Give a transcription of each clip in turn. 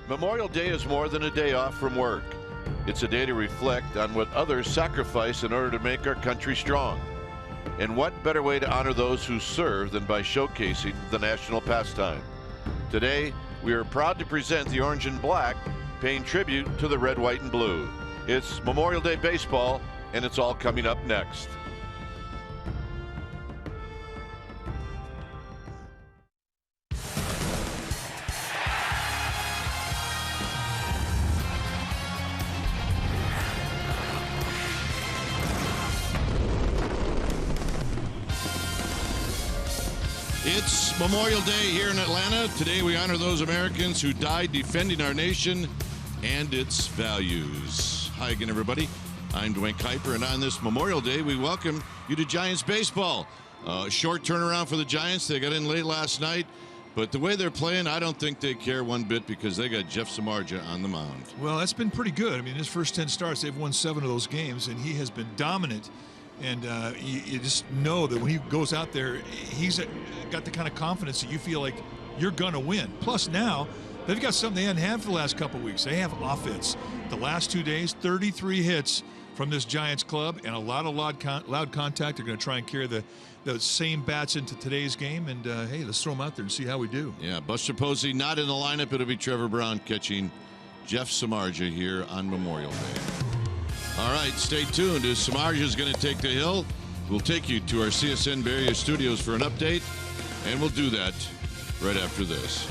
Memorial Day is more than a day off from work. It's a day to reflect on what others sacrifice in order to make our country strong. And what better way to honor those who serve than by showcasing the national pastime? Today, we are proud to present the Orange and Black, paying tribute to the Red, White, and Blue. It's Memorial Day baseball, and it's all coming up next. It's Memorial Day here in Atlanta. Today we honor those Americans who died defending our nation and its values. Hi again, everybody. I'm Dwayne Kuiper, and on this Memorial Day, we welcome you to Giants baseball. Short turnaround for the Giants. They got in late last night, but the way they're playing, I don't think they care one bit because they got Jeff Samardzija on the mound. Well, that's been pretty good. I mean, his first 10 starts, they've won 7 of those games, and he has been dominant. And you just know that when he goes out there, he's got the kind of confidence that you feel like you're going to win. Plus now, they've got something they hadn't had for the last couple of weeks. They have offense. The last 2 days, 33 hits from this Giants club and a lot of loud contact. They're going to try and carry the same bats into today's game. And, hey, let's throw them out there and see how we do. Yeah, Buster Posey not in the lineup. It'll be Trevor Brown catching Jeff Samardzija here on Memorial Day. All right, stay tuned. As Samardzija is going to take the hill, we'll take you to our CSN Bay Area studios for an update, and we'll do that right after this.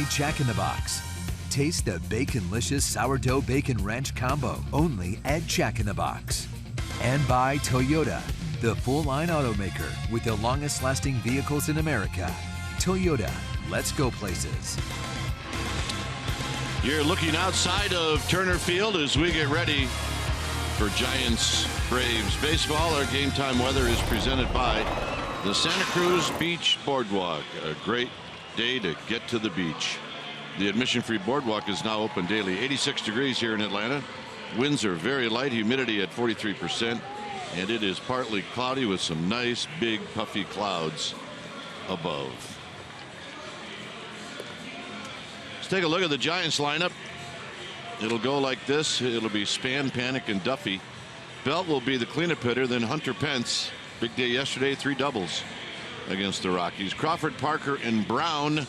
Jack in the Box. Taste the Baconlicious Sourdough Bacon Ranch Combo only at Jack in the Box. And by Toyota, the full-line automaker with the longest-lasting vehicles in America. Toyota, let's go places. You're looking outside of Turner Field as we get ready for Giants Braves baseball. Our game time weather is presented by the Santa Cruz Beach Boardwalk. A great day to get to the beach. The admission-free boardwalk is now open daily. 86 degrees here in Atlanta. Winds are very light, humidity at 43%, and it is partly cloudy with some nice big puffy clouds above. Let's take a look at the Giants lineup. It'll go like this. It'll be Span, Panic, and Duffy. Belt will be the cleanup hitter, then Hunter Pence. Big day yesterday, 3 doubles against the Rockies. Crawford, Parker, and Brown,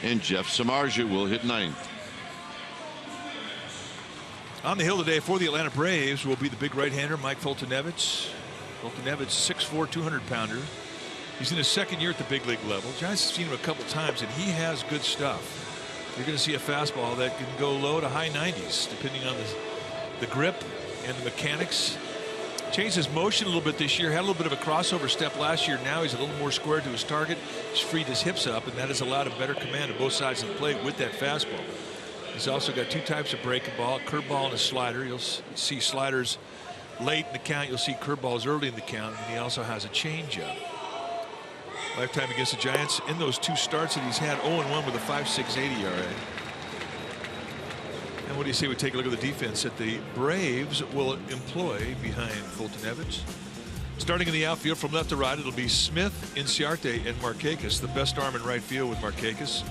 and Jeff Samardzija will hit 9th. On the hill today for the Atlanta Braves will be the big right-hander Mike Foltynewicz. Foltynewicz, 6'4", 200-pounder. He's in his second year at the big league level. Giants have seen him a couple times, and he has good stuff. You're going to see a fastball that can go low to high 90s, depending on the grip and the mechanics. Changed his motion a little bit this year. Had a little bit of a crossover step last year. Now he's a little more square to his target. He's freed his hips up, and that has allowed him better command of both sides of the plate with that fastball. He's also got 2 types of breaking ball, a curveball and a slider. You'll see sliders late in the count. You'll see curveballs early in the count, and he also has a changeup. Lifetime against the Giants in those 2 starts that he's had, 0-1 with a 5.68 ERA. And what do you say we take a look at the defense that the Braves will employ behind Foltynewicz? Starting in the outfield from left to right, it'll be Smith, Inciarte, and Markakis. The best arm in right field with Markakis.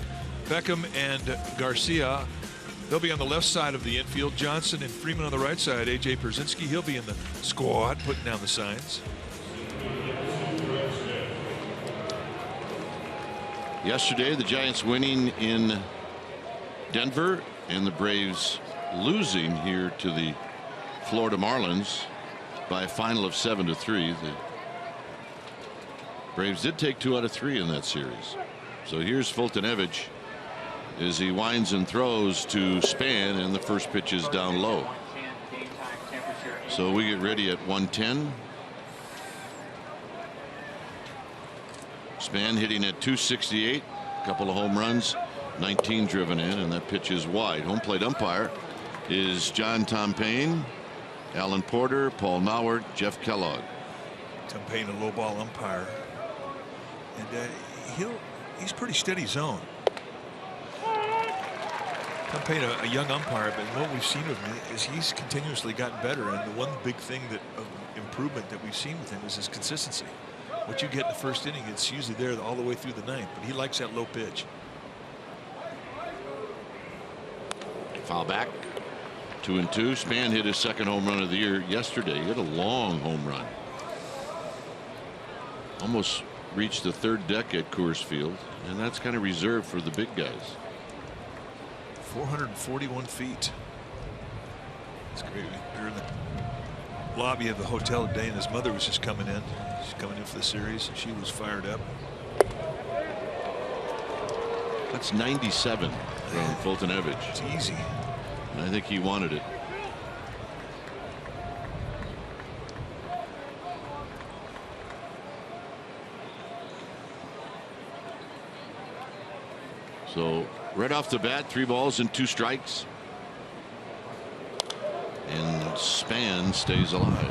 Beckham and Garcia, they'll be on the left side of the infield. Johnson and Freeman on the right side. A.J. Pierzynski, he'll be in the squad putting down the signs. Yesterday, the Giants winning in Denver, and the Braves losing here to the Florida Marlins by a final of 7-3. The Braves did take 2 out of 3 in that series. So here's Foltynewicz as he winds and throws to Span, and the first pitch is down low. So we get ready at 110. Span hitting at 268, a couple of home runs, 19 driven in, and that pitch is wide. Home plate umpire is John Tompane, Alan Porter, Paul Mauer, Jeff Kellogg. Tompane, a low ball umpire, and he's pretty steady zone. Tompane, a young umpire, but what we've seen with him is he's continuously gotten better, and the one big thing that of improvement that we've seen with him is his consistency. What you get in the first inning, it's usually there all the way through the 9th, but he likes that low pitch. Foul back. 2-2. Span hit his second home run of the year yesterday. He hit a long home run. Almost reached the 3rd deck at Coors Field, and that's kind of reserved for the big guys. 441 feet. It's great. We were in the lobby of the hotel today, and his mother was just coming in. She's coming in for the series, and she was fired up. That's 97 from Foltynewicz. It's easy. And I think he wanted it. So right off the bat, 3 balls and 2 strikes. And Span stays alive.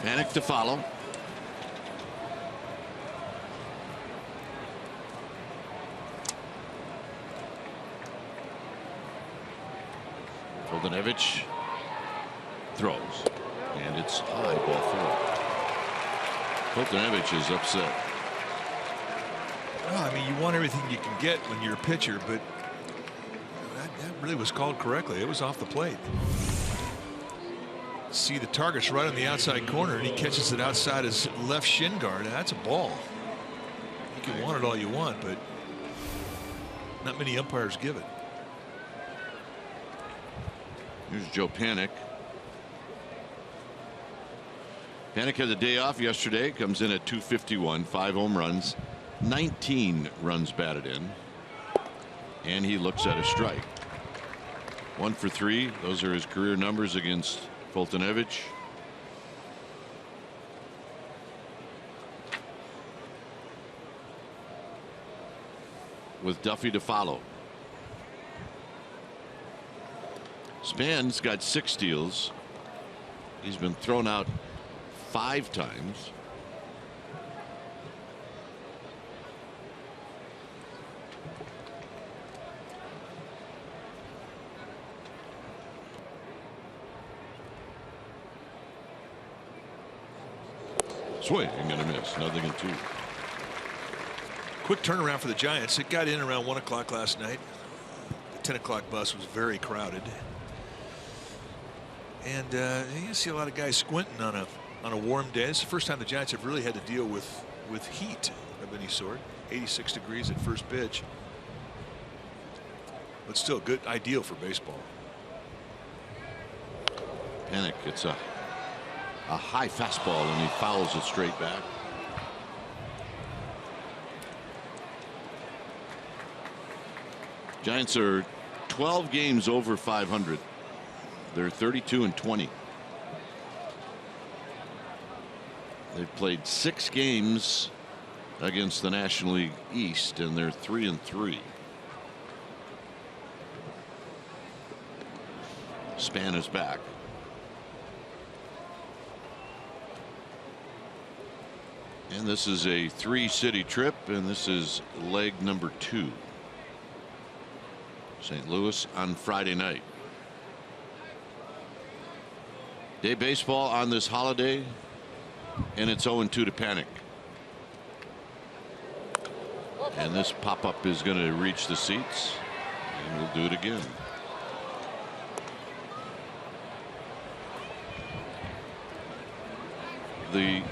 Panic to follow. Foltynewicz throws, and it's high, ball 4. Foltynewicz is upset. Well, I mean, you want everything you can get when you're a pitcher, but that really was called correctly. It was off the plate. See, the target's right on the outside corner, and he catches it outside his left shin guard. That's a ball. You can want it all you want, but not many umpires give it. Here's Joe Panic. Panik had the day off yesterday. Comes in at 251, 5 home runs, 19 runs batted in, and he looks at a strike. 1 for 3. Those are his career numbers against Foltynewicz. With Duffy to follow. Span's got 6 steals. He's been thrown out 5 times. Swing and gonna miss. 0-2. Quick turnaround for the Giants. It got in around 1 o'clock last night. The 10 o'clock bus was very crowded. And you see a lot of guys squinting on a warm day. It's the first time the Giants have really had to deal with heat of any sort. 86 degrees at first pitch. But still good, ideal for baseball. Panik, it's a high fastball and he fouls it straight back. Giants are 12 games over 500. They're 32-20. They've played 6 games against the National League East and they're 3-3. Span is back. And this is a 3-city trip, and this is leg number 2. St. Louis on Friday night. Day baseball on this holiday, and it's 0-2 to Panik. And this pop-up is going to reach the seats, and we'll do it again. The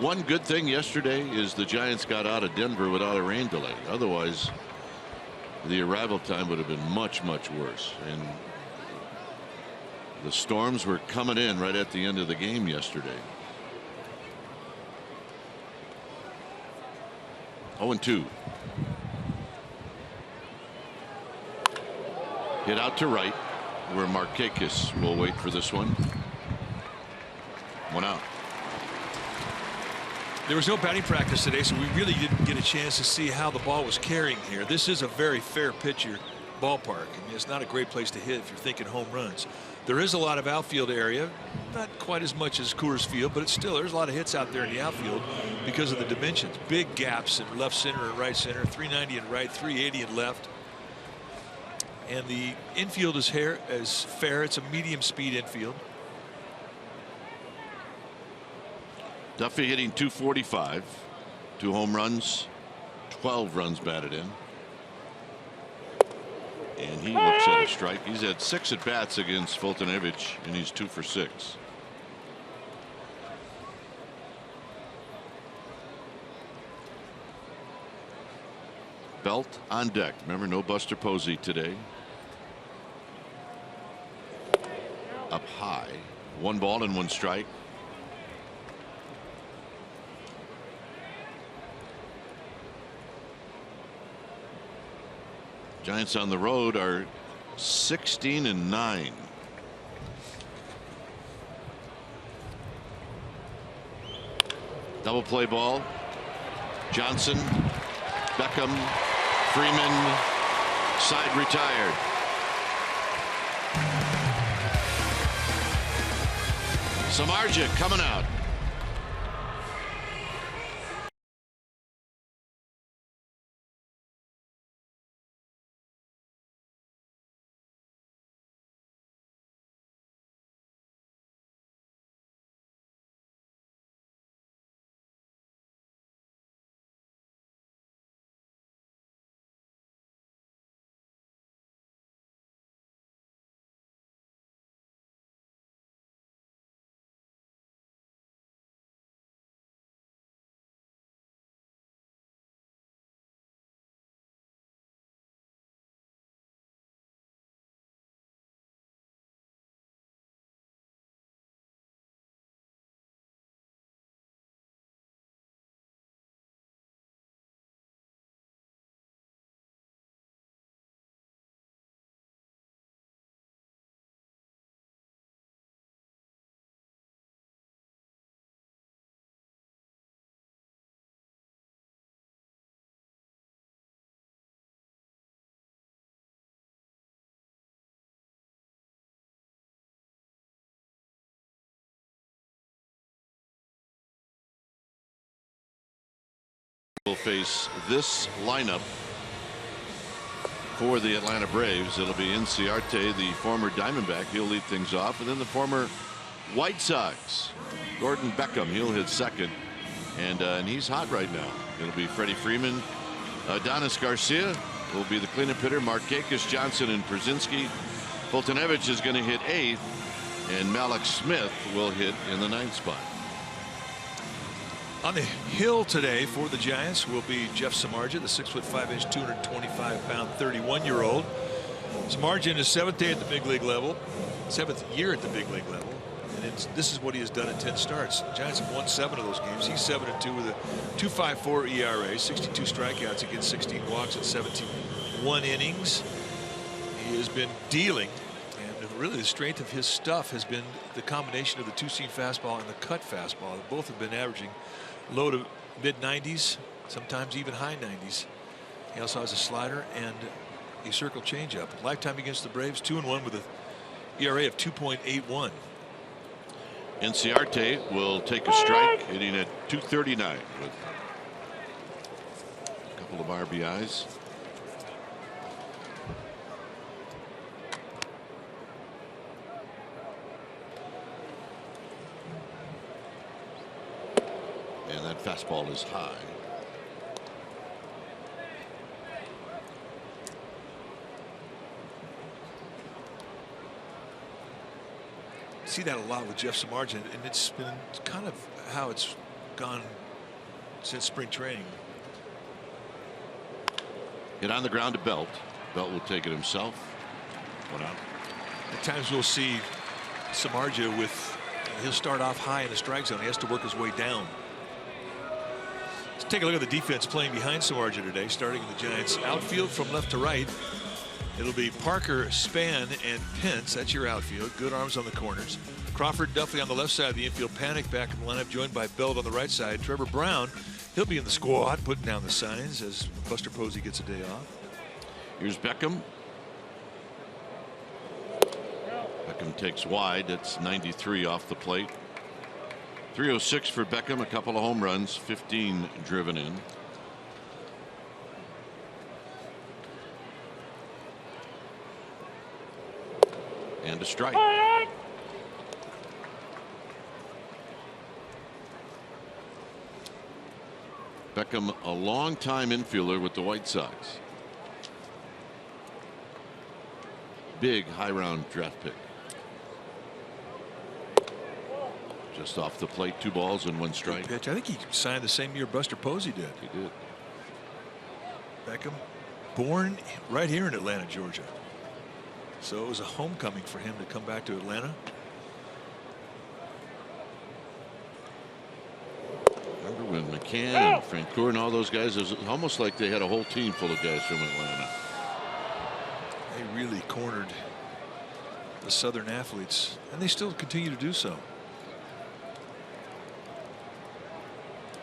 one good thing yesterday is the Giants got out of Denver without a rain delay. Otherwise, the arrival time would have been much worse. And the storms were coming in right at the end of the game yesterday. 0-2. Hit out to right, where Markakis will wait for this one. 1 out. There was no batting practice today, so we really didn't get a chance to see how the ball was carrying here. This is a very fair pitcher ballpark. I mean, it's not a great place to hit if you're thinking home runs. There is a lot of outfield area, not quite as much as Coors Field, but it's still, there's a lot of hits out there in the outfield because of the dimensions. Big gaps in left center and right center, 390 in right, 380 in left. And the infield is fair. It's a medium speed infield. Duffy hitting .245, 2 home runs, 12 runs batted in. And he looks at a strike. He's had 6 at bats against Foltynewicz, and he's 2 for 6. Belt on deck. Remember, no Buster Posey today. Up high. 1 ball and 1 strike. Giants on the road are 16-9. Double play ball. Johnson, Beckham, Freeman, side retired. Samardzija coming out. Will face this lineup for the Atlanta Braves. It'll be Inciarte, the former Diamondback. He'll lead things off, and then the former White Sox, Gordon Beckham. He'll hit second, and he's hot right now. It'll be Freddie Freeman. Adonis Garcia will be the cleanup hitter. Markakis, Johnson, and Przinsky. Fultonevich is going to hit 8th, and Malik Smith will hit in the 9th spot. On the hill today for the Giants will be Jeff Samardzija, the 6'5", 225-pound, 31-year-old. Samardzija in his 7th day at the big league level, 7th year at the big league level, and this is what he has done in 10 starts. The Giants have won 7 of those games. He's 7-2 with a 2.54 ERA, 62 strikeouts against 16 walks in 71 innings. He has been dealing, and really the strength of his stuff has been the combination of the two-seam fastball and the cut fastball. Both have been averaging low to mid 90s, sometimes even high 90s. He also has a slider and a circle changeup. Lifetime against the Braves, 2-1 with a ERA of 2.81. Inciarte will take a strike, hitting at 239 with a couple of RBIs. And that fastball is high. See that a lot with Jeff Samardzija, and it's been kind of how it's gone since spring training. Hit on the ground to Belt. Belt will take it himself. 1 out. At times we'll see Samardzija with, he'll start off high in the strike zone. He has to work his way down. Let's take a look at the defense playing behind Samardzija today, starting in the Giants outfield from left to right. It'll be Parker, Span, and Pence. That's your outfield. Good arms on the corners. Crawford, Duffy on the left side of the infield. Panic back in the lineup, joined by Belt on the right side. Trevor Brown, he'll be in the squad, putting down the signs as Buster Posey gets a day off. Here's Beckham. Beckham takes wide. That's 93 off the plate. 306 for Beckham. A couple of home runs, 15 driven in. And a strike. Beckham, a long-time infielder with the White Sox. Big high-round draft pick. Just off the plate, 2 balls and 1 strike. Pitch. I think he signed the same year Buster Posey did. He did. Beckham, born right here in Atlanta, Georgia. So it was a homecoming for him to come back to Atlanta. Remember when McCann and Francoeur and all those guys, it was almost like they had a whole team full of guys from Atlanta. They really cornered the Southern athletes, and they still continue to do so.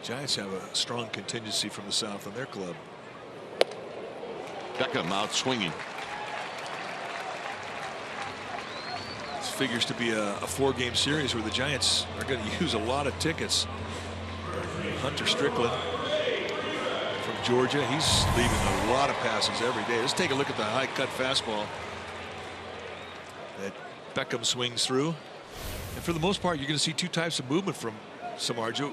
Giants have a strong contingency from the South on their club. Beckham out swinging. Figures to be a 4-game series where the Giants are going to use a lot of tickets. Hunter Strickland from Georgia, he's leaving a lot of passes every day. Let's take a look at the high cut fastball that Beckham swings through. And for the most part, you're going to see 2 types of movement from Samardzija.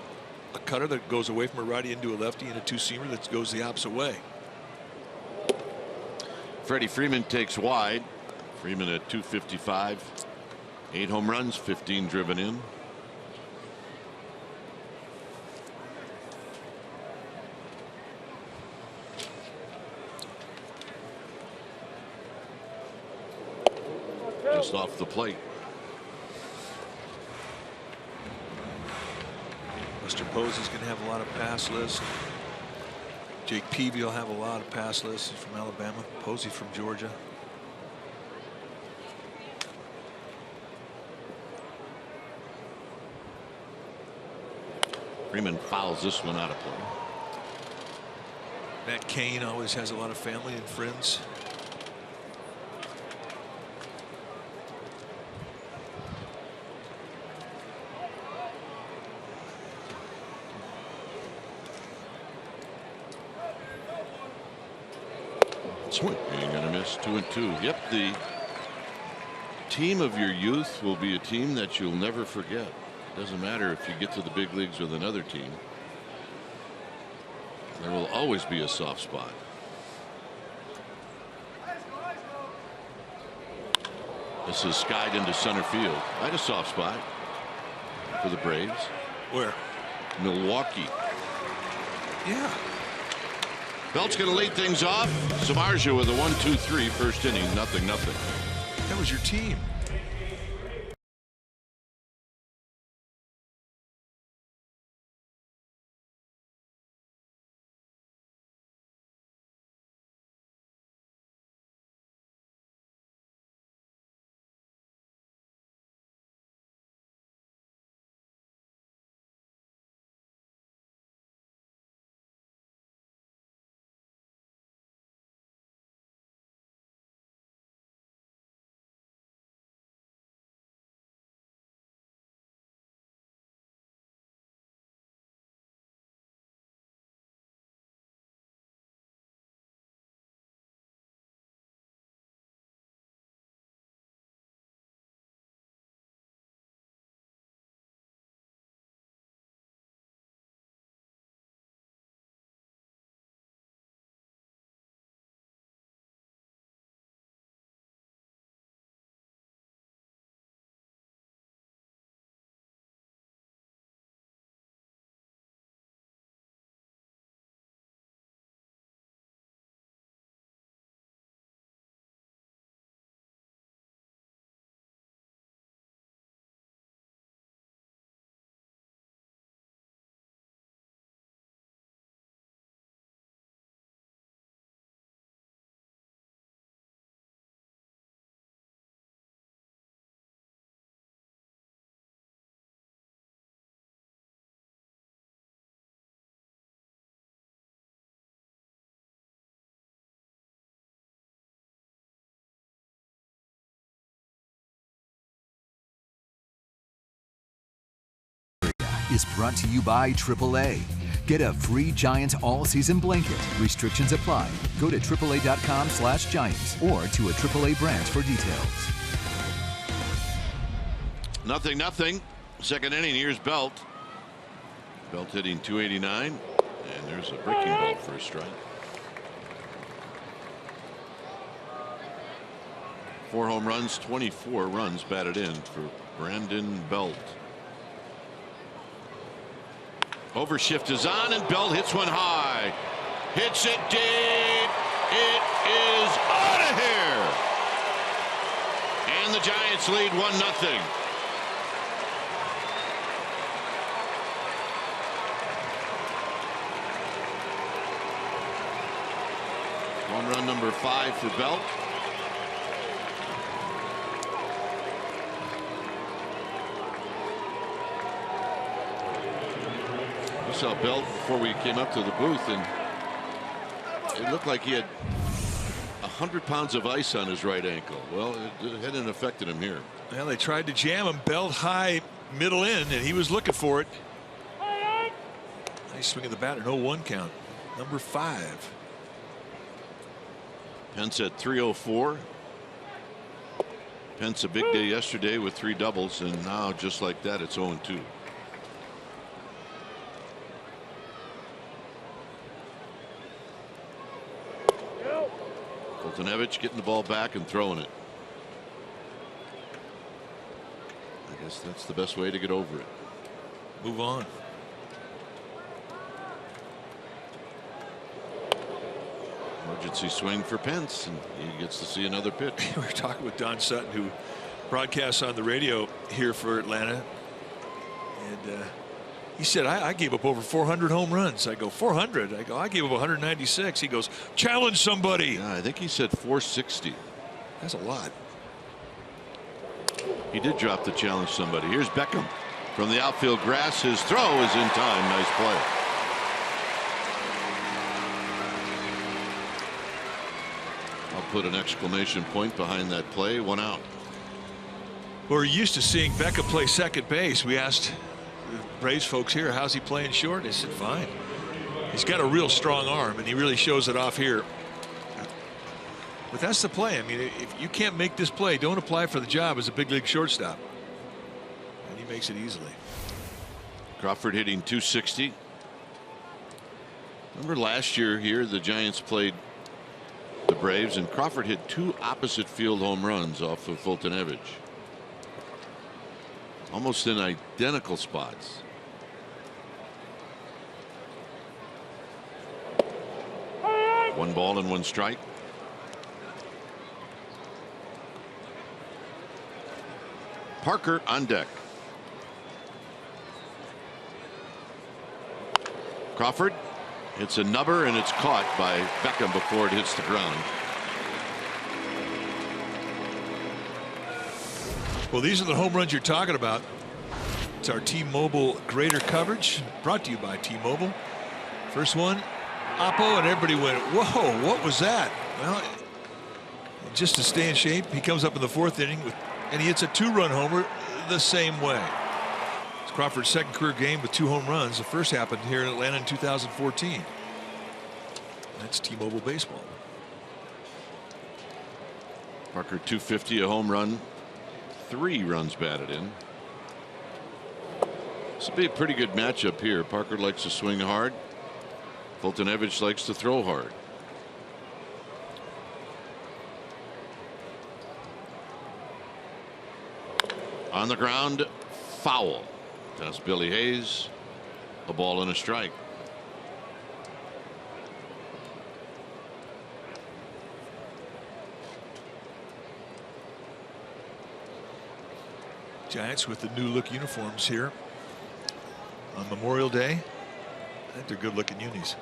A cutter that goes away from a righty into a lefty, and a 2-seamer that goes the opposite way. Freddie Freeman takes wide. Freeman at 255. 8 home runs, 15 driven in. Just off the plate. Buster Posey's going to have a lot of pass lists. Jake Peavy will have a lot of pass lists. He's from Alabama. Posey from Georgia. Freeman fouls this one out of play. Matt Cain always has a lot of family and friends. Swing. You're going to miss 2-2. Yep, the team of your youth will be a team that you'll never forget. Doesn't matter if you get to the big leagues with another team. There will always be a soft spot. This is skied into center field. I had a soft spot for the Braves. Where? Milwaukee. Yeah. Belt's going to lead things off. Samardzija with a 1-2-3 first inning. 0-0. That was your team. Is brought to you by AAA. Get a free Giants all-season blanket. Restrictions apply. Go to AAA.com/Giants or to a AAA branch for details. 0-0. Second inning. Here's Belt. Belt hitting .289, and there's a breaking ball for a strike. 4 home runs, 24 runs batted in for Brandon Belt. Overshift is on, and Belt hits one high. Hits it deep. It is out of here. And the Giants lead 1-0. Home run number 5 for Belt. We saw Belt before we came up to the booth, and it looked like he had 100 pounds of ice on his right ankle. Well, it hadn't affected him here. Well, they tried to jam him. Belt high, middle in, and he was looking for it. Nice swing of the bat, an 0-1 count. Number 5. Pence at 304. Pence a big day yesterday with 3 doubles, and now just like that it's 0-2. Foltynewicz getting the ball back and throwing it. I guess that's the best way to get over it. Move on. Emergency swing for Pence, and he gets to see another pitch. We were talking with Don Sutton, who broadcasts on the radio here for Atlanta, and he said, I gave up over 400 home runs. I go, 400? I go, I gave up 196. He goes, challenge somebody. Yeah, I think he said 460. That's a lot. He did drop the challenge somebody. Here's Beckham from the outfield grass. His throw is in time. Nice play. I'll put an exclamation point behind that play. 1 out. We're used to seeing Beckham play second base. We asked the Braves folks here, how's he playing short? They said, fine. He's got a real strong arm, and he really shows it off here. But that's the play. I mean, if you can't make this play, don't apply for the job as a big league shortstop. And he makes it easily. Crawford hitting .260. Remember last year here the Giants played the Braves and Crawford hit 2 opposite field home runs off of Fultonevich. Almost in identical spots. One ball and one strike. Parker on deck. Crawford. It's a nubber and it's caught by Beckham before it hits the ground. Well, these are the home runs you're talking about. It's our T-Mobile greater coverage brought to you by T-Mobile. First one, Oppo, and everybody went, whoa, what was that? Well, just to stay in shape, he comes up in the 4th inning and he hits a 2-run homer the same way. It's Crawford's 2nd career game with 2 home runs. The first happened here in Atlanta in 2014. That's T-Mobile baseball. Parker .250, a home run, 3 runs batted in. This will be a pretty good matchup here. Parker likes to swing hard. Fultonevich likes to throw hard. On the ground, foul. That's Billy Hayes. A ball and a strike. Giants with the new look uniforms here on Memorial Day. I think they're good looking unis.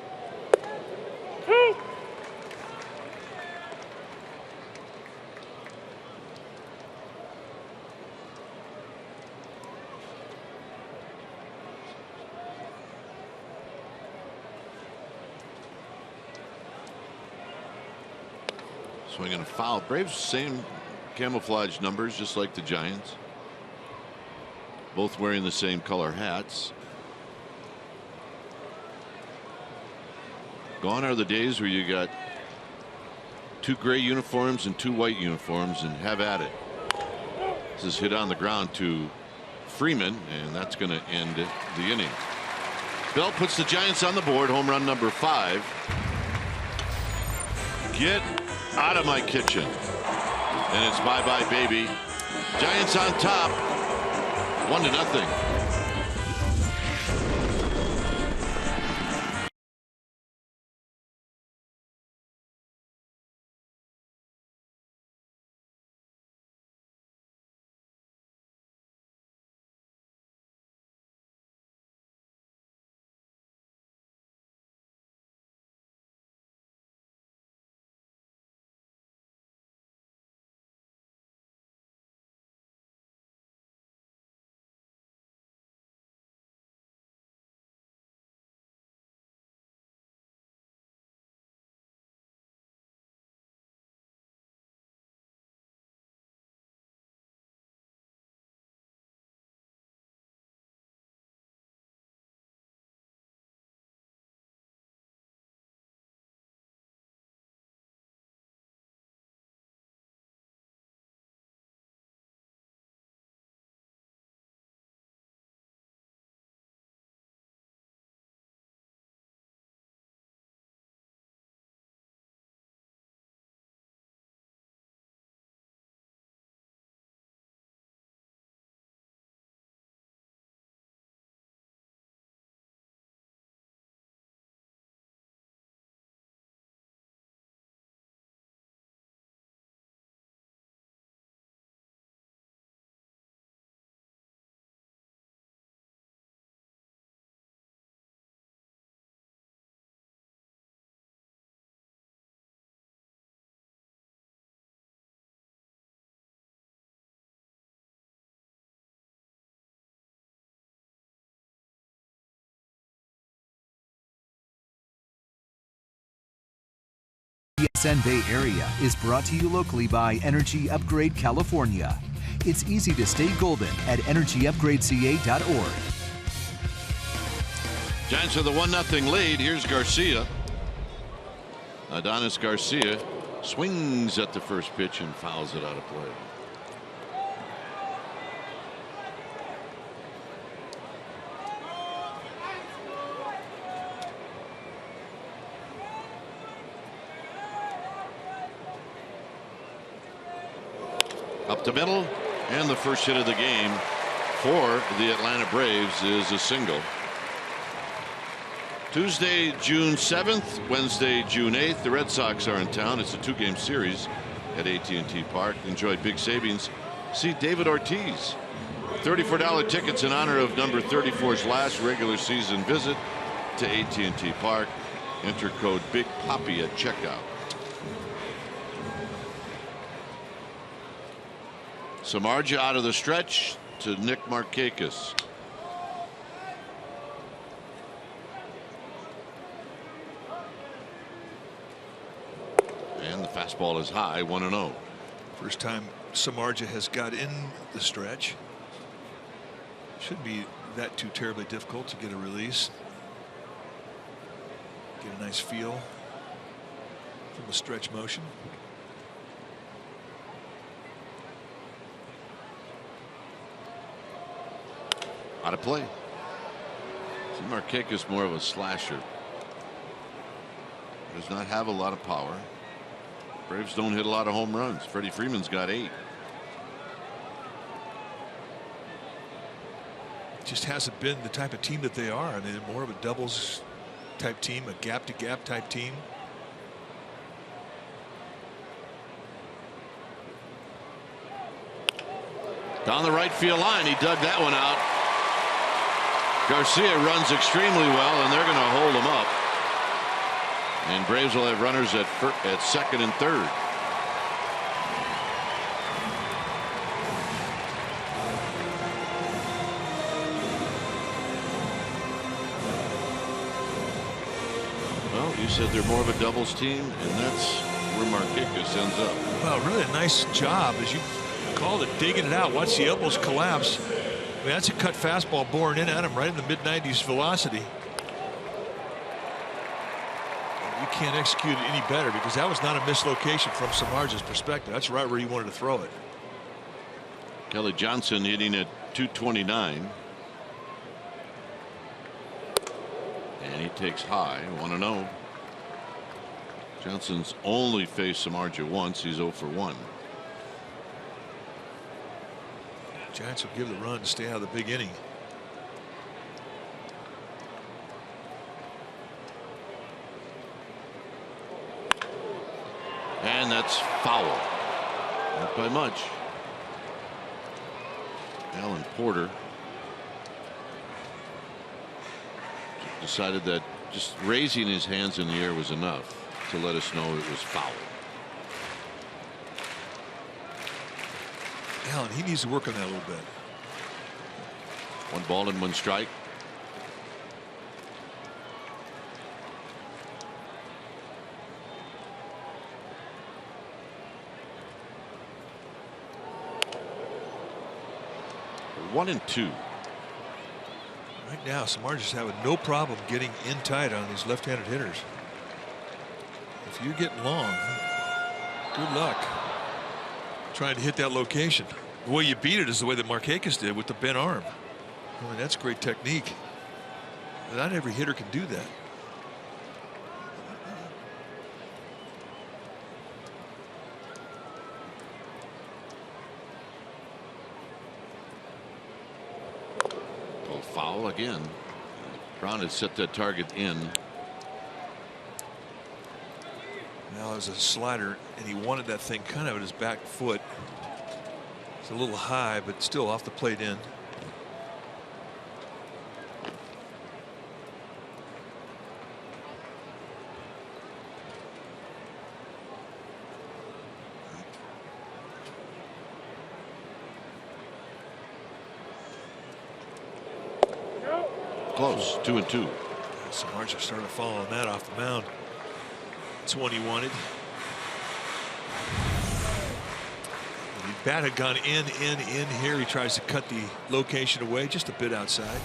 Swinging a foul. Braves same camouflage numbers just like the Giants. Both wearing the same color hats. Gone are the days where you got 2 gray uniforms and 2 white uniforms and have at it. This is hit on the ground to Freeman, and that's going to end the inning. Bell puts the Giants on the board. Home run number 5. Get out of my kitchen. And it's bye-bye, baby. Giants on top. 1-0. PSN Bay Area is brought to you locally by Energy Upgrade California. It's easy to stay golden at energyupgradeca.org. Giants with a 1-0 lead. Here's Garcia. Adonis Garcia Swings at the first pitch and fouls it out of play. Up the middle, and the first hit of the game for the Atlanta Braves is a single. Tuesday, June 7th, Wednesday, June 8th. The Red Sox are in town. It's a 2-game series at AT&T Park. Enjoy big savings. See David Ortiz. $34 tickets in honor of number 34's last regular season visit to AT&T Park. Enter code Big Papi at checkout. Samardzija out of the stretch to Nick Markakis. And the fastball is high, 1-0. First time Samardzija has got in the stretch. Shouldn't be that too terribly difficult to get a release. Get a nice feel from the stretch motion. Out of play. See, Markakis more of a slasher. Does not have a lot of power. Braves don't hit a lot of home runs. Freddie Freeman's got 8. Just hasn't been the type of team that they are. I mean, more of a doubles type team, a gap to gap type team. Down the right field line, he dug that one out. Garcia runs extremely well, and they're going to hold him up. And Braves will have runners at second and third. Well, you said they're more of a doubles team, and that's where Markakis ends up. Well, really a nice job, as you called it, digging it out. Watch the elbows collapse. I mean, that's a cut fastball boring in at him right in the mid-90s velocity. You can't execute it any better because that was not a mislocation from Samardzija's perspective. That's right where he wanted to throw it. Kelly Johnson hitting at 229. And he takes high, 1-0. Johnson's only faced Samardzija once. He's 0 for 1. Giants will give the run to stay out of the big inning. And that's foul. Not by much. Alan Porter decided that just raising his hands in the air was enough to let us know it was foul. Allen, he needs to work on that a little bit. 1 ball and 1 strike. One and 2. Right now, Samardzija's having no problem getting in tight on these left-handed hitters. If you're getting long, good luck trying to hit that location. The way you beat it is the way that Markakis did with the bent arm. I mean, that's great technique. Not every hitter can do that. Well, foul again. Brown had set that target in. Now there's a slider, and he wanted that thing kind of at his back foot. It's a little high, but still off the plate in. Close, 2-2. Samardzija started to fall on that off the mound. That's one he wanted. The bat had gone in here. He tries to cut the location away just a bit outside.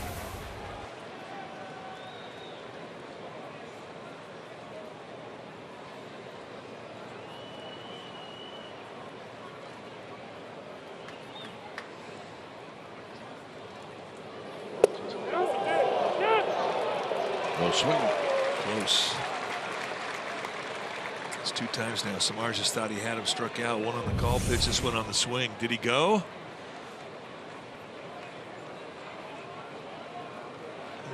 swing. Close. It's 2 times now. Samar just thought he had him, struck out. One on the call pitch, this one on the swing. Did he go?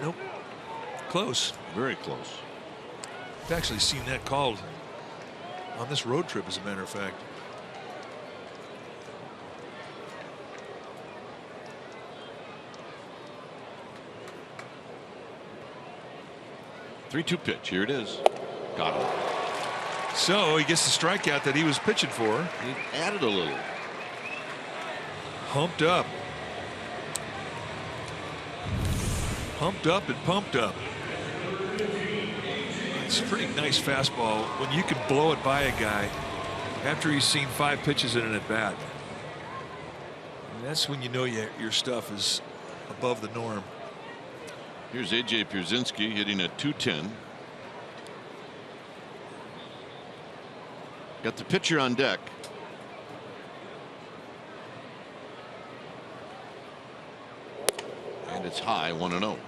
Nope. Close. Very close. I've actually seen that called on this road trip, as a matter of fact. Three-two pitch. Here it is. Got him. So he gets the strikeout that he was pitching for. He added a little. Humped up. Humped up and pumped up. It's a pretty nice fastball when you can blow it by a guy after he's seen 5 pitches in an at-bat. That's when you know your stuff is above the norm. Here's A.J. Pierzynski hitting at .210. Got the pitcher on deck. And it's high, 1-0.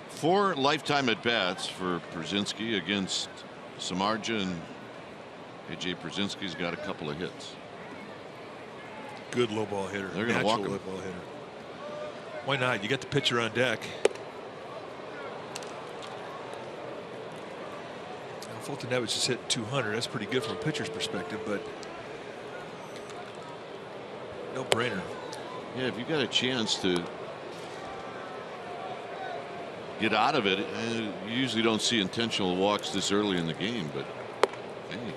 4 lifetime at-bats for Pierzynski against Samardzija, and A.J. Pierzynski's got a couple of hits. Good low ball hitter. They're going to walk him. Low ball hitter. Why not? You got the pitcher on deck. Foltynewicz has hit 200. That's pretty good from a pitcher's perspective, but no brainer. Yeah, if you got a chance to get out of it, you usually don't see intentional walks this early in the game, but hey,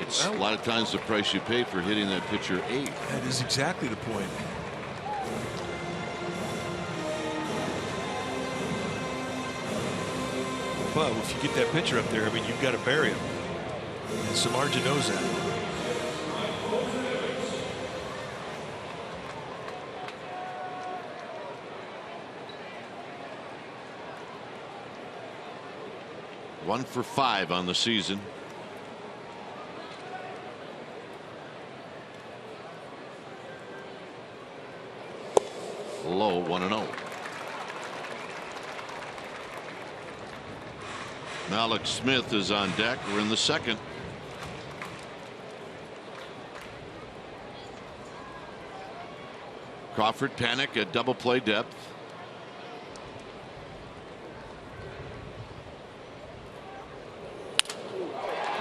it's a lot of times the price you pay for hitting that pitcher 8. That is exactly the point. But if you get that pitcher up there, I mean, you've got to bury him. And Samardzija knows that. One for 5 on the season. Low, 1-0. Malik Smith is on deck. We're in the second. Crawford panic at double play depth.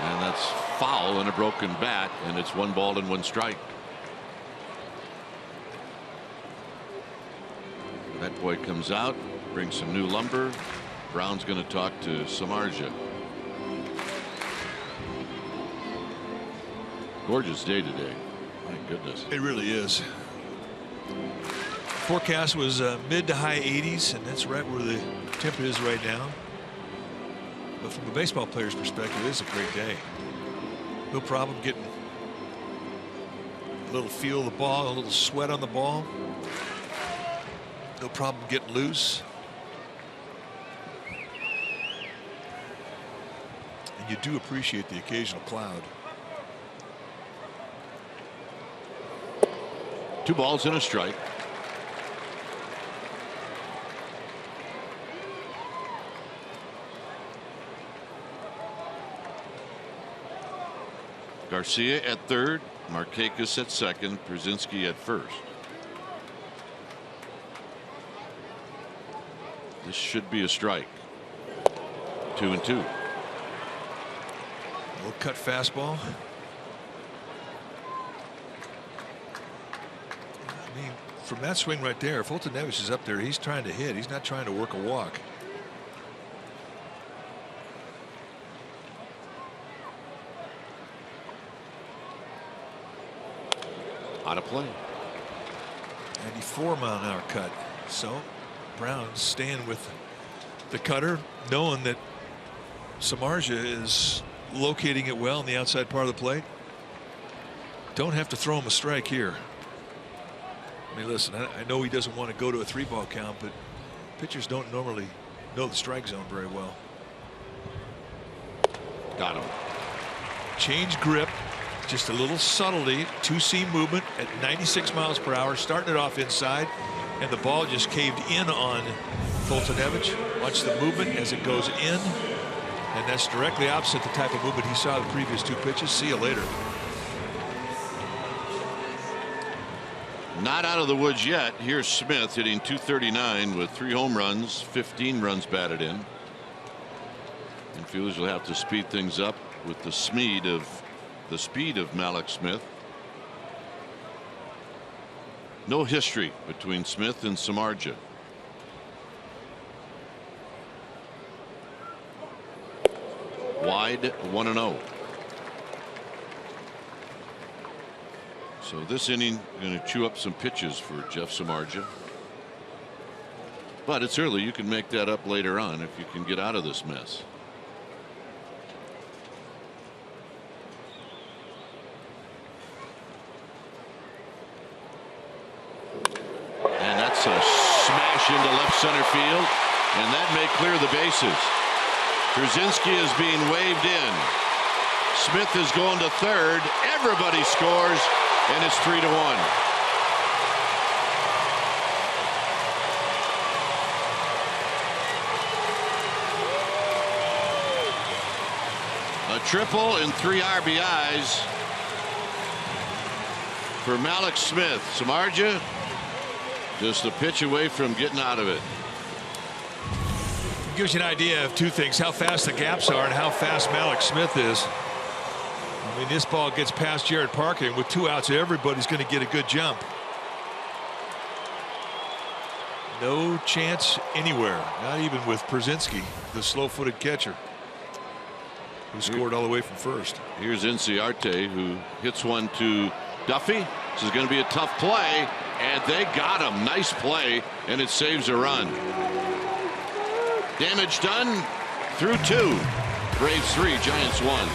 And that's foul and a broken bat, and it's 1 ball and 1 strike. That boy comes out, brings some new lumber. Brown's going to talk to Samardzija. Gorgeous day today. My goodness. It really is. Forecast was mid to high 80s, and that's right where the temperature is right now. But from a baseball player's perspective, it's a great day. No problem getting a little feel of the ball, a little sweat on the ball. No problem getting loose. And you do appreciate the occasional cloud. 2 balls and a strike. Garcia at third, Markakis at second, Pierzynski at first. This should be a strike. 2-2. Little cut fastball. I mean, from that swing right there, Foltynewicz is up there. He's trying to hit. He's not trying to work a walk. Out of play. 94-mile-an-hour cut. So Brown staying with the cutter, knowing that Samardzija is locating it well in the outside part of the plate. Don't have to throw him a strike here. I mean, listen, I know he doesn't want to go to a 3-ball count, but pitchers don't normally know the strike zone very well. Got him. Change grip, just a little subtlety, 2-seam movement at 96 miles per hour, starting it off inside, and the ball just caved in on Foltynewicz. Watch the movement as it goes in, and that's directly opposite the type of movement he saw the previous 2 pitches. See you later. Not out of the woods yet. Here's Smith hitting .239 with 3 home runs, 15 runs batted in. And Phillies will have to speed things up with the speed of Mallex Smith. No history between Smith and Samardzija. Wide 1-0. So this inning going to chew up some pitches for Jeff Samardzija. But it's early. You can make that up later on if you can get out of this mess. And that's a smash into left center field, and that may clear the bases. Krzyzewski is being waved in. Smith is going to third. Everybody scores, and it's 3-1. A triple and 3 RBIs for Mallex Smith. Samardzija just a pitch away from getting out of it. Gives you an idea of 2 things: how fast the gaps are and how fast Mallex Smith is. I mean, this ball gets past Jared Parker, and with 2 outs, everybody's going to get a good jump. No chance anywhere, not even with Przinsky, the slow-footed catcher, who scored all the way from first. Here's Inciarte, who hits one to Duffy. This is going to be a tough play, and they got him. Nice play, and it saves a run. Damage done through 2. Braves 3, Giants 1.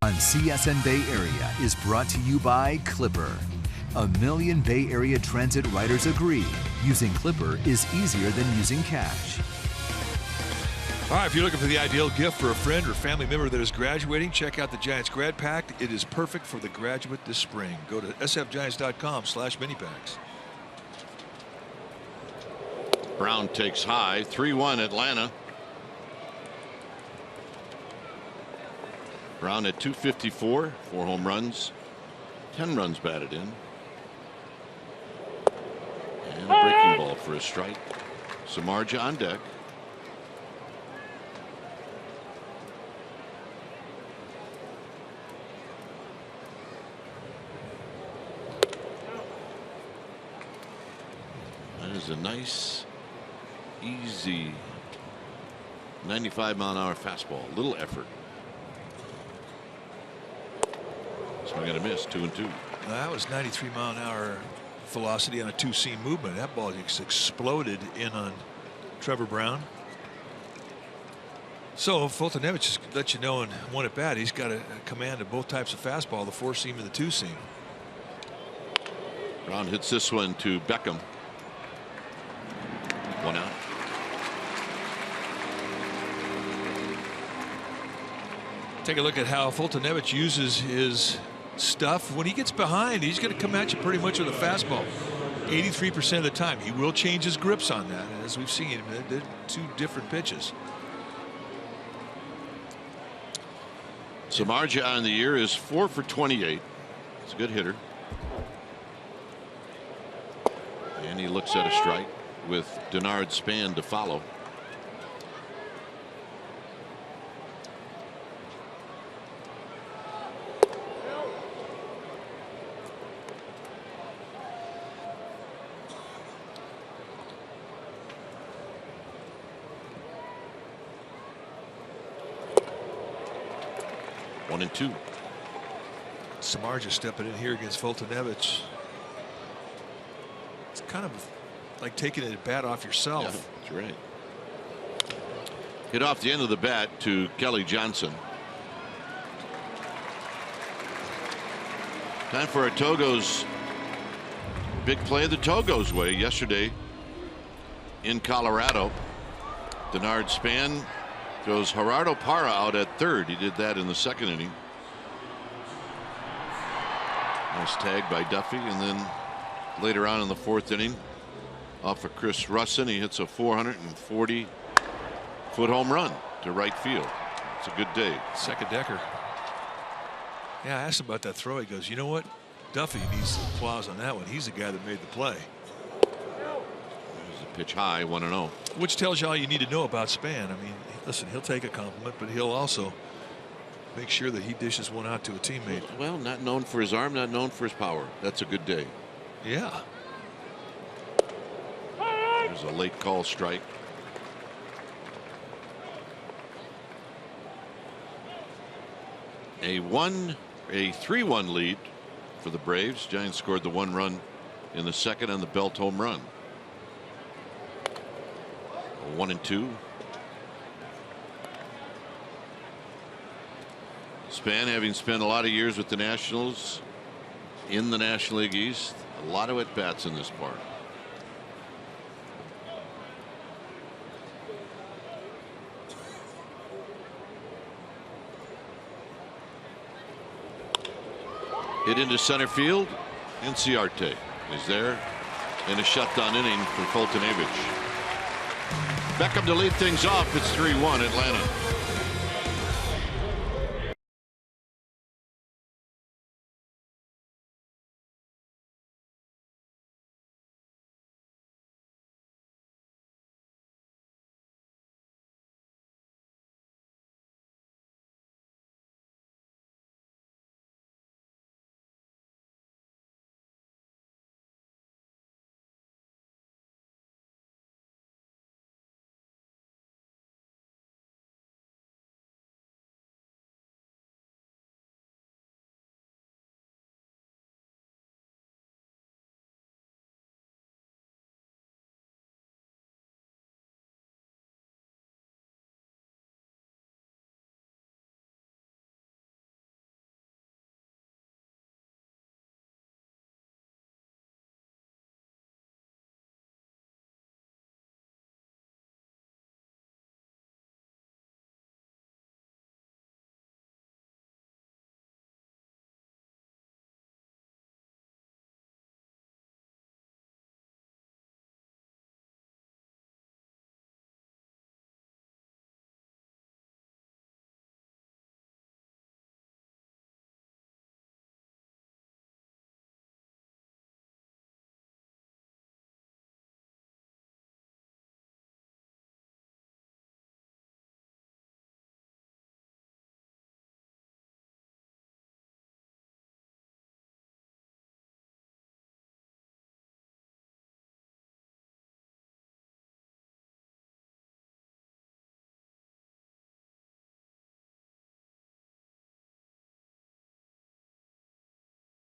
On CSN Bay Area is brought to you by Clipper. A million Bay Area transit riders agree using Clipper is easier than using cash. All right, if you're looking for the ideal gift for a friend or family member that is graduating, check out the Giants Grad Pack. It is perfect for the graduate this spring. Go to sfgiants.com/minipacks. Brown takes high. 3-1 Atlanta. Brown at .254, 4 home runs, 10 runs batted in. And a breaking ball for a strike. Samardzija on deck. That is a nice, easy 95-mile-an-hour fastball. Little effort. Swing and a miss, 2-2. That was 93-mile-an-hour velocity on a two-seam movement. That ball just exploded in on Trevor Brown. So Fultonevich just let you know in one at bat he's got a command of both types of fastball, the four-seam and the two-seam. Brown hits this one to Beckham. 1 out. Take a look at how Fultonevich uses his stuff. When he gets behind, he's going to come at you pretty much with a fastball. 83% of the time. He will change his grips on that, as we've seen. They're two different pitches. Samardzija on the year is 4 for 28. He's a good hitter. And he looks at a strike with Denard Span to follow. One and two. Samardzija stepping in here against Fultonevich. It's kind of like taking a bat off yourself. Yeah, that's right. Hit off the end of the bat to Kelly Johnson. Time for a Togo's big play the Togo's way yesterday in Colorado. Denard Span goes Gerardo Parra out at third. He did that in the second inning. Nice tag by Duffy, and then later on in the fourth inning, off of Chris Russin, he hits a 440-foot home run to right field. It's a good day. Second decker. Yeah, I asked him about that throw. He goes, you know what? Duffy needs some applause on that one. He's the guy that made the play. There's a pitch high, 1-0. Which tells you all you need to know about Span. I mean, listen, he'll take a compliment, but he'll also make sure that he dishes one out to a teammate. Well, not known for his arm, not known for his power. That's a good day. Yeah. There's a late call strike. A 3-1 lead for the Braves. Giants scored the 1 run in the second on the Belt home run. 1-2. Span, having spent a lot of years with the Nationals in the National League East, a lot of at-bats in this park. Hit into center field. Inciarte is there in a shutdown inning for Fultonevich. Beckham to lead things off. It's 3-1 Atlanta.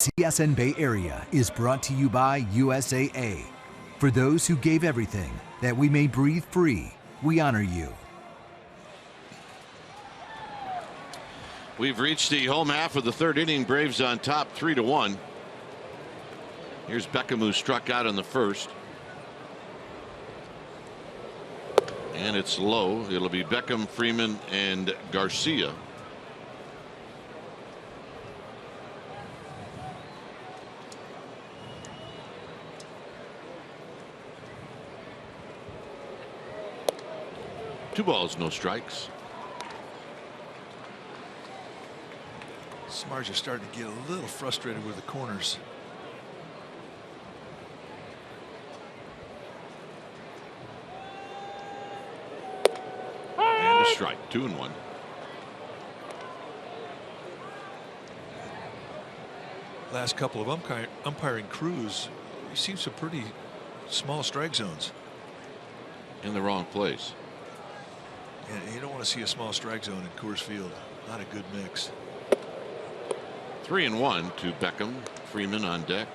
TSN Bay Area is brought to you by USAA. For those who gave everything that we may breathe free, we honor you. We've reached the home half of the third inning. Braves on top 3-1. Here's Beckham, who struck out in the first. And it's low. It'll be Beckham, Freeman, and Garcia. Two balls, no strikes. Samardzija starting to get a little frustrated with the corners. And a strike. 2-1. Last couple of umpiring crews, we've seen some pretty small strike zones. In the wrong place. And you don't want to see a small strike zone in Coors Field. Not a good mix. 3-1 to Beckham. Freeman on deck.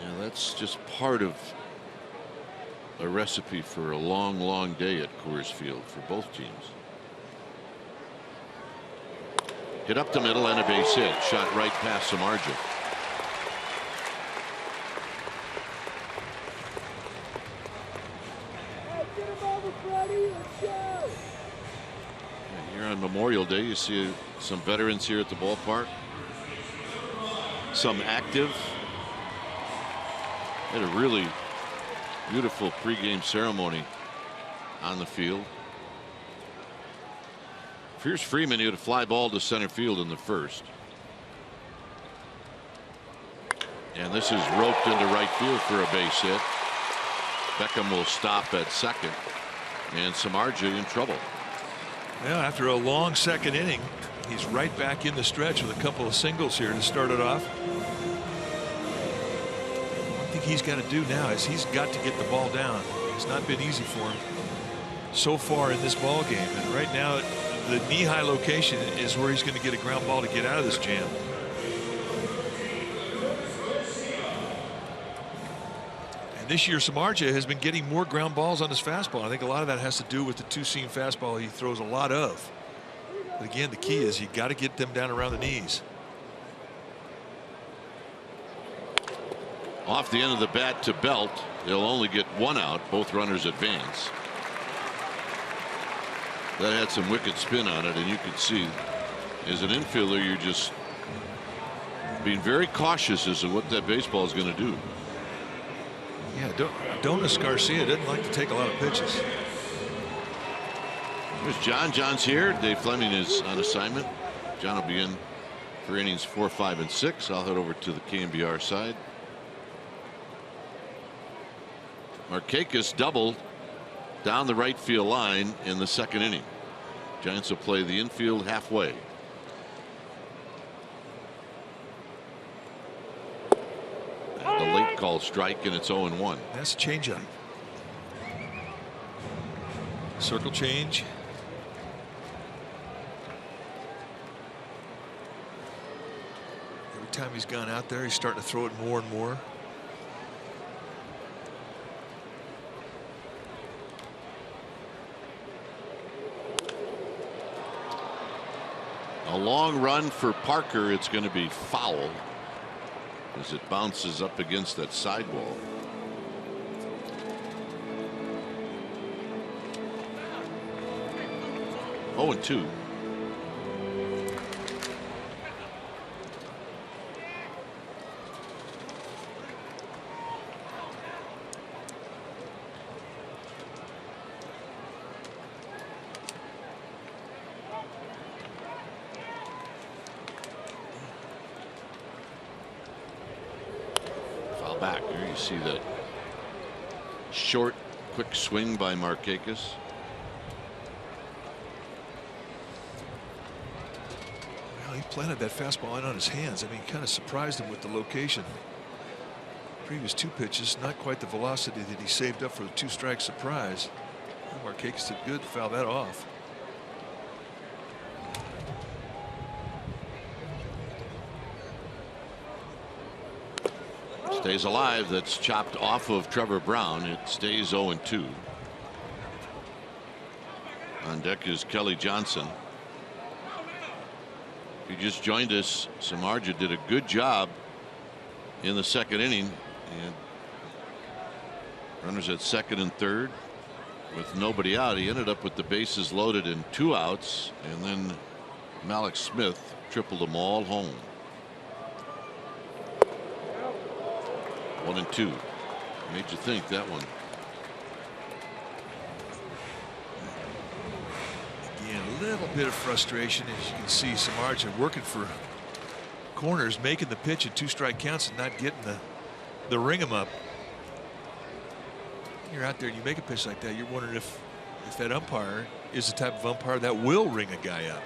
Yeah, that's just part of a recipe for a long, long day at Coors Field for both teams. Hit up the middle and a base hit. Shot right past Samardzija. Here on Memorial Day, you see some veterans here at the ballpark. Some active. Had a really beautiful pregame ceremony on the field. Here's Freeman. He had a fly ball to center field in the first. And this is roped into right field for a base hit. Beckham will stop at second. And Samardzija in trouble. Yeah, after a long second inning, he's right back in the stretch with a couple of singles here to start it off. One thing he's got to do now is he's got to get the ball down. It's not been easy for him so far in this ball game, and right now the knee-high location is where he's going to get a ground ball to get out of this jam. And this year Samardzija has been getting more ground balls on his fastball. I think a lot of that has to do with the two-seam fastball he throws a lot of. But again, the key is you got to get them down around the knees. Off the end of the bat to Belt. They'll only get one out. Both runners advance. That had some wicked spin on it, and you could see as an infielder you're just being very cautious as to what that baseball is going to do. Yeah, Donis Garcia doesn't like to take a lot of pitches. There's John. John's here. Dave Fleming is on assignment. John will be in for innings 4, 5, and 6. I'll head over to the KMBR side. Markakis doubled down the right field line in the second inning. Giants will play the infield halfway. And the late call strike, and it's 0-1. That's a changeup. Circle change. Every time he's gone out there, he's starting to throw it more and more. A long run for Parker. It's going to be foul as it bounces up against that sidewall. Oh, and 2. Back here, you see that short, quick swing by Markakis. Well, he planted that fastball in on his hands. I mean, kind of surprised him with the location. Previous 2 pitches, not quite the velocity that he saved up for the 2-strike surprise. Markakis did good to foul that off. Stays alive. That's chopped off of Trevor Brown. It stays 0-2. On deck is Kelly Johnson. If you just joined us, Samardzija did a good job in the second inning, and runners at second and third with nobody out. He ended up with the bases loaded and 2 outs, and then Malik Smith tripled them all home. 1-2. Made you think, that one. Again, a little bit of frustration, as you can see. Samardzija working for corners, making the pitch at 2 strike counts and not getting the ring him up. You're out there and you make a pitch like that, you're wondering if that umpire is the type of umpire that will ring a guy up.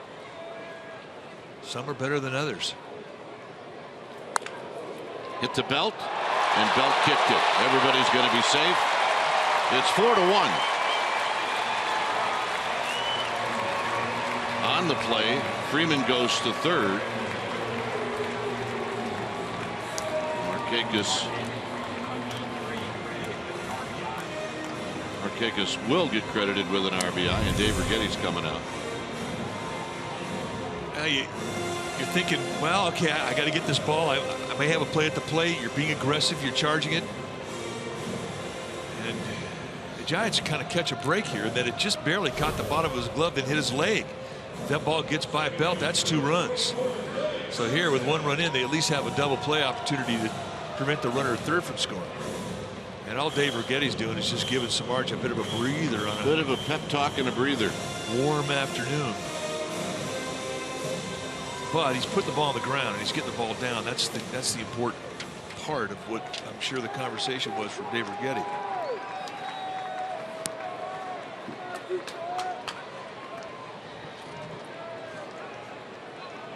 Some are better than others. Hit the belt, and Belt kicked it. Everybody's going to be safe. It's 4-1. On the play, Freeman goes to third. Markakis will get credited with an RBI, and Dave Righetti's coming out. You're thinking, well, okay, I got to get this ball. I may have a play at the plate. You're being aggressive. You're charging it. And the Giants kind of catch a break here, and then it just barely caught the bottom of his glove and hit his leg. If that ball gets by Belt, that's 2 runs. So here, with 1 run in, they at least have a double play opportunity to prevent the runner at third from scoring. And all Dave Righetti's doing is just giving Samardzija a bit of a breather on a bit of a pep talk and a breather. Warm afternoon. But he's putting the ball on the ground and he's getting the ball down. That's the important part of what I'm sure the conversation was from Dave Righetti.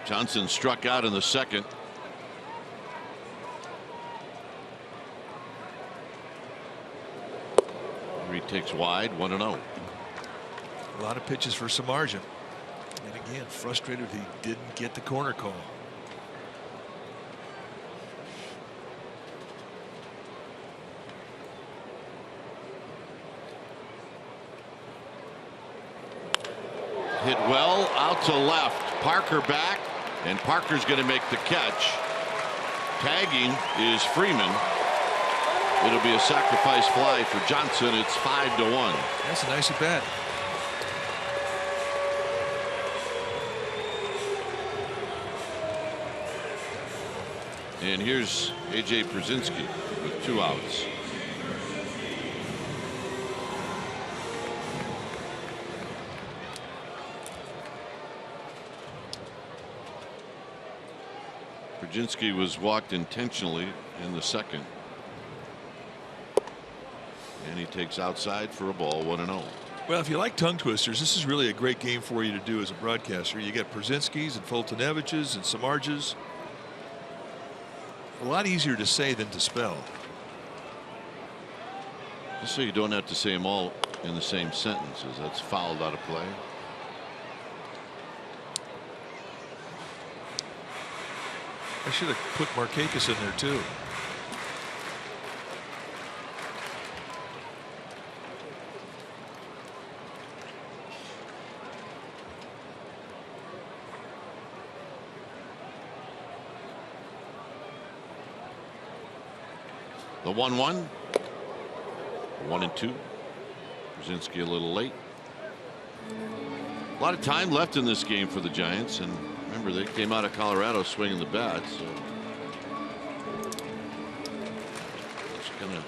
Johnson struck out in the second. He takes wide, 1-0. A lot of pitches for Samardzija. And again, frustrated he didn't get the corner call. Hit well out to left. Parker back, and Parker's going to make the catch. Tagging is Freeman. It'll be a sacrifice fly for Johnson. It's 5-1. That's a nice at bat. And here's A.J. Brzezinski with 2 outs. Brzezinski was walked intentionally in the second. And he takes outside for a ball, 1-0. Well, if you like tongue twisters, this is really a great game for you to do as a broadcaster. You get Brzezinski's and Fultonevich's and Samardzija's. A lot easier to say than to spell. Just so you don't have to say them all in the same sentences. That's fouled out of play. I should have put Markakis in there too. The 1-1. 1-2. Brzezinski a little late. A lot of time left in this game for the Giants, and remember they came out of Colorado swinging the bat, so just gonna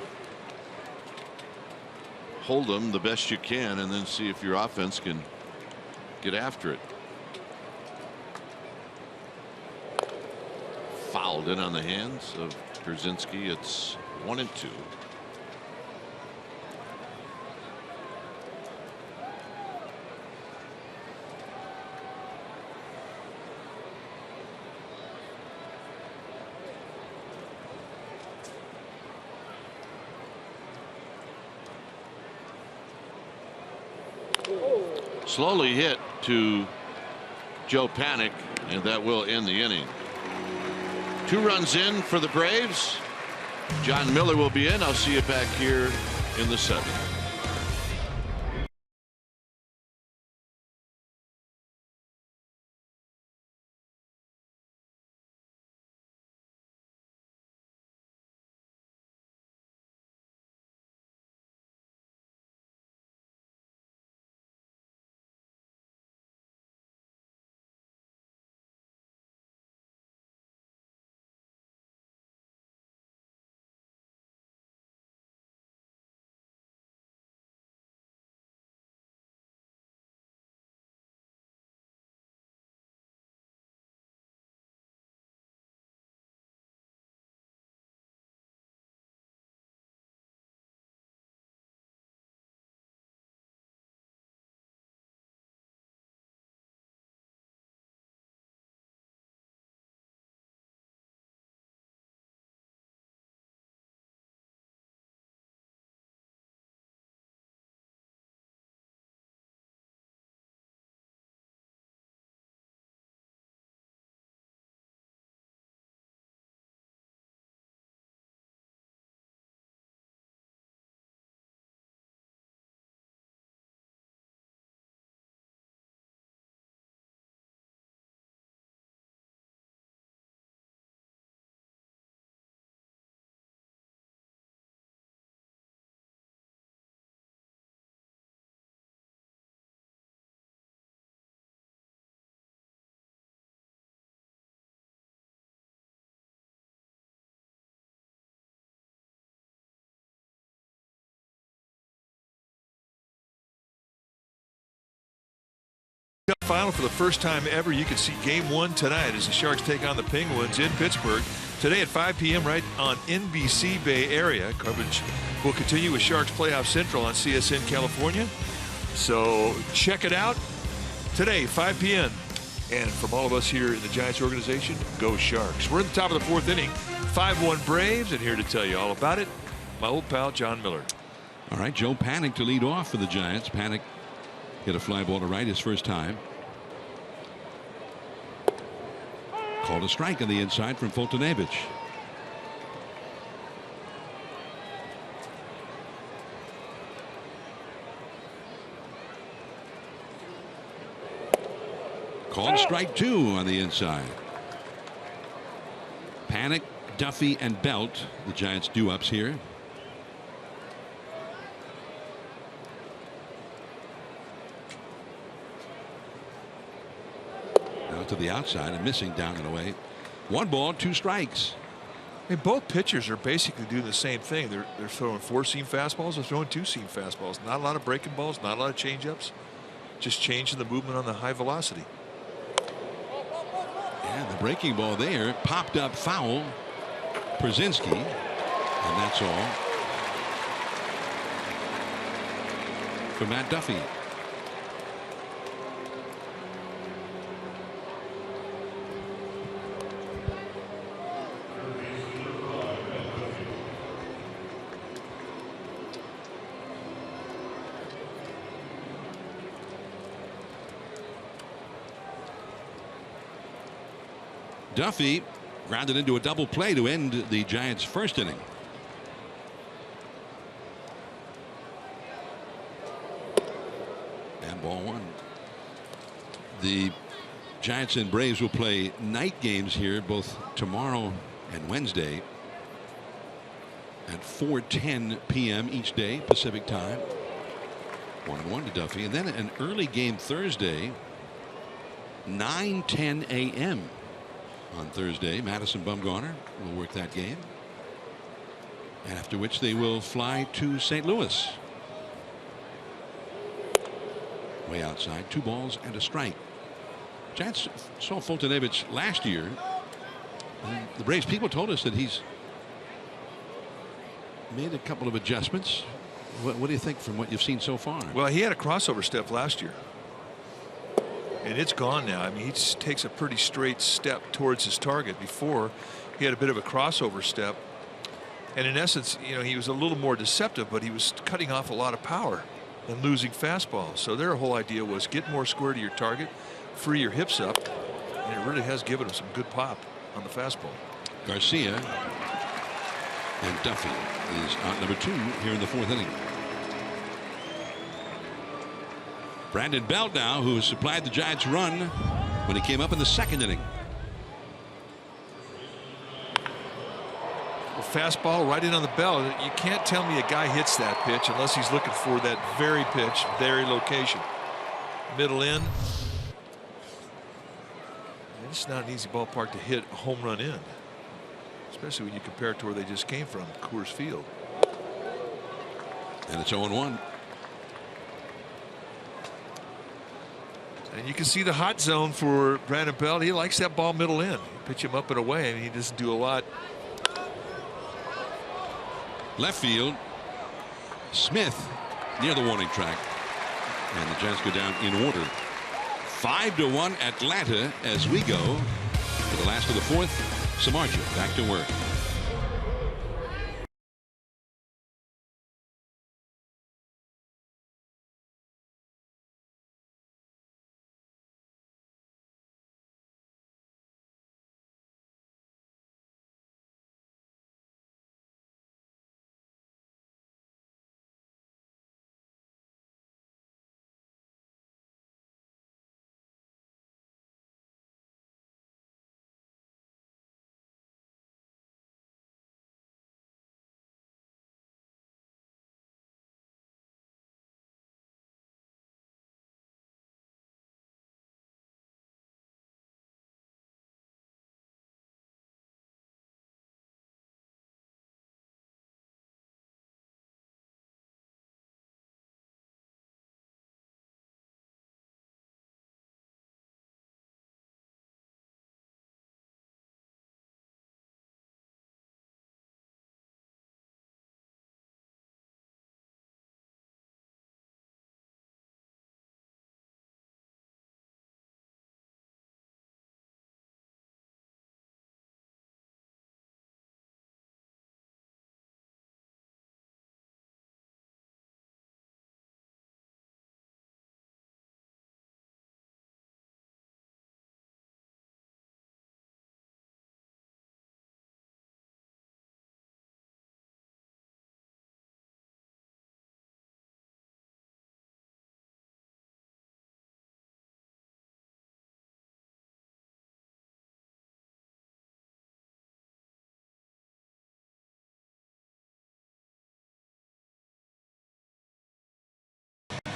hold them the best you can and then see if your offense can get after it. Fouled in on the hands of Brzezinski. It's 1-2. Slowly hit to Joe Panik, and that will end the inning. 2 runs in for the Braves. John Miller will be in. I'll see you back here in the 7th. Final for the first time ever. You can see Game 1 tonight as the Sharks take on the Penguins in Pittsburgh. Today at 5 p.m. right on NBC Bay Area. Coverage will continue with Sharks Playoff Central on CSN California. So check it out today, 5 p.m. And from all of us here in the Giants organization, go Sharks. We're at the top of the 4th inning. 5-1 Braves, and here to tell you all about it, my old pal John Miller. All right, Joe Panik to lead off for the Giants. Panik hit a fly ball to right his first time. Called a strike on the inside from Foltynewicz. Called strike 2 on the inside. Panik, Duffy, and Belt, the Giants' do-ups here. To the outside and missing down and away. 1 ball, 2 strikes. I mean, both pitchers are basically doing the same thing. They're throwing 4-seam fastballs. They're throwing 2-seam fastballs. Not a lot of breaking balls. Not a lot of changeups. Just changing the movement on the high velocity. Yeah, the breaking ball there popped up foul. Przinsky, and that's all for Matt Duffy. Duffy grounded into a double play to end the Giants' first inning. And ball 1. The Giants and Braves will play night games here both tomorrow and Wednesday at 4:10 p.m. each day Pacific time. 1-1 to Duffy, and then an early game Thursday, 9:10 a.m. on Thursday. Madison Bumgarner will work that game, after which they will fly to St. Louis. Way outside, 2 balls and a strike. Giants saw Foltynewicz last year. The Braves people told us that he's made a couple of adjustments. What do you think from what you've seen so far? Well, he had a crossover step last year, and it's gone now. I mean, he takes a pretty straight step towards his target. Before, he had a bit of a crossover step, and in essence, you know, he was a little more deceptive, but he was cutting off a lot of power and losing fastballs. So their whole idea was get more square to your target, free your hips up, and it really has given him some good pop on the fastball. Garcia And Duffy is out number 2 here in the 4th inning. Brandon Belt now, who supplied the Giants' run when he came up in the 2nd inning. Well, fastball right in on the bell. You can't tell me a guy hits that pitch unless he's looking for that very pitch, very location. Middle in. It's not an easy ballpark to hit a home run in, especially when you compare it to where they just came from, Coors Field. And it's 0-1. And you can see the hot zone for Brandon Belt. He likes that ball middle in. You pitch him up and away, and he doesn't do a lot. Left field. Smith near the warning track. And the Giants go down in order. 5-1 Atlanta as we go to the last of the 4th. Samardzija back to work.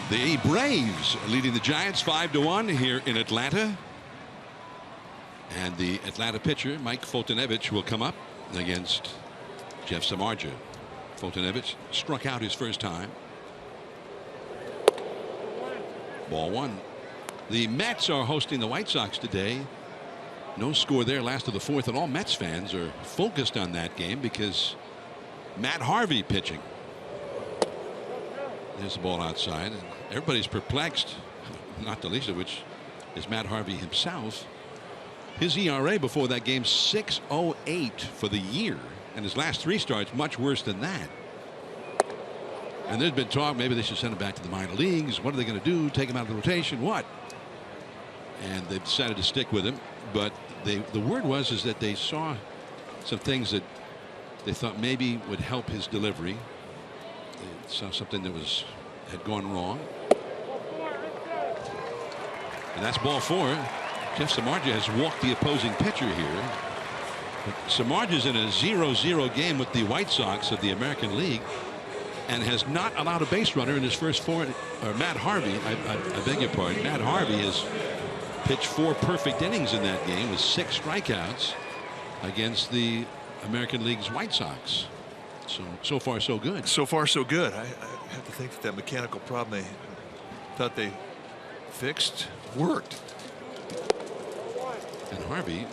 The Braves leading the Giants 5-1 here in Atlanta. And the Atlanta pitcher, Mike Foltynewicz, will come up against Jeff Samardzija. Foltynewicz struck out his first time. Ball 1. The Mets are hosting the White Sox today. No score there, last of the 4th, and all Mets fans are focused on that game because Matt Harvey pitching. There's the ball outside, and everybody's perplexed, not the least of which is Matt Harvey himself. His ERA before that game 6.08 for the year, and his last 3 starts much worse than that. And there's been talk maybe they should send him back to the minor leagues. What are they going to do? Take him out of the rotation? What? And they've decided to stick with him. But the word was that they saw some things that they thought maybe would help his delivery. They saw something that had gone wrong. And that's ball 4. Jeff Samardzija has walked the opposing pitcher here. But Samardzija's in a 0-0 game with the White Sox of the American League and has not allowed a base runner in his first 4. Or Matt Harvey, I beg your pardon. Matt Harvey has pitched 4 perfect innings in that game with 6 strikeouts against the American League's White Sox. So far so good. So far so good. I have to think that mechanical problem they thought they fixed worked. And Harvey,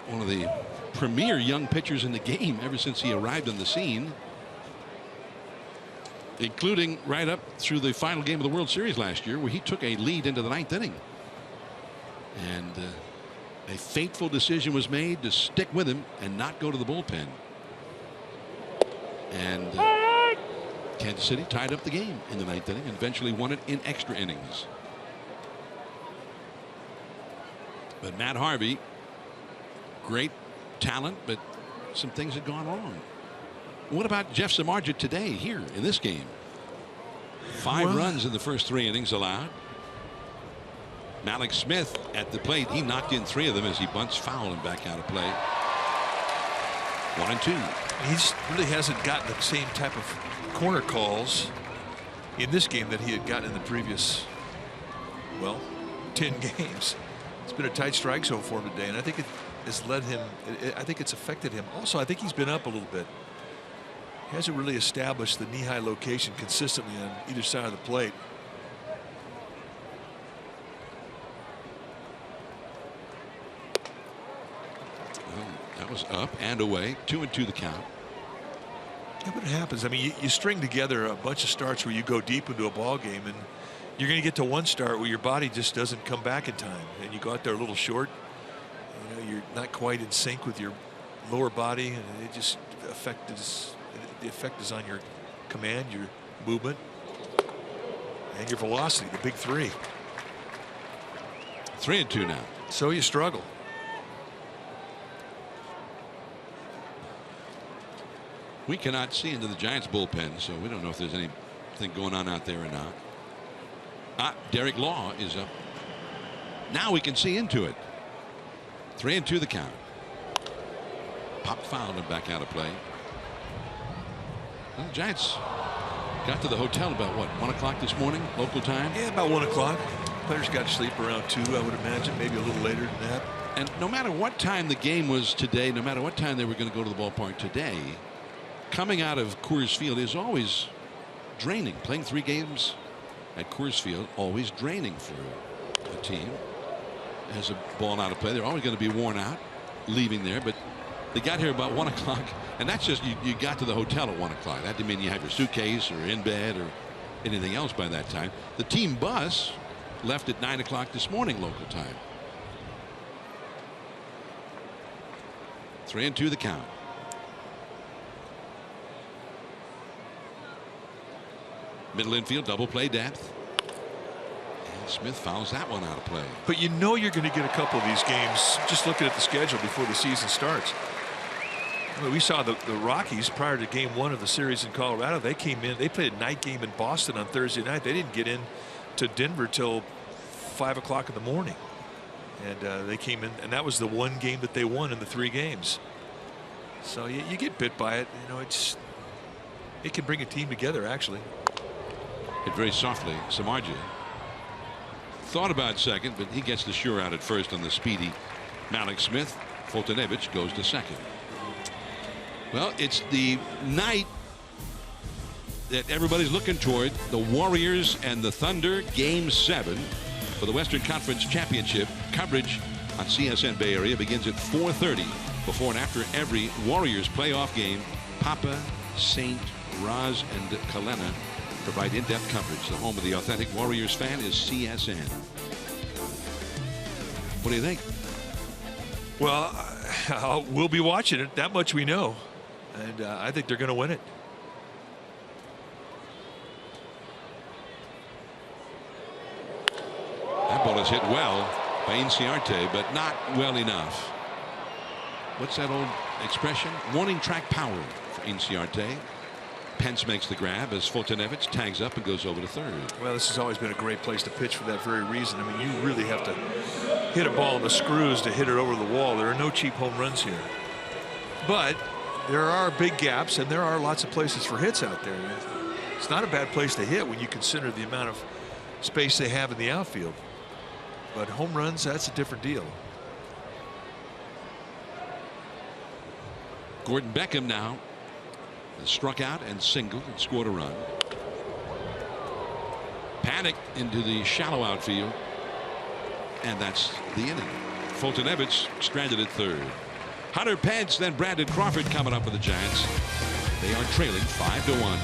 one of the premier young pitchers in the game ever since he arrived on the scene, including right up through the final game of the World Series last year, where he took a lead into the 9th inning. And a fateful decision was made to stick with him and not go to the bullpen. And Kansas City tied up the game in the 9th inning and eventually won it in extra innings. But Matt Harvey, great talent, but some things had gone wrong. What about Jeff Samardzija today here in this game? 5 runs in the first 3 innings allowed. Malik Smith at the plate. He knocked in 3 of them as he bunts foul and back out of play. 1-2. He really hasn't gotten the same type of corner calls in this game that he had gotten in the previous, well, 10 games. It's been a tight strike zone for him today, and I think it has led him. I think it's affected him. Also, I think he's been up a little bit. He hasn't really established the knee-high location consistently on either side of the plate. Well, that was up and away. 2-2 the count. Yeah, but it happens. I mean, you string together a bunch of starts where you go deep into a ball game, and you're going to get to one start where your body just doesn't come back in time, and you go out there a little short. You know, you're not quite in sync with your lower body, and it just affects. The effect is on your command, your movement, and your velocity, the big 3. 3-2 now. So you struggle. We cannot see into the Giants bullpen, so we don't know if there's anything going on out there or not. Derek Law is up. Now we can see into it. 3-2 the count. Popped foul and back out of play. Well, the Giants got to the hotel about what, 1 o'clock this morning local time? Yeah, about 1 o'clock. Players got to sleep around 2, I would imagine, maybe a little later than that. And no matter what time the game was today, no matter what time they were going to go to the ballpark today, coming out of Coors Field is always draining. Playing 3 games at Coors Field, always draining for a team. Has a ball out of play, they're always going to be worn out leaving there, but they got here about 1 o'clock, and that's just you got to the hotel at 1 o'clock. That didn't mean you have your suitcase or in bed or anything else by that time. The team bus left at 9 o'clock this morning local time. 3-2 the count. Middle infield, double play depth. And Smith fouls that one out of play. But you know you're going to get a couple of these games just looking at the schedule before the season starts. I mean, we saw the Rockies prior to game 1 of the series in Colorado. They came in, they played a night game in Boston on Thursday night. They didn't get in to Denver till 5 o'clock in the morning. And they came in, and that was the one game that they won in the 3 games. So you get bit by it. You know, it can bring a team together, actually. Hit very softly. Samardzija thought about second, but he gets the sure out at first on the speedy Malik Smith. Foltynewicz goes to second. Well, it's the night that everybody's looking toward. The Warriors and the Thunder, game 7 for the Western Conference Championship. Coverage on CSN Bay Area begins at 4:30. Before and after every Warriors playoff game, Papa, Saint, Roz, and Kalena provide in-depth coverage. The home of the authentic Warriors fan is CSN. What do you think? Well, we'll be watching it. That much we know. And I think they're going to win it. That ball is hit well by Inciarte, but not well enough. What's that old expression? Warning track power for Inciarte. Pence makes the grab as Foltynewicz tags up and goes over to third. Well, this has always been a great place to pitch for that very reason. I mean, you really have to hit a ball in the screws to hit it over the wall. There are no cheap home runs here. But there are big gaps, and there are lots of places for hits out there. It's not a bad place to hit when you consider the amount of space they have in the outfield. But home runs, that's a different deal. Gordon Beckham now has struck out and singled and scored a run. Panic into the shallow outfield, and that's the inning. Foltynewicz stranded at third. Hunter Pence, then Brandon Crawford coming up for the Giants. They are trailing 5-1.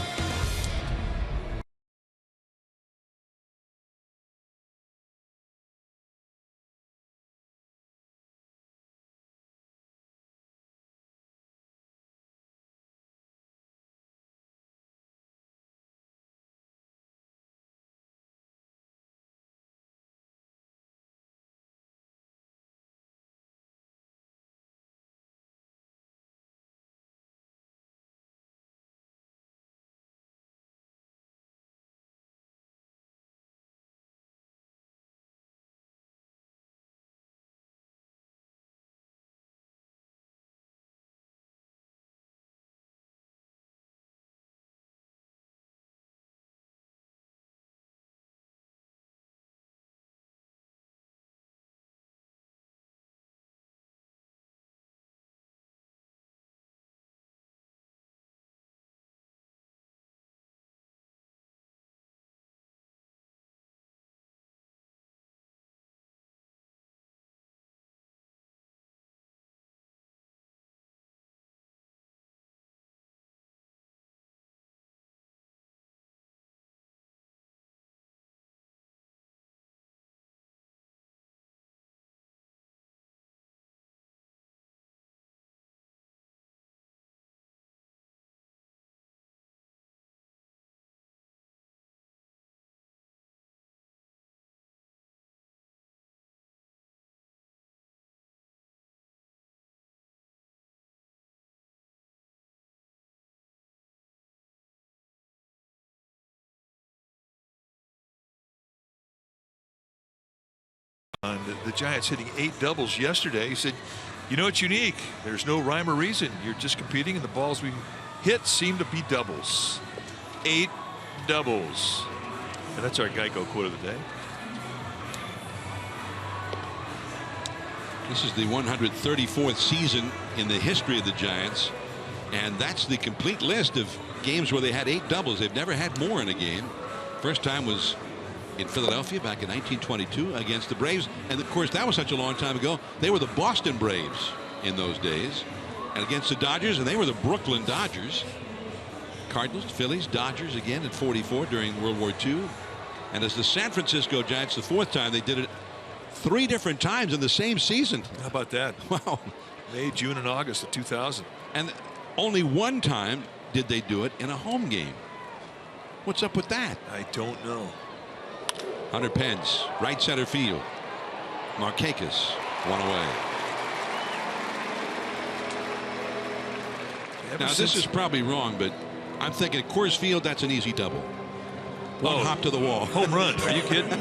The Giants hitting 8 doubles yesterday. He said, you know, it's unique. There's no rhyme or reason. You're just competing, and the balls we hit seem to be doubles. 8 doubles. And that's our Geico quote of the day. This is the 134th season in the history of the Giants, and that's the complete list of games where they had 8 doubles. They've never had more in a game. First time was in Philadelphia back in 1922 against the Braves, and of course that was such a long time ago. They were the Boston Braves in those days, and against the Dodgers, and they were the Brooklyn Dodgers. Cardinals, Phillies, Dodgers again at 44 during World War II, and as the San Francisco Giants, the 4th time they did it 3 different times in the same season. How about that? Wow. May, June, and August of 2000. And only 1 time did they do it in a home game. What's up with that? I don't know. Hunter Pence, right center field. Markakis, 1 away. Now this is probably wrong, but I'm thinking Coors Field, that's an easy double. One hop to the wall. Home run. Are you kidding?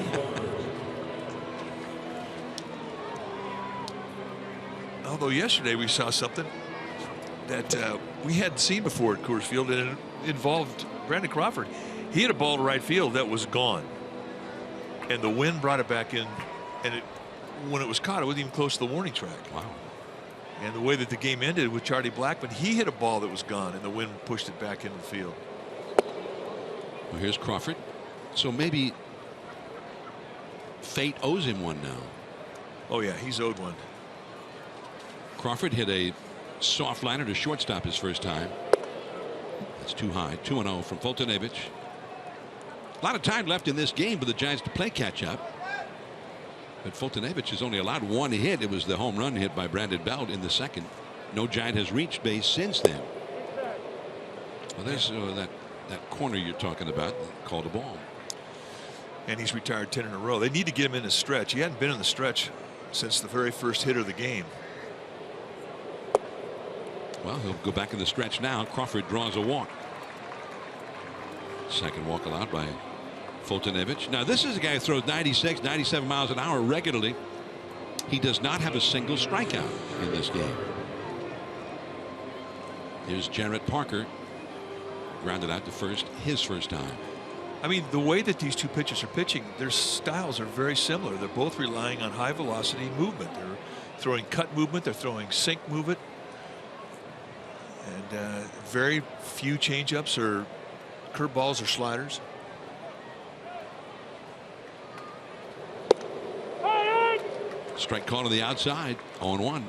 Although yesterday we saw something that we hadn't seen before at Coors Field, and it involved Brandon Crawford. He hit a ball to right field that was gone, and the wind brought it back in, and when it was caught, it wasn't even close to the warning track. Wow. And the way that the game ended with Charlie Blackmon, he hit a ball that was gone, and the wind pushed it back into the field. Well, here's Crawford. So maybe fate owes him one now. Oh yeah, he's owed one. Crawford hit a soft liner to shortstop his first time. That's too high. 2-0 from Foltynewicz. A lot of time left in this game for the Giants to play catch up. But Foltynewicz has only allowed 1 hit. It was the home run hit by Brandon Belt in the 2nd. No Giant has reached base since then. Well, there's that corner you're talking about. Called a ball. And he's retired 10 in a row. They need to get him in the stretch. He hadn't been in the stretch since the very first hit of the game. Well, he'll go back in the stretch now. Crawford draws a walk. Second walk allowed by Foltynewicz. Now this is a guy who throws 96, 97 miles an hour regularly. He does not have a single strikeout in this game. Here's Jarrett Parker. Grounded out to first, his first time. I mean, the way that these two pitchers are pitching, their styles are very similar. They're both relying on high velocity movement. They're throwing cut movement. They're throwing sink movement. And very few changeups or curveballs or sliders. Strike call to the outside. 0-1.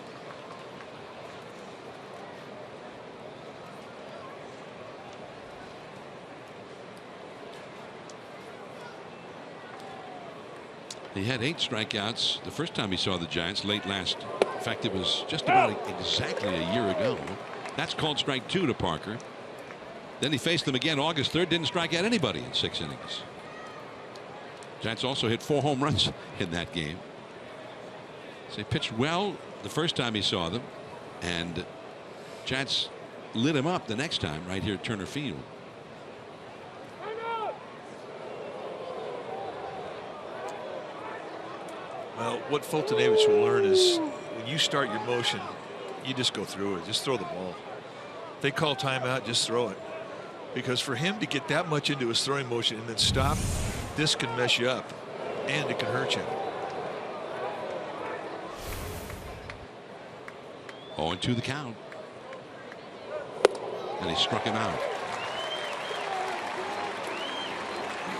He had 8 strikeouts the first time he saw the Giants late last. In fact, it was just about exactly a year ago. That's called strike 2 to Parker. Then he faced them again August 3rd. Didn't strike out anybody in 6 innings. Giants also hit 4 home runs in that game. So he pitched well the first time he saw them, and Giants lit him up the next time right here at Turner Field. Well, what Foltynewicz will learn is when you start your motion, you just go through it. Just throw the ball. If they call timeout, just throw it. Because for him to get that much into his throwing motion and then stop, this can mess you up, and it can hurt you. 0-2 the count. And he struck him out.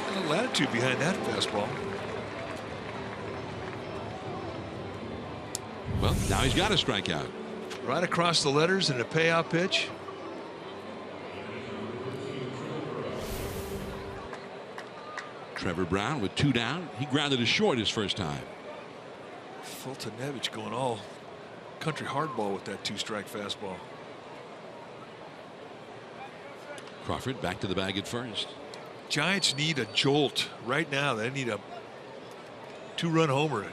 A little attitude behind that fastball. Well, now he's got a strikeout. Right across the letters in a payoff pitch. Trevor Brown with 2 down. He grounded a short his first time. Foltynewicz going all country hardball with that 2-strike fastball. Crawford back to the bag at first. Giants need a jolt right now. They need a 2-run homer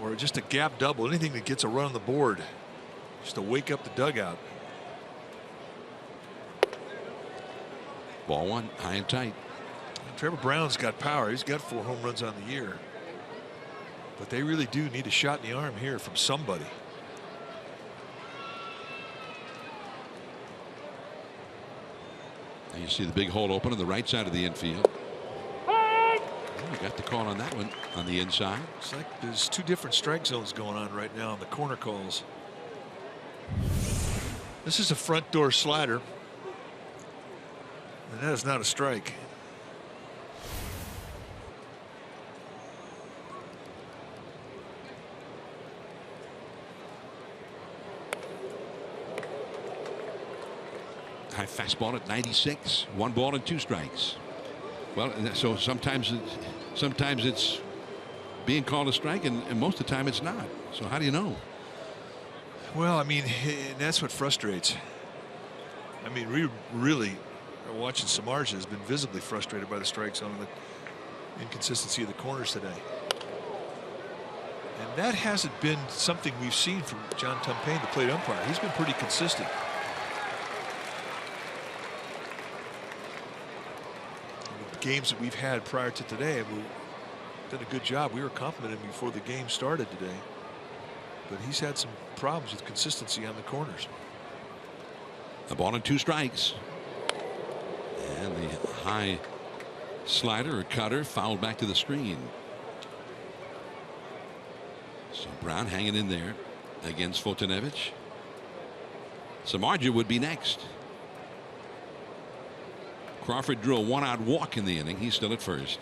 or just a gap double, anything that gets a run on the board just to wake up the dugout. Ball 1, high and tight. Trevor Brown's got power. He's got 4 home runs on the year. But they really do need a shot in the arm here from somebody. And you see the big hole open on the right side of the infield. We got the call on that one on the inside. It's like there's two different strike zones going on right now on the corner calls. This is a front door slider, and that is not a strike. High fastball at 96. 1 ball and 2 strikes. Well, so sometimes it's being called a strike, and most of the time it's not. So how do you know? Well, I mean, that's what frustrates. I mean, we really are watching Samardzija has been visibly frustrated by the strike zone and the inconsistency of the corners today. And that hasn't been something we've seen from John Tumpane, the plate umpire. He's been pretty consistent. Games that we've had prior to today, we've done a good job. We were complimenting him before the game started today, but he's had some problems with consistency on the corners. A ball and 2 strikes, and the high slider or cutter fouled back to the screen. So Brown hanging in there against Fultonevich. Samardzija would be next. Crawford drew a 1-out walk in the inning. He's still at first.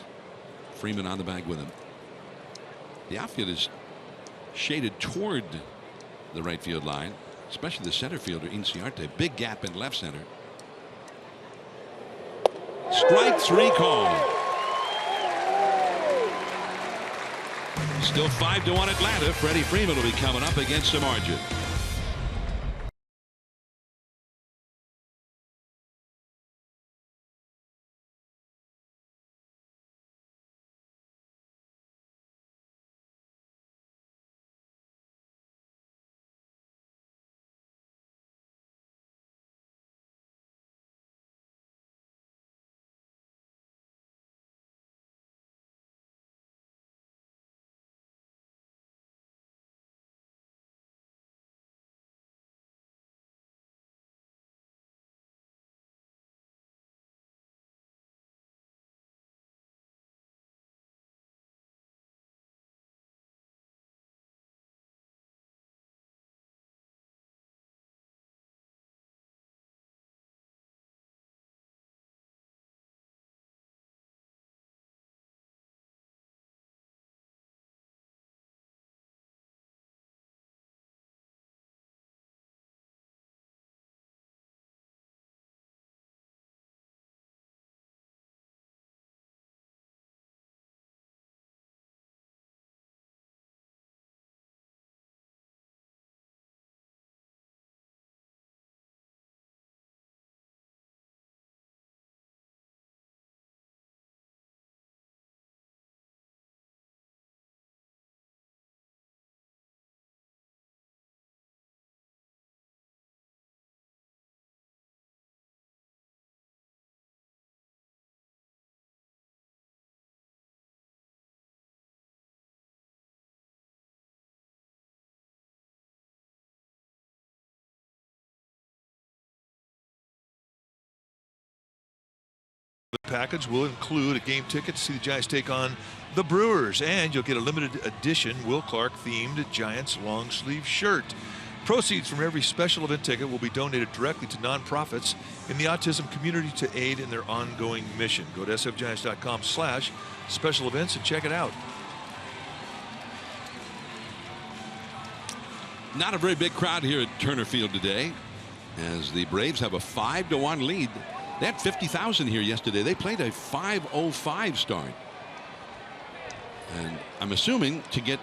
Freeman on the bag with him. The outfield is shaded toward the right field line, especially the center fielder Inciarte. Big gap in left center. Strike 3 call. Still 5-1 Atlanta. Freddie Freeman will be coming up against Samardzija. The package will include a game ticket to see the Giants take on the Brewers, and you'll get a limited edition Will Clark themed Giants long sleeve shirt. Proceeds from every special event ticket will be donated directly to nonprofits in the autism community to aid in their ongoing mission. Go to sfgiants.com/special events and check it out. Not a very big crowd here at Turner Field today, as the Braves have a 5-1 lead. They had 50,000 here yesterday. They played a 5:05 start. And I'm assuming to get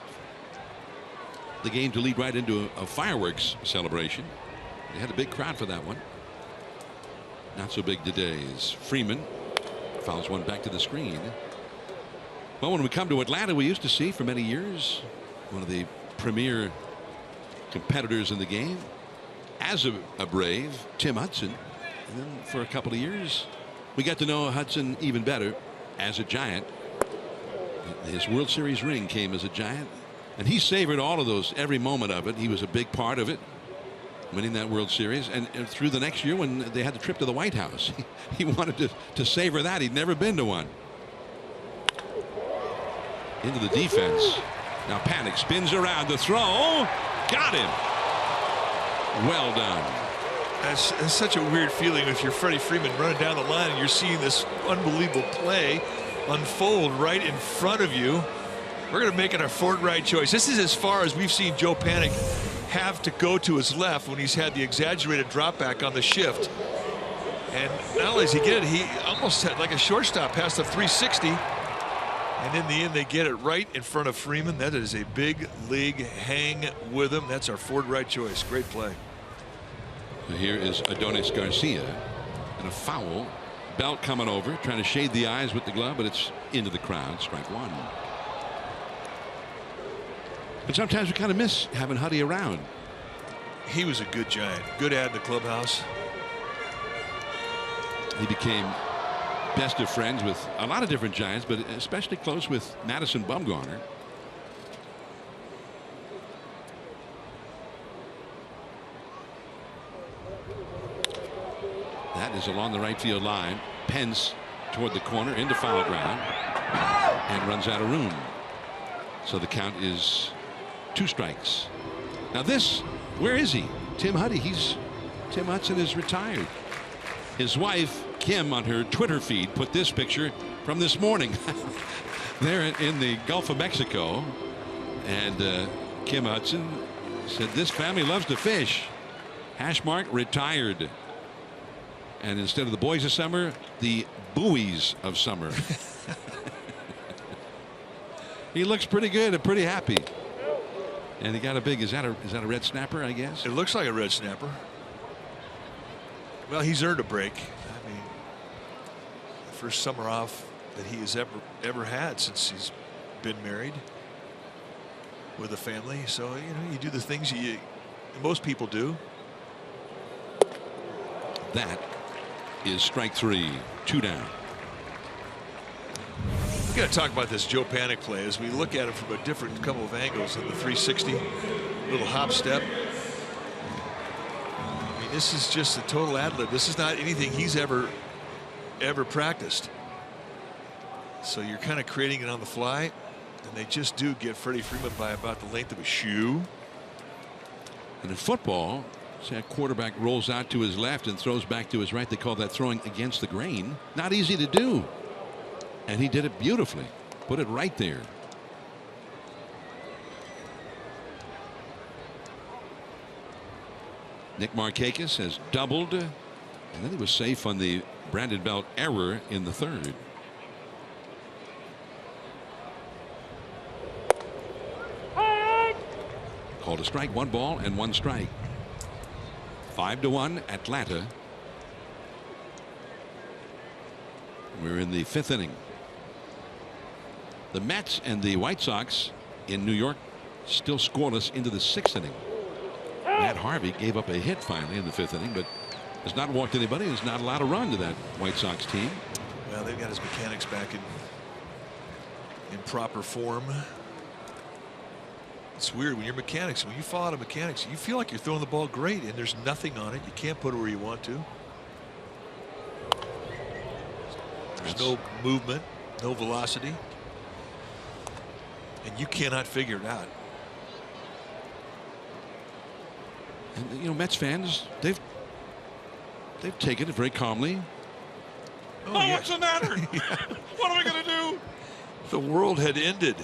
the game to lead right into a fireworks celebration. They had a big crowd for that one. Not so big today as Freeman fouls one back to the screen. Well, when we come to Atlanta, we used to see for many years one of the premier competitors in the game as a Brave, Tim Hudson. And then for a couple of years, we got to know Hudson even better as a Giant. His World Series ring came as a Giant. And he savored all of those, every moment of it. He was a big part of it, winning that World Series. And through the next year when they had the trip to the White House, he wanted to savor that. He'd never been to one. Into the defense. Now Panic spins around the throw. Got him. Well done. That's such a weird feeling if you're Freddie Freeman running down the line and you're seeing this unbelievable play unfold right in front of you. We're going to make it our fourth right choice. This is as far as we've seen Joe Panic have to go to his left when he's had the exaggerated drop back on the shift. And not only does he get it, he almost had like a shortstop past the 360. And in the end, they get it right in front of Freeman. That is a big league hang with him. That's our fourth right choice. Great play. Here is Adonis Garcia and a foul. Belt coming over, trying to shade the eyes with the glove, but it's into the crowd. Strike one. But sometimes we kind of miss having Huddy around. He was a good Giant. Good ad in the clubhouse. He became best of friends with a lot of different Giants, but especially close with Madison Bumgarner. That is along the right field line. Pence toward the corner into foul ground and runs out of room. So the count is 2 strikes. Now this, where is he? Tim Huddy. Tim Hudson is retired. His wife Kim on her Twitter feed put this picture from this morning. They're in the Gulf of Mexico, and Kim Hudson said this family loves to fish. # retired. And instead of the boys of summer, the buoys of summer. He looks pretty good and pretty happy. And he got a big, is that a red snapper, I guess? It looks like a red snapper. Well, he's earned a break. I mean, the first summer off that he has ever had since he's been married with a family. So, you know, you do the things most people do. That is strike 3, 2 down. We got to talk about this Joe Panic play as we look at it from a different couple of angles in the 360 little hop step. I mean, this is just a total ad lib. This is not anything he's ever practiced. So you're kind of creating it on the fly, and they just do get Freddie Freeman by about the length of a shoe. And in football, say a quarterback rolls out to his left and throws back to his right. They call that throwing against the grain. Not easy to do. And he did it beautifully. Put it right there. Nick Markakis has doubled. And then he was safe on the Brandon Belt error in the third. Called a strike, 1 ball and 1 strike. 5-1 Atlanta. We're in the 5th inning. The Mets and the White Sox in New York still scoreless into the 6th inning. Matt Harvey gave up a hit finally in the 5th inning, but has not walked anybody. Has not allowed a run to that White Sox team. Well, they've got his mechanics back in proper form. It's weird when you're mechanics. When you fall out of mechanics, you feel like you're throwing the ball great, and there's nothing on it. You can't put it where you want to. There's no movement, no velocity, and you cannot figure it out. And you know, Mets fans, they've taken it very calmly. Oh, yeah. What's the matter? Yeah. What are we going to do? The world had ended.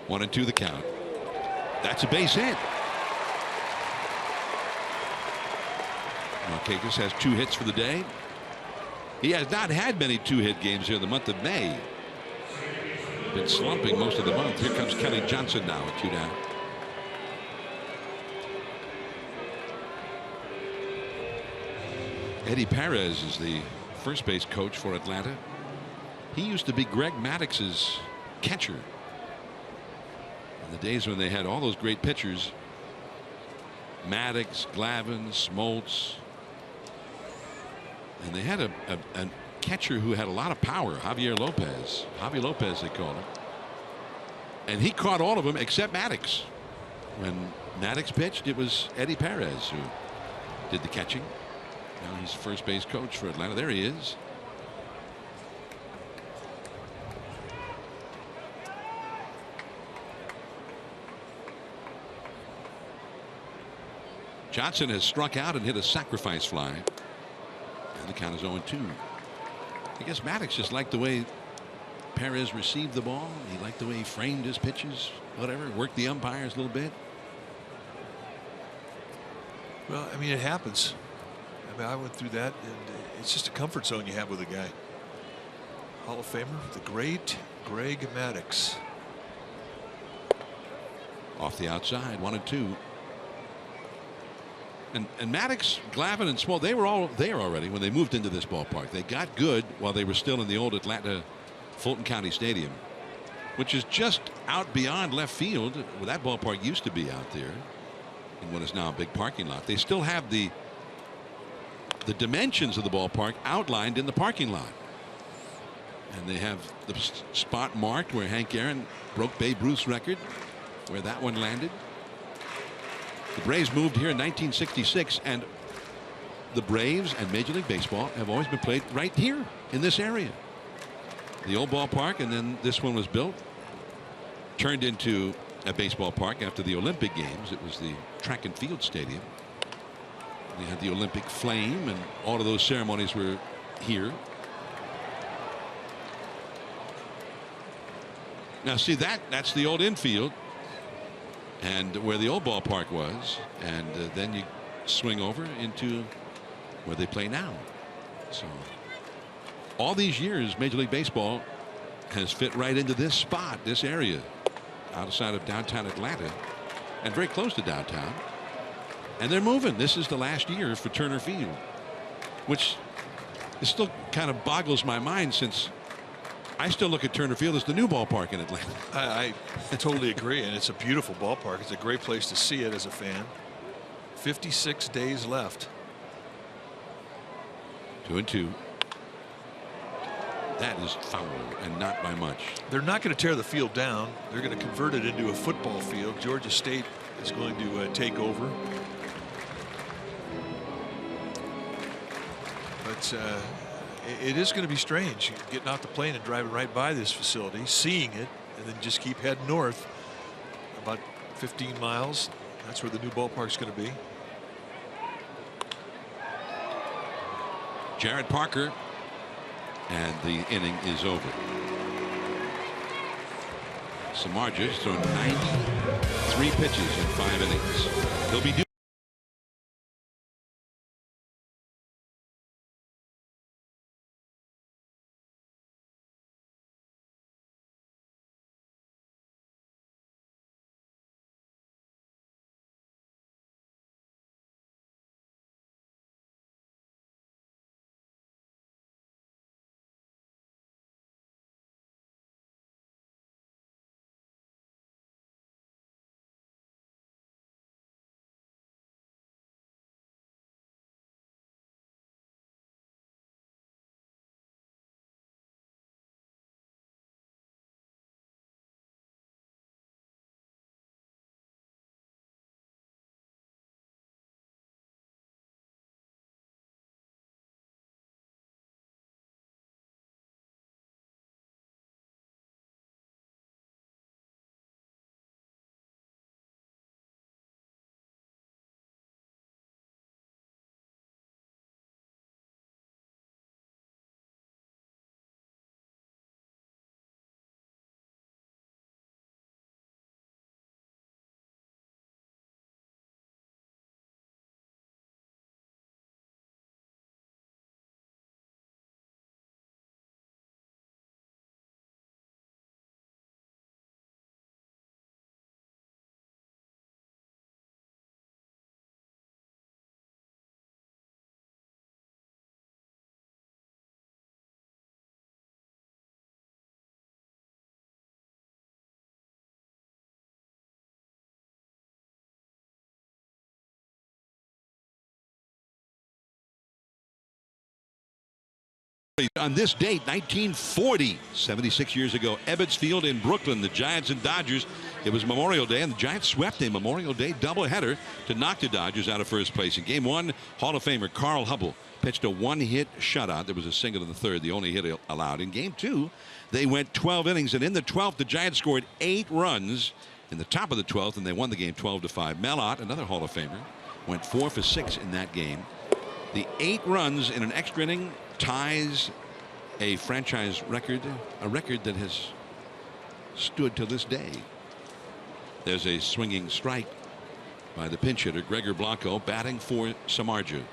1-2 the count. That's a base hit. Markakis has 2 hits for the day. He has not had many 2-hit games here in the month of May. Been slumping most of the month. Here comes Kelly Johnson now at 2 down. Eddie Perez is the first base coach for Atlanta. He used to be Greg Maddox's catcher in the days when they had all those great pitchers. Maddox, Glavine, Smoltz. And they had a catcher who had a lot of power, Javier Lopez. Javi Lopez, they call him. And he caught all of them except Maddox. When Maddox pitched, it was Eddie Perez who did the catching. Now he's the first base coach for Atlanta. There he is. Johnson has struck out and hit a sacrifice fly. And the count is 0-2. I guess Maddox just liked the way Perez received the ball. He liked the way he framed his pitches, whatever, worked the umpires a little bit. Well, I mean, it happens. I mean, I went through that, and it's just a comfort zone you have with a guy. Hall of Famer, the great Greg Maddux. Off the outside, 1-2. And Maddox, Glavine, and Small, they were all there already when they moved into this ballpark. They got good while they were still in the old Atlanta Fulton County Stadium, which is just out beyond left field. Well, that ballpark used to be out there in what is now a big parking lot. They still have the dimensions of the ballpark outlined in the parking lot. And they have the spot marked where Hank Aaron broke Babe Ruth's record, where that one landed. The Braves moved here in 1966, and the Braves and Major League Baseball have always been played right here in this area. The old ballpark, and then this one was built, turned into a baseball park after the Olympic Games. It was the track and field stadium. We had the Olympic flame, and all of those ceremonies were here. Now see, that's the old infield and where the old ballpark was, and then you swing over into where they play now. So all these years Major League Baseball has fit right into this spot, this area outside of downtown Atlanta and very close to downtown, and they're moving. This is the last year for Turner Field, which it still kind of boggles my mind, since I still look at Turner Field as the new ballpark in Atlanta. I totally agree, and it's a beautiful ballpark. It's a great place to see it as a fan. 56 days left. 2-2. That is foul, and not by much. They're not going to tear the field down. They're going to convert it into a football field. Georgia State is going to take over. But it is going to be strange getting off the plane and driving right by this facility, seeing it, and then just keep heading north about 15 miles. That's where the new ballpark's going to be. Jared Parker, and the inning is over. Samardzija has thrown 93 pitches in 5 innings. He'll be due Phillies. On this date, 1940, 76 years ago, Ebbets Field in Brooklyn, the Giants and Dodgers. It was Memorial Day, and the Giants swept a Memorial Day doubleheader to knock the Dodgers out of first place. In Game 1, Hall of Famer Carl Hubble pitched a one-hit shutout. There was a single in the third, the only hit allowed. In Game 2, they went 12 innings, and in the 12th, the Giants scored 8 runs in the top of the 12th, and they won the game 12-5. Mellott, another Hall of Famer, went 4 for 6 in that game. The 8 runs in an extra inning ties a franchise record, a record that has stood to this day. There's a swinging strike by the pinch hitter, Gregor Blanco, batting for Samardzija.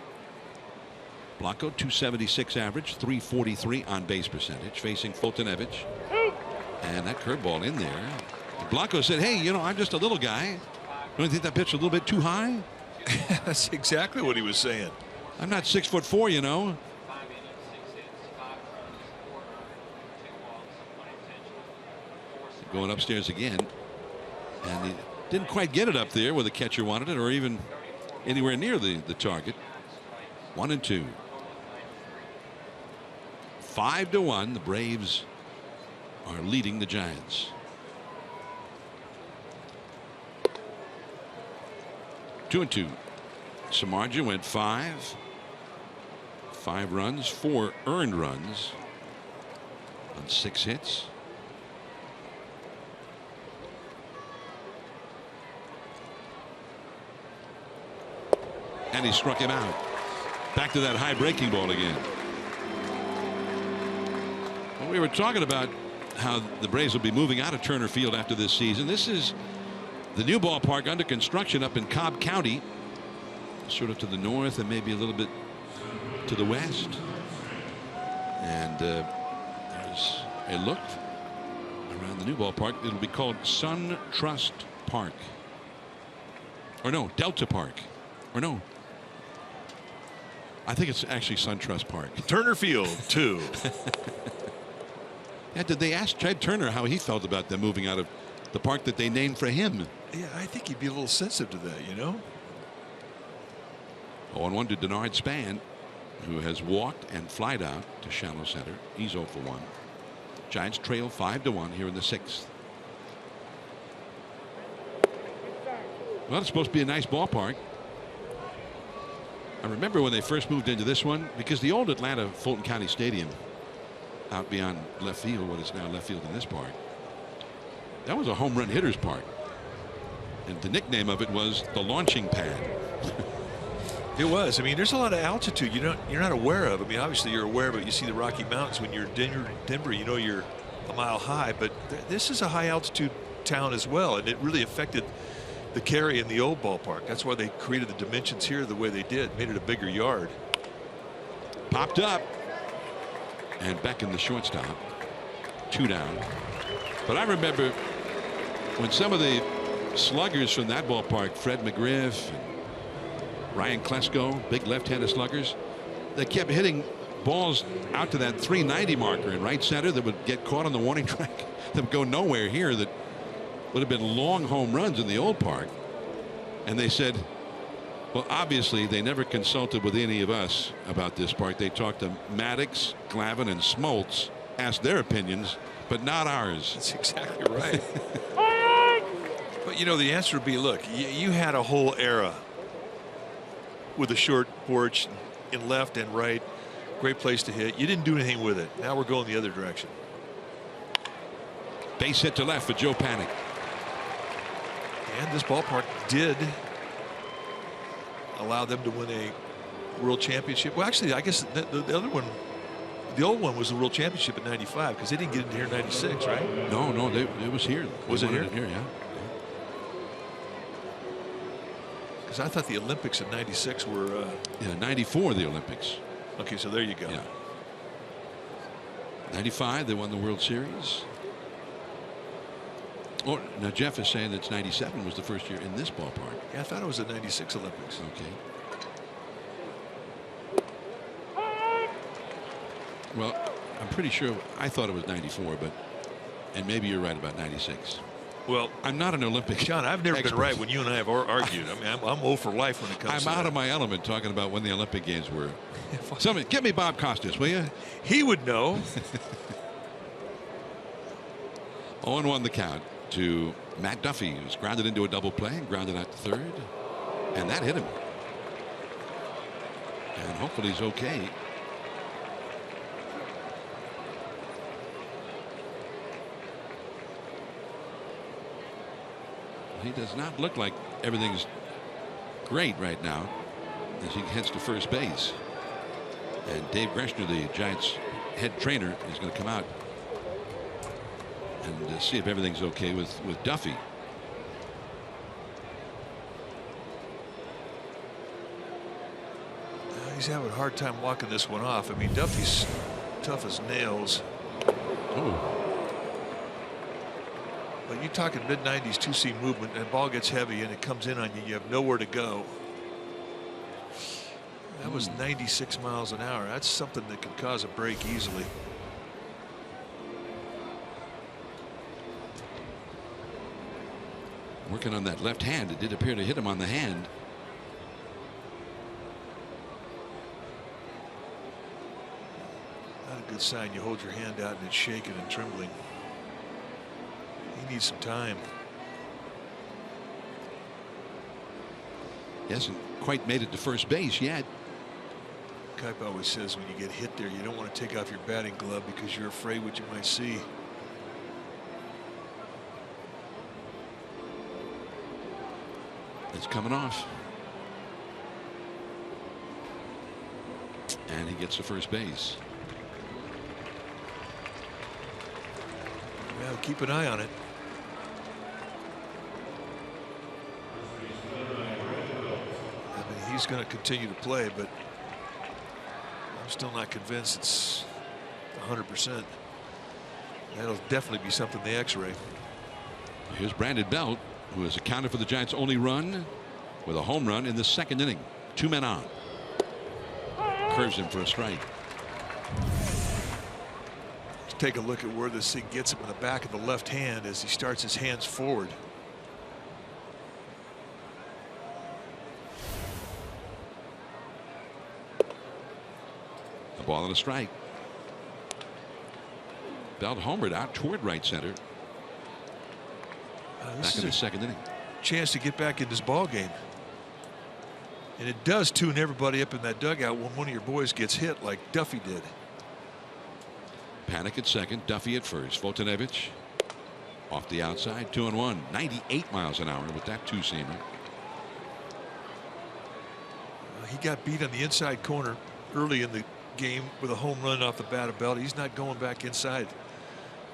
Blanco, 276 average, 343 on base percentage, facing Fultonevich. And that curveball in there. Blanco said, hey, you know, I'm just a little guy. Don't you think that pitch a little bit too high? That's exactly what he was saying. I'm not 6'4", you know. Going upstairs again. And he didn't quite get it up there where the catcher wanted it, or even anywhere near the target. 1-2. 5-1. The Braves are leading the Giants. 2-2. Samardzija went 5 runs, 4 earned runs on 6 hits. And he struck him out. Back to that high breaking ball again. Well, we were talking about how the Braves will be moving out of Turner Field after this season. This is the new ballpark under construction up in Cobb County, sort of to the north and maybe a little bit to the west. And there's a look around the new ballpark. It'll be called Sun Trust Park. Or no, Delta Park. Or no, I think it's actually SunTrust Park. Turner Field 2. Yeah, did they ask Ted Turner how he felt about them moving out of the park that they named for him? Yeah, I think he'd be a little sensitive to that, you know. 0-1 to Denard Span, who has walked and flied out to shallow center. He's 0 for 1. Giants trail 5-1 here in the 6th. Well, it's supposed to be a nice ballpark. I remember when they first moved into this one, because the old Atlanta Fulton County Stadium out beyond left field, what is now left field in this park, that was a home run hitter's park. And the nickname of it was the launching pad. It was. I mean, there's a lot of altitude you're not aware of. I mean, obviously you're aware of it. You see the Rocky Mountains when you're in Denver, you know you're a mile high, but this is a high altitude town as well, and it really affected the carry in the old ballpark. That's why they created the dimensions here the way they did, made it a bigger yard. Popped up and back in the shortstop. 2 down. But I remember when some of the sluggers from that ballpark, Fred McGriff and Ryan Klesko, big left-handed sluggers, they kept hitting balls out to that 390 marker in right center that would get caught on the warning track that would go nowhere here, that would have been long home runs in the old park. And they said, well, obviously they never consulted with any of us about this park. They talked to Maddox, Glavine, and Smoltz, asked their opinions, but not ours. That's exactly right. But you know, the answer would be, look, you had a whole era with a short porch in left and right, great place to hit. You didn't do anything with it. Now we're going the other direction. Base hit to left for Joe Panic. And this ballpark did allow them to win a world championship. Well, actually, I guess the other one, the old one, was the world championship in '95, because they didn't get into here in '96, right? No, it was here. Was it here? Yeah. Because I thought the Olympics in '96 were. Yeah, '94 the Olympics. Okay, so there you go. Yeah. '95 they won the World Series. Oh, now Jeff is saying that '97 was the first year in this ballpark. Yeah, I thought it was the '96 Olympics. Okay. Well, I'm pretty sure I thought it was '94, but, and maybe you're right about '96. Well, I'm not an Olympic. Sean, I've never expert. been right when you and I have argued. I mean, I'm 0 for life when it comes to I'm out that. of my element talking about when the Olympic Games were. Somebody, give me Bob Costas, will you? He would know. 0-1 the count to Matt Duffy, who's grounded into a double play and grounded out to third. And that hit him. And hopefully he's okay. He does not look like everything's great right now as he heads to first base. And Dave Greshner, the Giants head trainer, is going to come out and see if everything's okay with Duffy. He's having a hard time walking this one off. I mean, Duffy's tough as nails. Oh. But you're talking mid-90s two-seam movement, and the ball gets heavy and it comes in on you. You have nowhere to go. That was 96 miles an hour. That's something that can cause a break easily. Working on that left hand. It did appear to hit him on the hand. Not a good sign. You hold your hand out and it's shaking and trembling. He needs some time. He hasn't quite made it to first base yet. Kipe always says when you get hit there, you don't want to take off your batting glove because you're afraid what you might see. It's coming off. And he gets to first base. Well, keep an eye on it. I mean, he's going to continue to play, but I'm still not convinced it's 100%. That'll definitely be something they X-ray. Here's Brandon Belt, who has accounted for the Giants' only run with a home run in the second inning. 2 men on. Curves him for a strike. Let's take a look at where this thing gets him in the back of the left hand as he starts his hands forward. A ball and a strike. Belt homered out toward right center. Back in the second inning. Chance to get back in this ball game. And it does tune everybody up in that dugout when one of your boys gets hit like Duffy did. Panic at second, Duffy at first. Voltonevich off the outside, 2-1. 98 miles an hour with that two-seamer. He got beat on the inside corner early in the game with a home run off the bat of Belt. He's not going back inside.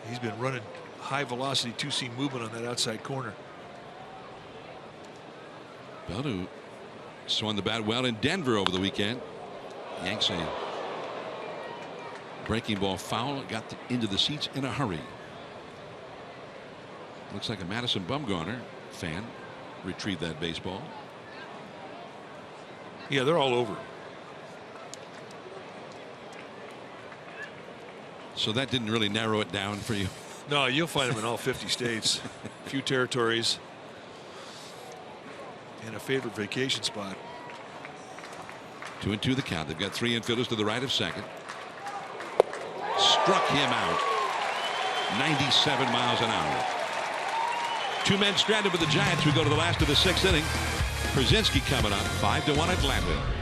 He's been running high velocity two-seam movement on that outside corner. Belt, who swung the bat well in Denver over the weekend. Yanks a breaking ball foul, got into the seats in a hurry. Looks like a Madison Bumgarner fan retrieved that baseball. Yeah, they're all over. So that didn't really narrow it down for you. No, you'll find them in all 50 states, a few territories, and a favorite vacation spot. 2-2 the count. They've got 3 infielders to the right of second. Struck him out. 97 miles an hour. 2 men stranded with the Giants. We go to the last of the 6th inning. Przinsky coming up. 5-1 Atlanta.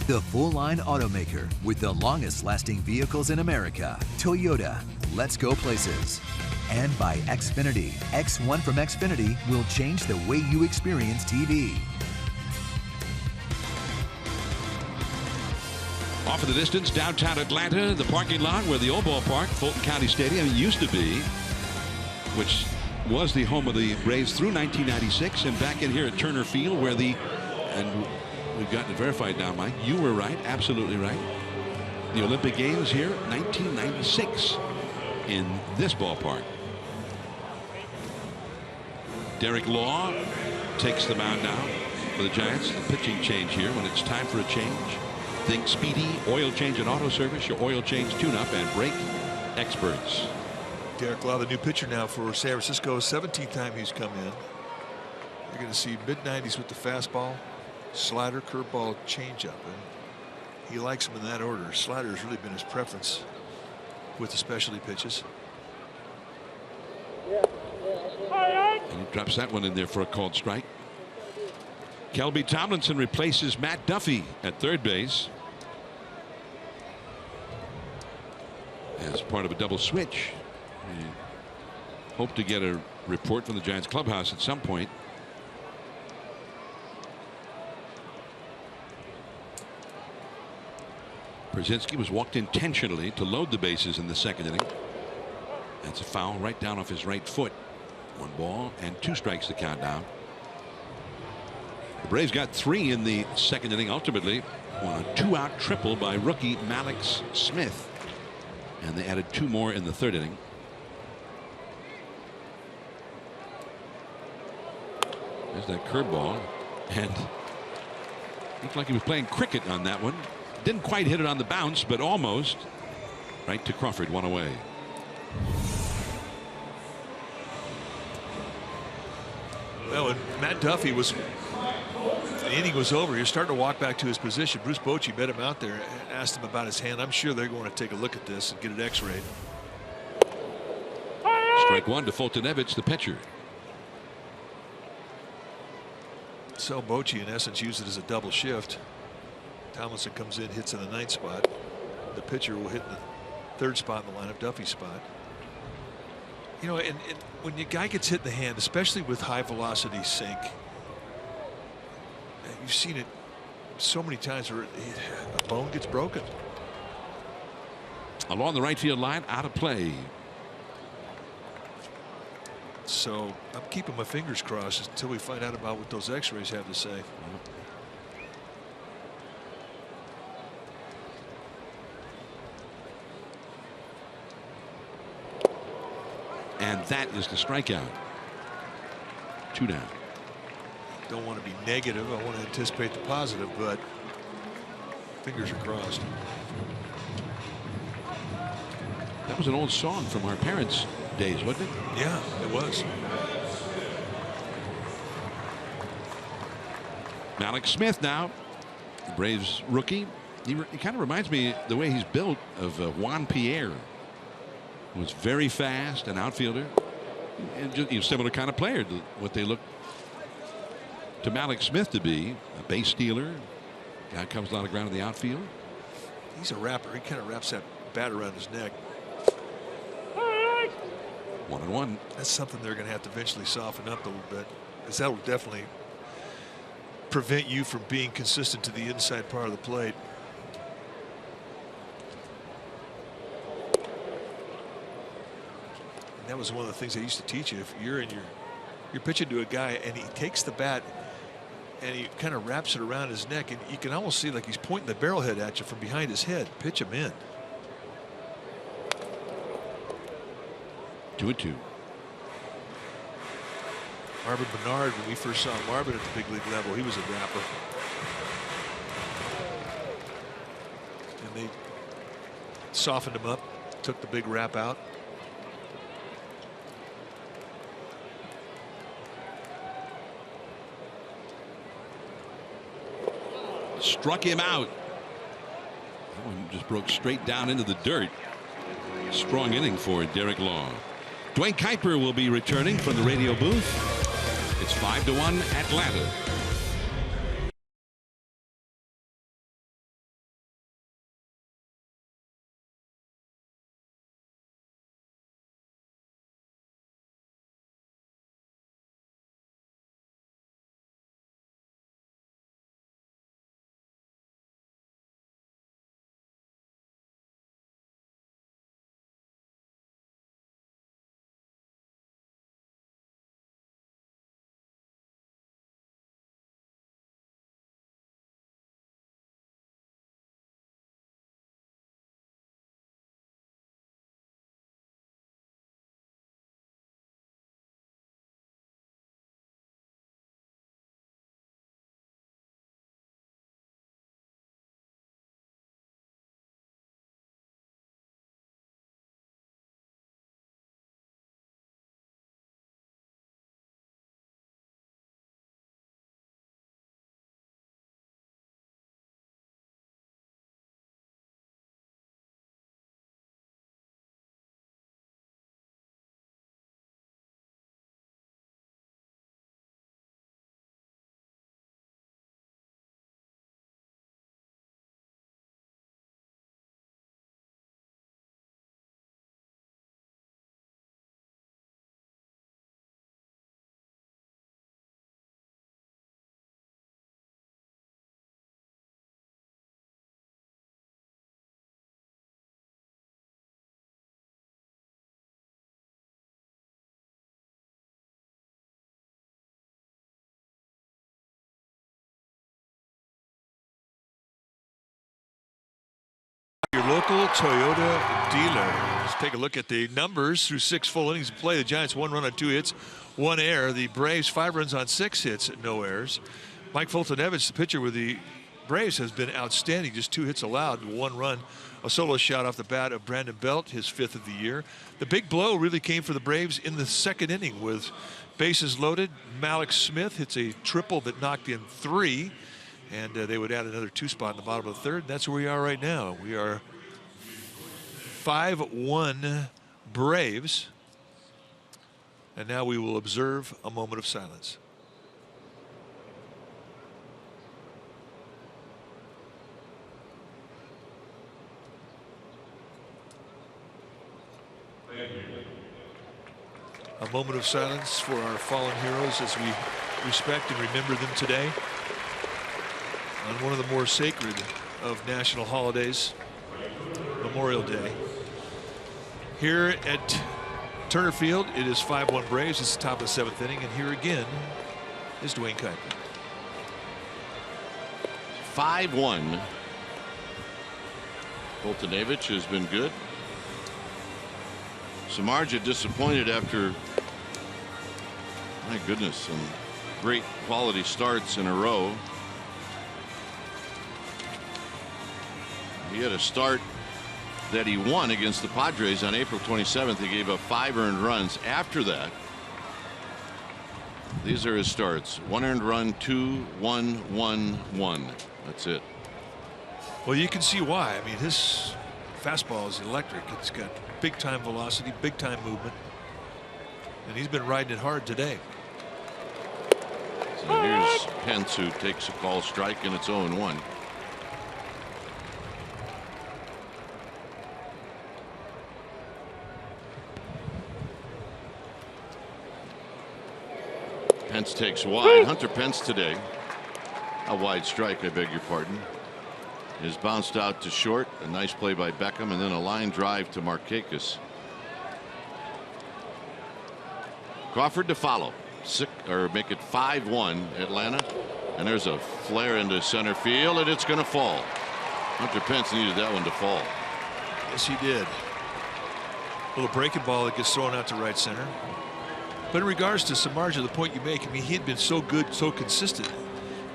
the full-line automaker with the longest-lasting vehicles in America, Toyota. Let's go places. And by Xfinity. X1 from Xfinity will change the way you experience TV. Off in the distance, downtown Atlanta, the parking lot where the old ballpark, Fulton County Stadium, used to be, which was the home of the Braves through 1996, and back in here at Turner Field where and we've gotten it verified now, Mike. You were right, absolutely right. The Olympic Games here, 1996, in this ballpark. Derek Law takes the mound now for the Giants. The pitching change here when it's time for a change. Think speedy, oil change and auto service, your oil change tune-up and brake experts. Derek Law, the new pitcher now for San Francisco, 17th time he's come in. You're going to see mid-90s with the fastball, slider, curveball, changeup, and he likes them in that order. Slider has really been his preference with the specialty pitches. And he drops that one in there for a called strike. Kelby Tomlinson replaces Matt Duffy at third base as part of a double switch. We hope to get a report from the Giants clubhouse at some point. Brzezinski was walked intentionally to load the bases in the second inning. That's a foul right down off his right foot. 1 ball and 2 strikes to count down. The Braves got 3 in the second inning ultimately on a 2-out triple by rookie Malix Smith, and they added 2 more in the third inning. There's that curveball, and looked like he was playing cricket on that one. Didn't quite hit it on the bounce, but almost. Right to Crawford, 1 away. Well, when Matt Duffy was, the inning was over, you're starting to walk back to his position. Bruce Bochy met him out there and asked him about his hand. I'm sure they're going to take a look at this and get it x-rayed. Strike 1 to Fultonevich, the pitcher. So Bochy in essence used it as a double shift. Tomlinson comes in, hits in the 9th spot. The pitcher will hit in the 3rd spot in the lineup, Duffy's spot. You know, and when your guy gets hit in the hand, especially with high velocity sink, you've seen it so many times where a bone gets broken. Along the right field line, out of play. So I'm keeping my fingers crossed until we find out about what those x-rays have to say. And that is the strikeout. 2 down. Don't want to be negative. I want to anticipate the positive, but fingers are crossed. That was an old song from our parents' days, wasn't it? Yeah, it was. Malix Smith now, the Braves rookie. He kind of reminds me the way he's built of Juan Pierre. Was very fast, an outfielder, and just, similar kind of player to what they look to Malix Smith to be. A base stealer, guy comes a lot of ground in the outfield. He's a rapper. He kind of wraps that bat around his neck. 1-1. That's something they're going to have to eventually soften up a little bit, because that will definitely prevent you from being consistent to the inside part of the plate. That was one of the things they used to teach you. If you're pitching to a guy and he takes the bat and he kind of wraps it around his neck, and you can almost see like he's pointing the barrel head at you from behind his head. Pitch him in. 2-2. Marvin Bernard, when we first saw Marvin at the big league level, he was a rapper. And they softened him up, took the big wrap out. Struck him out. That one just broke straight down into the dirt. Strong inning for Derek Law. Dwayne Kuiper will be returning from the radio booth. It's 5-1 Atlanta. local Toyota dealer. Let's take a look at the numbers through 6 full innings of play. The Giants 1 run on 2 hits, 1 error. The Braves 5 runs on 6 hits, no errors. Mike Fultonevich, the pitcher with the Braves, has been outstanding. Just 2 hits allowed, 1 run. A solo shot off the bat of Brandon Belt, his 5th of the year. The big blow really came for the Braves in the 2nd inning with bases loaded. Malik Smith hits a triple that knocked in 3. And they would add another 2 spot in the bottom of the 3rd. That's where we are right now. We are 5-1 Braves. And now we will observe a moment of silence. A moment of silence for our fallen heroes as we respect and remember them today on one of the more sacred of national holidays, Memorial Day. Here at Turner Field, it is 5-1 Braves. It's the top of the 7th inning, and here again is Dwayne Kuiper. 5-1. Fultonevich has been good. Samardzija disappointed after, my goodness, some great quality starts in a row. He had a start that he won against the Padres on April 27th. He gave up 5 earned runs. After that, these are his starts: 1 earned run, 2, 1, 1, 1. That's it. Well, you can see why. I mean, his fastball is electric. It's got big time velocity, big time movement, and he's been riding it hard today. So here's Pence, who takes a call strike, and it's 0-1. Pence takes wide. Hunter Pence today, a wide strike, I beg your pardon, is bounced out to short. A nice play by Beckham, and then a line drive to Markakis. Crawford to follow. Make it 5-1 Atlanta, and there's a flare into center field, and it's going to fall. Hunter Pence needed that one to fall. Yes, he did. A little breaking ball that gets thrown out to right center. But in regards to Samardzija, the point you make, I mean, he had been so good, so consistent.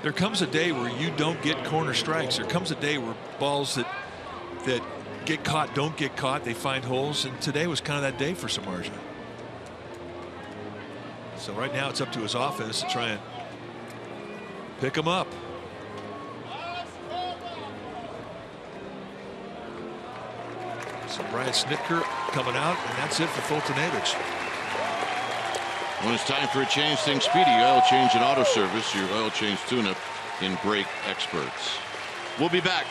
There comes a day where you don't get corner strikes. There comes a day where balls that get caught don't get caught. They find holes, and today was kind of that day for Samardzija. So right now it's up to his offense to try and pick him up. So Brian Snitker coming out, and that's it for Fultonevich. When it's time for a change, think Speedy Oil Change and Auto Service, your oil change tune-up in brake experts. We'll be back.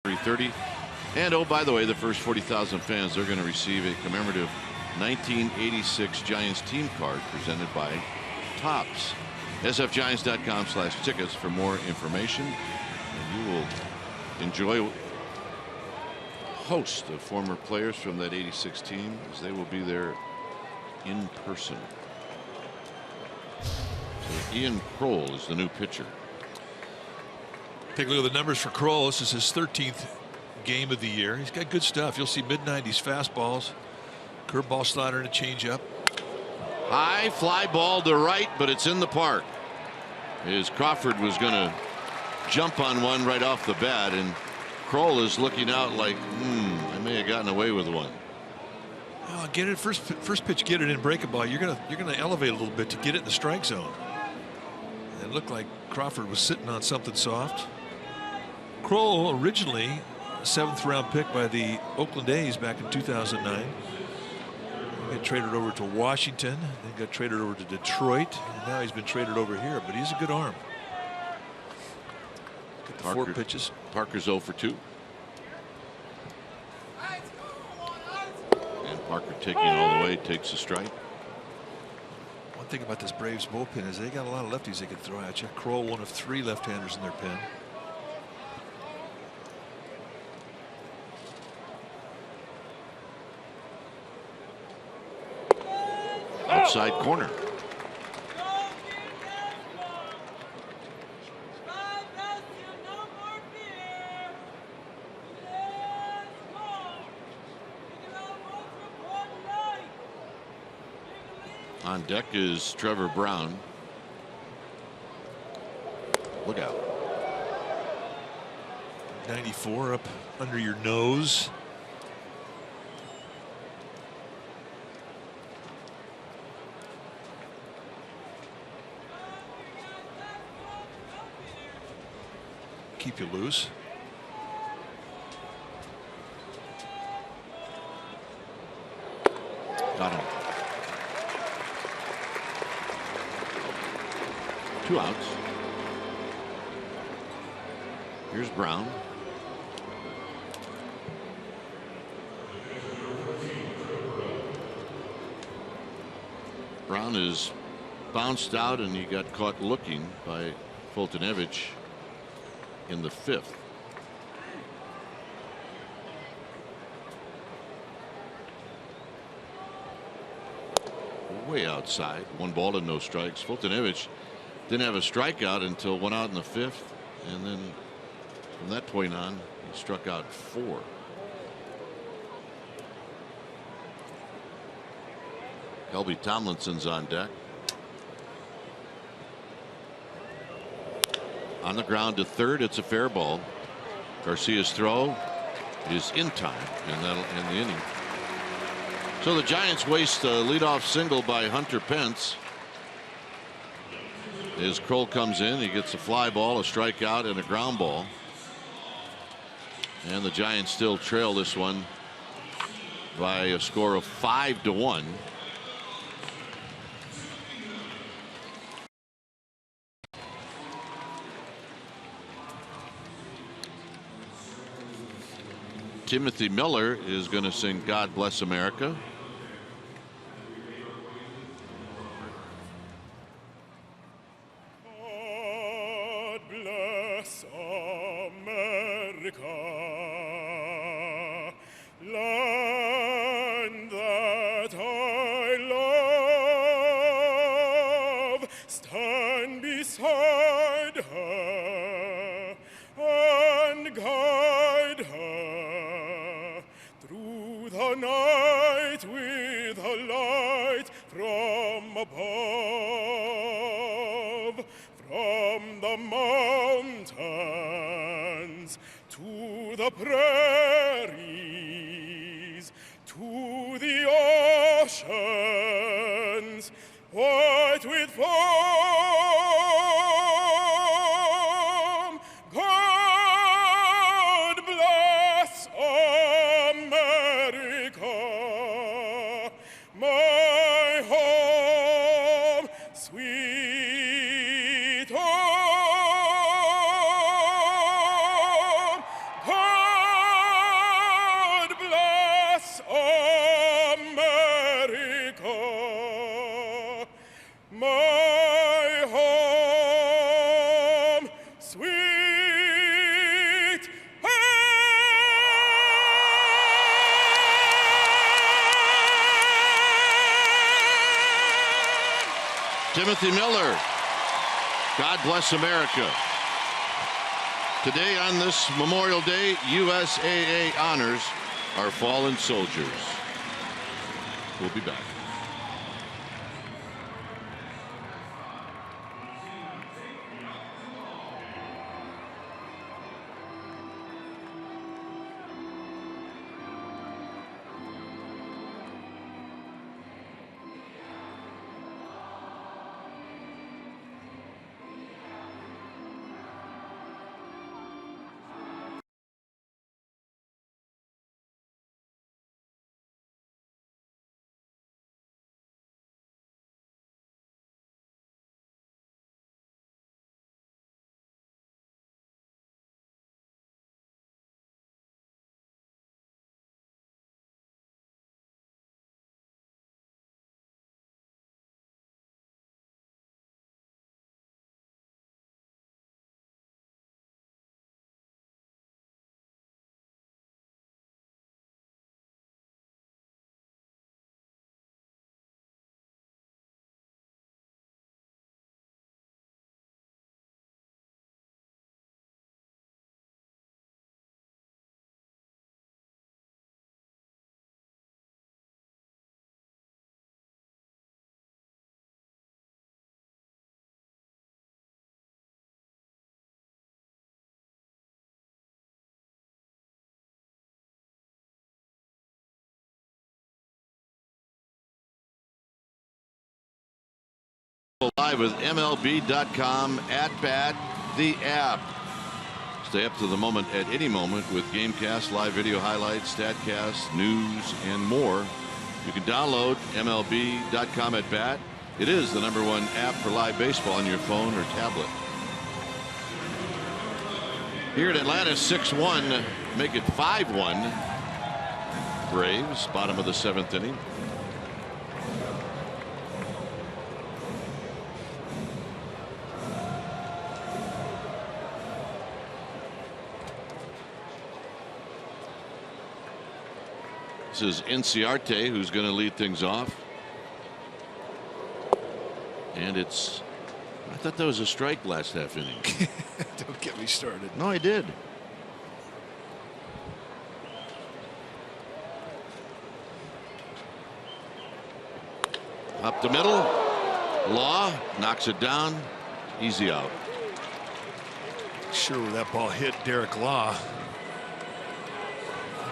.330 And oh, by the way, the first 40,000 fans, they're going to receive a commemorative 1986 Giants team card presented by Topps. sfgiants.com/tickets for more information. And you will enjoy a host of former players from that 86 team, as they will be there in person. So Ian Kroll is the new pitcher. Take a look at the numbers for Kroll. This is his 13th game of the year. He's got good stuff. You'll see mid-90s fastballs, curveball, slider, and a changeup. High fly ball to right, but it's in the park. As Crawford was going to jump on one right off the bat, and Kroll is looking out like, I may have gotten away with one. Oh, get it first pitch, get it in, break a ball. You're gonna elevate a little bit to get it in the strike zone. It looked like Crawford was sitting on something soft. Kroll, originally a 7th round pick by the Oakland A's back in 2009. He got traded over to Washington, then got traded over to Detroit, and now he's been traded over here. But he's a good arm. Get the 4 pitches. Parker's 0 for 2. And Parker taking all the way, takes a strike. One thing about this Braves bullpen is they got a lot of lefties they can throw at you. Kroll, one of 3 left-handers in their pen. Outside corner. On deck is Trevor Brown. Look out. 94 up under your nose. Keep you loose. Got him. 2 outs. Here's Brown. Brown is bounced out, and he got caught looking by Fultonevich in the 5th. Way outside. 1 ball and no strikes. Fultonevich didn't have a strikeout until went out in the 5th, and then from that point on he struck out 4. Helby Tomlinson's on deck. On the ground to third. It's a fair ball. Garcia's throw is in time, and that'll end the inning. So the Giants waste a leadoff single by Hunter Pence. As Kroll comes in, he gets a fly ball, a strikeout, and a ground ball. And the Giants still trail this one by a score of 5-1. Timothy Miller is going to sing God Bless America. God bless America, land that I love. Stand beside her and guide her through the night with a light from above, from the mountains to the prairies, to the oceans, white with foam. God bless America, my home, sweet home. God America, my home, sweet Timothy Miller. God bless America. Today on this Memorial Day, USAA honors our fallen soldiers. We'll be back. Live with MLB.com at bat, the app. Stay up to the moment at any moment with Gamecast, live video highlights, StatCast, news, and more. You can download MLB.com at bat. It is the #1 app for live baseball on your phone or tablet. Here in Atlanta, 6-1, make it 5-1. Braves, bottom of the 7th inning. This is Inciarte who's going to lead things off. And it's, I thought that was a strike last half inning. Don't get me started. No, I did. Up the middle. Law knocks it down. Easy out. Sure, where that ball hit Derek Law.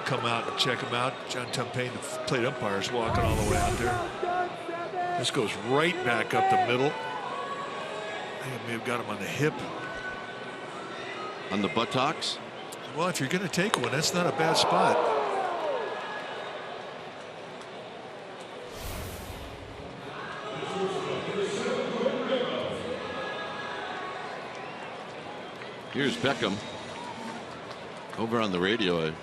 Come out and check him out. John Tumpane, the plate umpire, is walking all the way out there. This goes right back up the middle. I think I may have got him on the hip. On the buttocks? Well, if you're going to take one, that's not a bad spot. Here's Beckham. Over on the radio,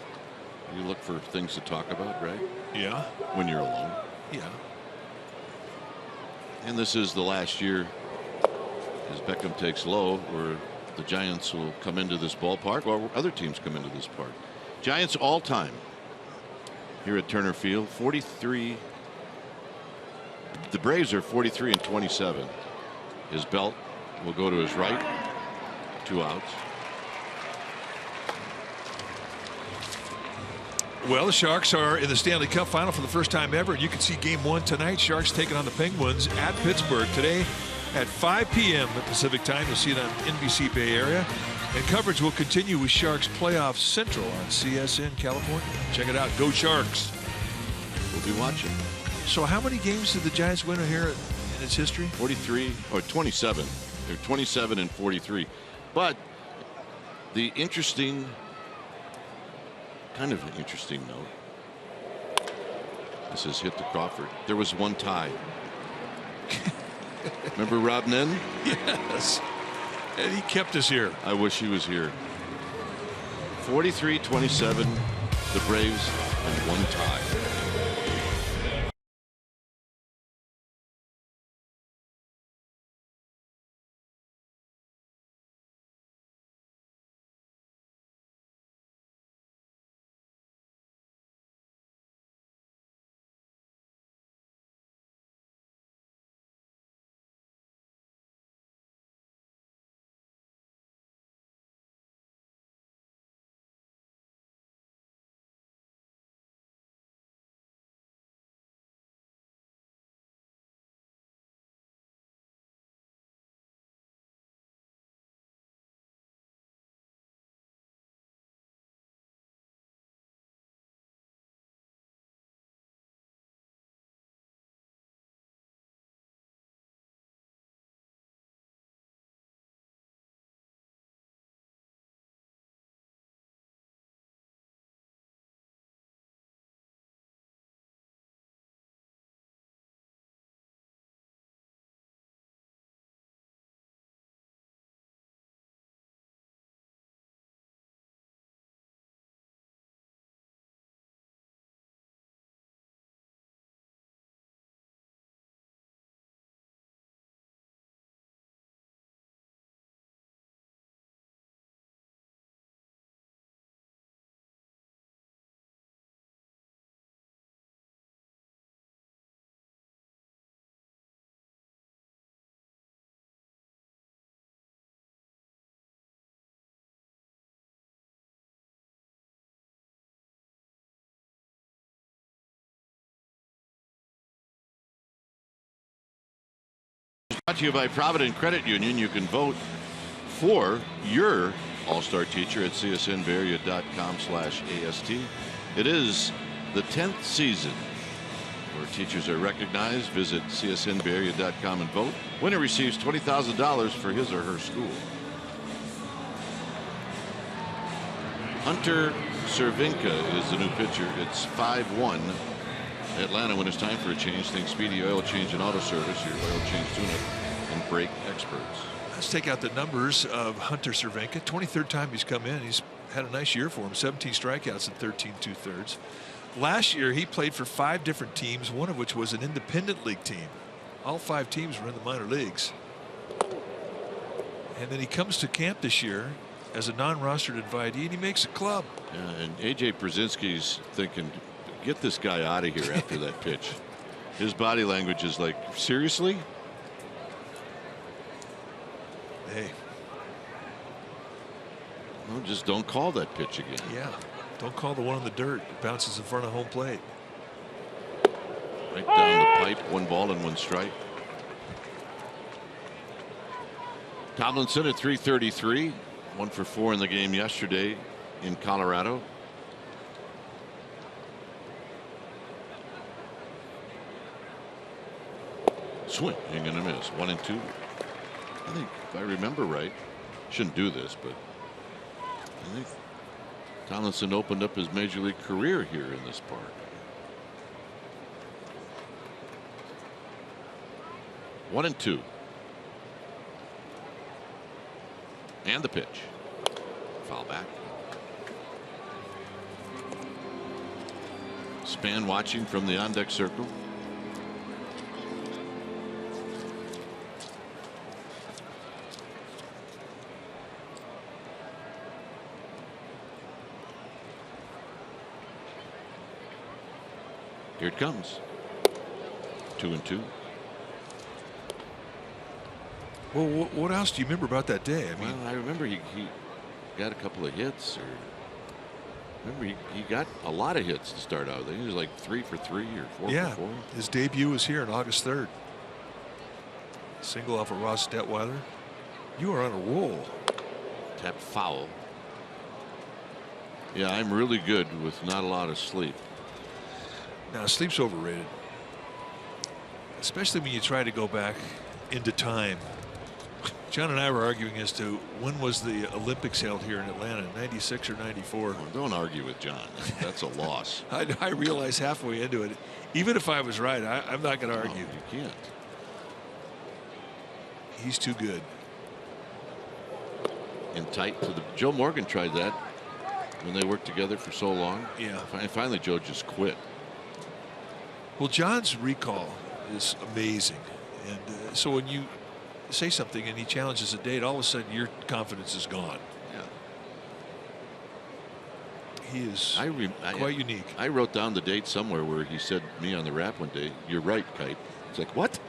you look for things to talk about, right? Yeah. When you're alone. Yeah. And this is the last year as Beckham takes low where the Giants will come into this ballpark or other teams come into this park. Giants all time here at Turner Field, 43. The Braves are 43-27. His belt will go to his right. 2 outs. Well, the Sharks are in the Stanley Cup final for the first time ever, and you can see Game 1 tonight. Sharks taking on the Penguins at Pittsburgh today at 5 p.m. Pacific time. You'll see it on NBC Bay Area. And coverage will continue with Sharks Playoff Central on CSN California. Check it out. Go Sharks. We'll be watching. So how many games did the Giants win here in its history? 43 or 27. They're 27 and 43. But the interesting, kind of an interesting note. This is hit to Crawford. There was one tie. Remember Rob Nen? Yes. And he kept us here. I wish he was here. 43-27, the Braves, and one tie. Brought to you by Provident Credit Union. You can vote for your All-Star teacher at csnbayarea.com/AST. It is the 10th season where teachers are recognized. Visit csnbayarea.com and vote. Winner receives $20,000 for his or her school. Hunter Cervinka is the new pitcher. It's 5-1. Atlanta, when it's time for a change, think Speedy Oil Change and Auto Service, your oil change tune-up and brake experts. Let's take out the numbers of Hunter Cervinka. 23rd time he's come in. He's had a nice year for him. 17 strikeouts in 13 2/3. Last year he played for 5 different teams, one of which was an independent league team. All 5 teams were in the minor leagues. And then he comes to camp this year as a non-rostered invitee, and he makes a club. Yeah, and A.J. Brzezinski's thinking, get this guy out of here after that pitch. His body language is like, seriously? Hey. Well, just don't call that pitch again. Yeah. Don't call the one in the dirt. It bounces in front of home plate. Right down the pipe. 1 ball and 1 strike. Tomlinson at 333. 1 for 4 in the game yesterday in Colorado. Swing and a miss. 1-2. I think if I remember right, shouldn't do this, but I think Tomlinson opened up his major league career here in this park. 1-2. And the pitch. Foul back. Span watching from the on-deck circle. Here it comes. 2-2. Well, what else do you remember about that day? I mean, well, I remember he got a couple of hits. Or remember he got a lot of hits to start out. He was like 3 for 3 or 4 for 4. His debut was here on August 3rd. Single off of Ross Detweiler. You are on a roll. Tapped foul. Yeah, I'm really good with not a lot of sleep. Now, sleep's overrated, especially when you try to go back into time. John and I were arguing as to when was the Olympics held here in Atlanta, 96 or 94. Well, don't argue with John. That's a loss. I realized halfway into it, even if I was right, I'm not going to argue. No, you can't. He's too good. And tight to the. Joe Morgan tried that when they worked together for so long. Yeah. And finally, Joe just quit. Well, John's recall is amazing, and so when you say something and he challenges a date, all of a sudden your confidence is gone. Yeah. He is quite unique. I wrote down the date somewhere where he said to me on the rap one day, "You're right, Kite." It's like, what?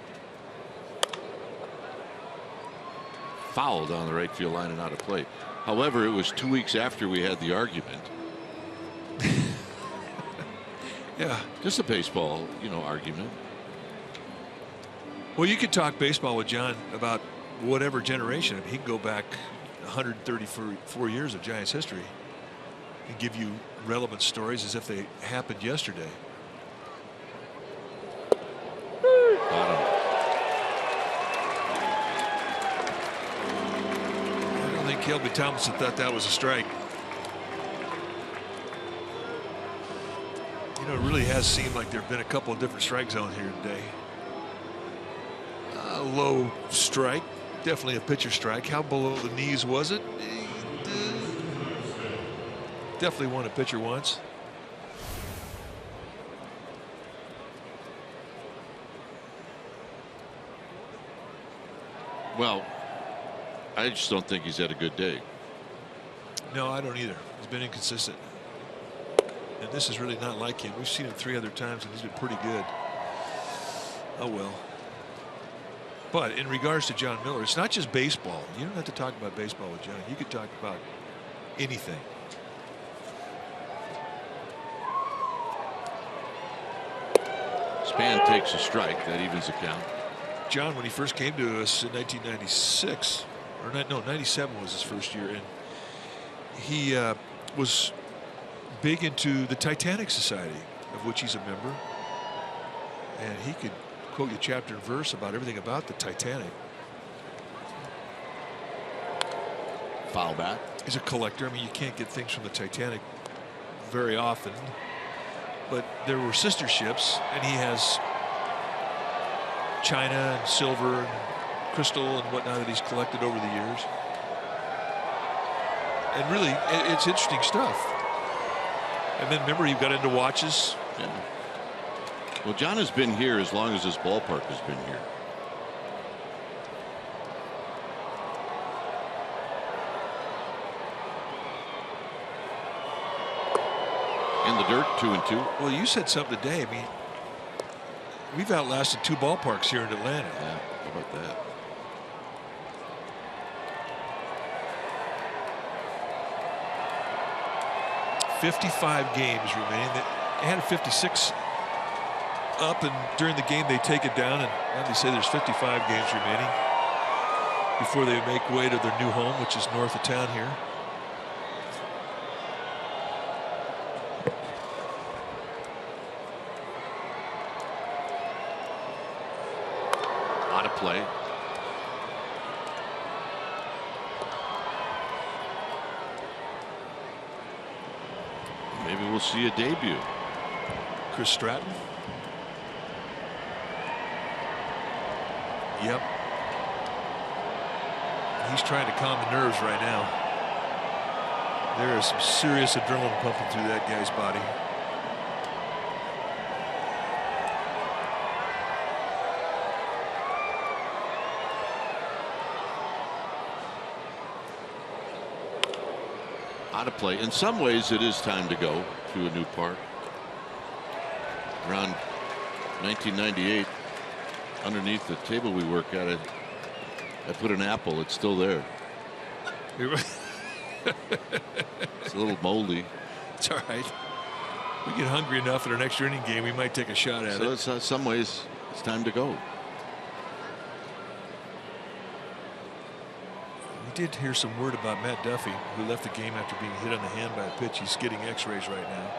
Foul down the right field line and out of play. However, it was 2 weeks after we had the argument. Yeah. Just a baseball, argument. Well, you could talk baseball with John about whatever generation. I mean, he can go back 134 years of Giants history and give you relevant stories as if they happened yesterday. Got him. I don't think Kelby Tomlinson thought that was a strike. It really has seemed like there have been a couple of different strike zones here today. A low strike, definitely a pitcher strike. How below the knees was it? Definitely won a pitcher once. Well, I just don't think he's had a good day. No, I don't either. He's been inconsistent. And this is really not like him. We've seen him 3 other times and he's been pretty good. Oh well. But in regards to John Miller, it's not just baseball. You don't have to talk about baseball with John. You could talk about anything. Span takes a strike. That evens the count. John, when he first came to us in 1996, or no, 97 was his first year, and he was big into the Titanic Society, of which he's a member, and he could quote you chapter and verse about everything about the Titanic. Foul back. He's a collector. I mean, you can't get things from the Titanic very often, but there were sister ships, and he has china and silver and crystal and whatnot that he's collected over the years. And really, it's interesting stuff. And then remember, he got into watches. Yeah. Well, John has been here as long as this ballpark has been here. In the dirt, 2-2. Well, you said something today. I mean, we've outlasted 2 ballparks here in Atlanta. Yeah, how about that? "55 games remaining." They had a 56 up, and during the game they take it down, and now they say there's 55 games remaining before they make way to their new home, which is north of town here. On a play. Maybe we'll see a debut. Chris Stratton. Yep. He's trying to calm the nerves right now. There is some serious adrenaline pumping through that guy's body. On a play. In some ways, it is time to go to a new park. Around 1998, underneath the table we work at, I put an apple. It's still there. It's a little moldy. It's all right. We get hungry enough at our next inning game, we might take a shot at it. So in some ways, it's time to go. We did hear some word about Matt Duffy, who left the game after being hit on the hand by a pitch. He's getting x-rays right now.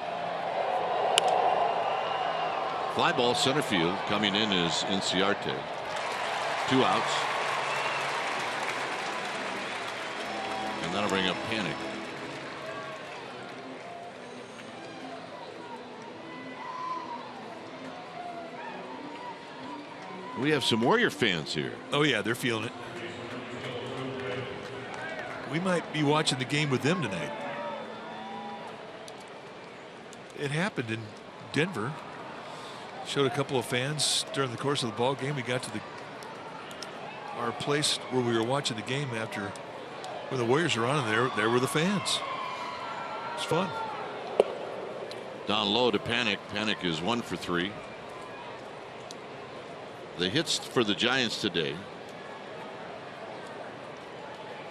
Fly ball center field. Coming in is Inciarte. 2 outs. And that'll bring up Panic. We have some Warrior fans here. Oh yeah, they're feeling it. We might be watching the game with them tonight. It happened in Denver. Showed a couple of fans during the course of the ball game. We got to our place where we were watching the game after when the Warriors were on, and there were the fans. It's fun. Down low to Panic. Panic is 1 for 3. The hits for the Giants today: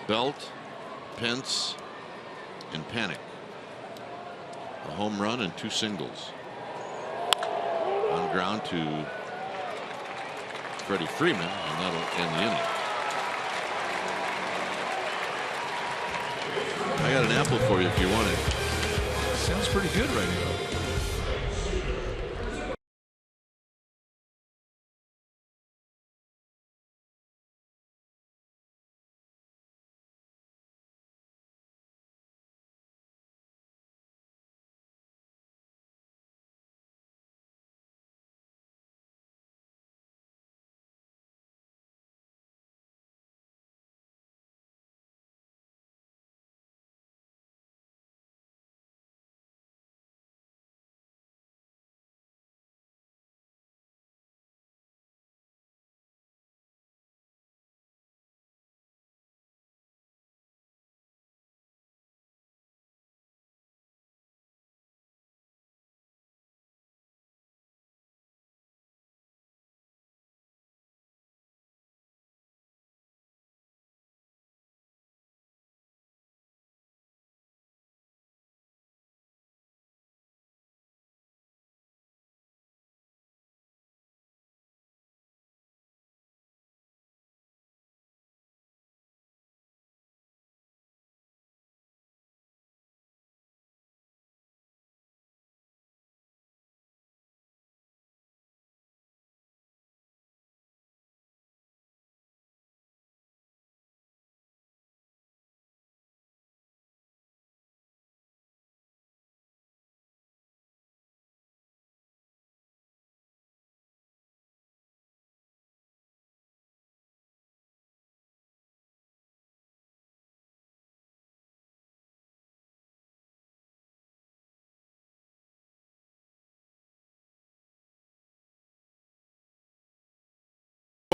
Belt, Pence, and Panic. A home run and 2 singles. On ground to Freddie Freeman, and that'll end the inning. I got an apple for you if you want it. Sounds pretty good right now.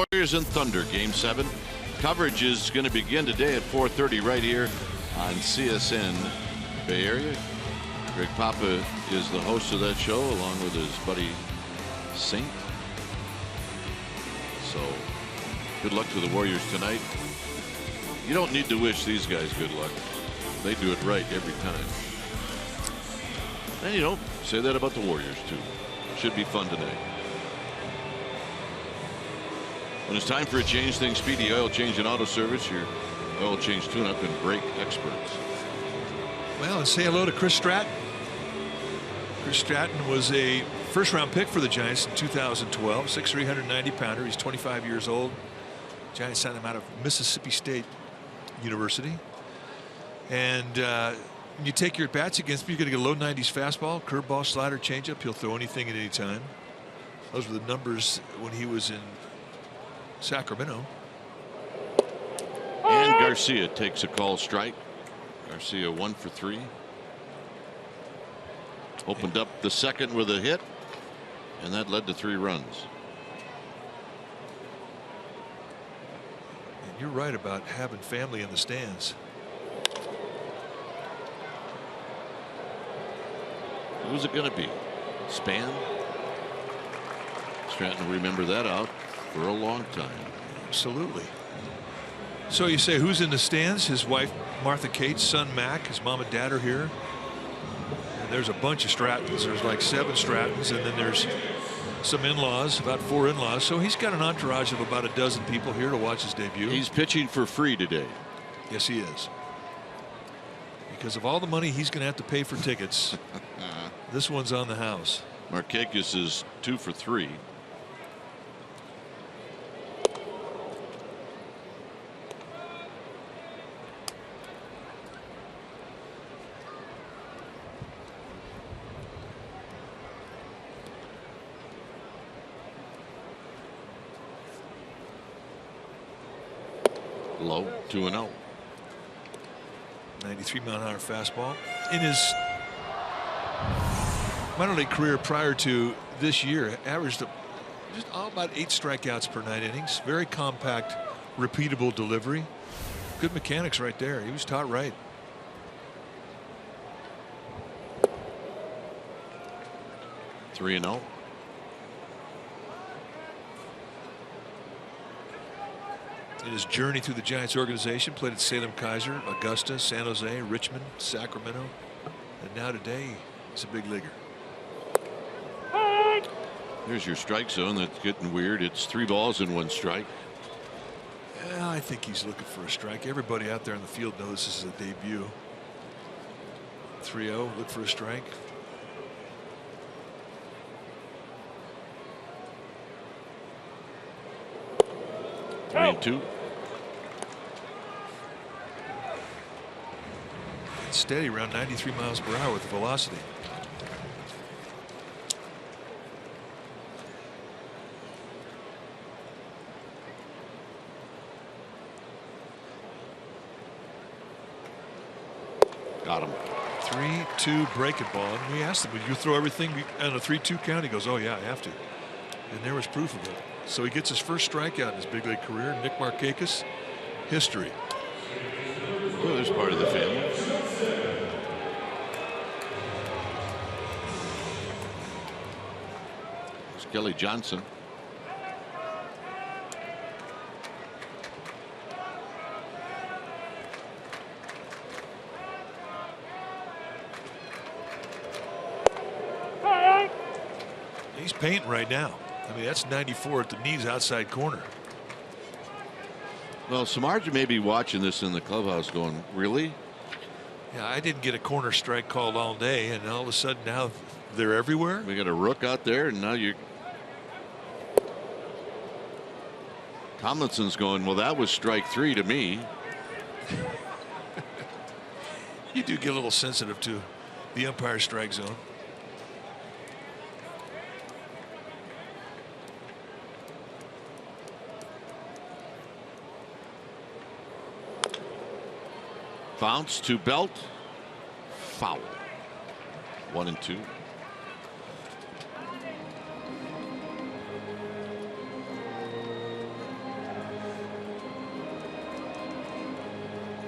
Warriors and Thunder, Game 7. Coverage is going to begin today at 4:30 right here on CSN Bay Area. Greg Papa is the host of that show along with his buddy Saint. So good luck to the Warriors tonight. You don't need to wish these guys good luck. They do it right every time. And you know, say that about the Warriors too. Should be fun tonight. When it's time for a change, think Speedy Oil Change and Auto Service, your oil change tune-up and brake experts. Well, and say hello to Chris Stratton. Chris Stratton was a first-round pick for the Giants in 2012. 6'3", 190-pounder. He's 25 years old. Giants signed him out of Mississippi State University. And when you take your at-bats against him, you're going to get a low 90s fastball, curveball, slider, changeup. He'll throw anything at any time. Those were the numbers when he was in Sacramento. And Garcia takes a call strike. Garcia 1 for 3. Opened up the second with a hit, and that led to 3 runs. And you're right about having family in the stands. Who's it going to be? Span? Stratton will remember that out for a long time. Absolutely. So you say who's in the stands? His wife Martha Kate's son Mac, his mom and dad are here. And there's a bunch of Strattons. There's like 7 Strattons, and then there's some in-laws, about 4 in-laws. So he's got an entourage of about a dozen people here to watch his debut. He's pitching for free today. Yes, he is. Because of all the money he's going to have to pay for tickets, this one's on the house. Markakis is 2 for 3. Low, 2-0. 93-mile-an-hour fastball. In his minor league career prior to this year, averaged just about 8 strikeouts per 9 innings. Very compact, repeatable delivery. Good mechanics right there. He was taught right. Three and 0. In his journey through the Giants organization, played at Salem Kaiser, Augusta, San Jose, Richmond, Sacramento, and now today he's a big leaguer. There's your strike zone. That's getting weird. It's 3 balls and 1 strike. Yeah, I think he's looking for a strike. Everybody out there in the field knows this is a debut. 3-0, look for a strike. Three and 2. Steady around 93 miles per hour with the velocity. Got him. 3-2 breaking ball. And we asked him, would you throw everything on a 3-2 count? He goes, oh yeah, I have to. And there was proof of it. So he gets his first strikeout in his big league career. Nick Markakis, history. Well, there's part of the family. There's Kelly Johnson. He's painting right now. I mean, that's 94 at the knees outside corner. Well, Samardzija may be watching this in the clubhouse going, really? Yeah, I didn't get a corner strike called all day, and all of a sudden now they're everywhere. We got a rook out there, and now you're. Tomlinson's going, well, that was strike 3 to me. You do get a little sensitive to the umpire strike zone. Bounce to Belt. Foul. 1 and 2.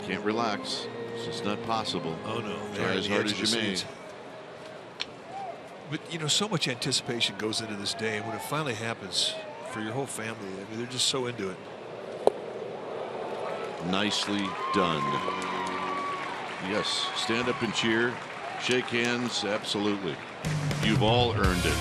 Can't relax. It's just not possible. Oh no. Try as hard as you may. But you know, so much anticipation goes into this day, and when it finally happens for your whole family, I mean, they're just so into it. Nicely done. Yes, stand up and cheer, shake hands, absolutely. You've all earned it.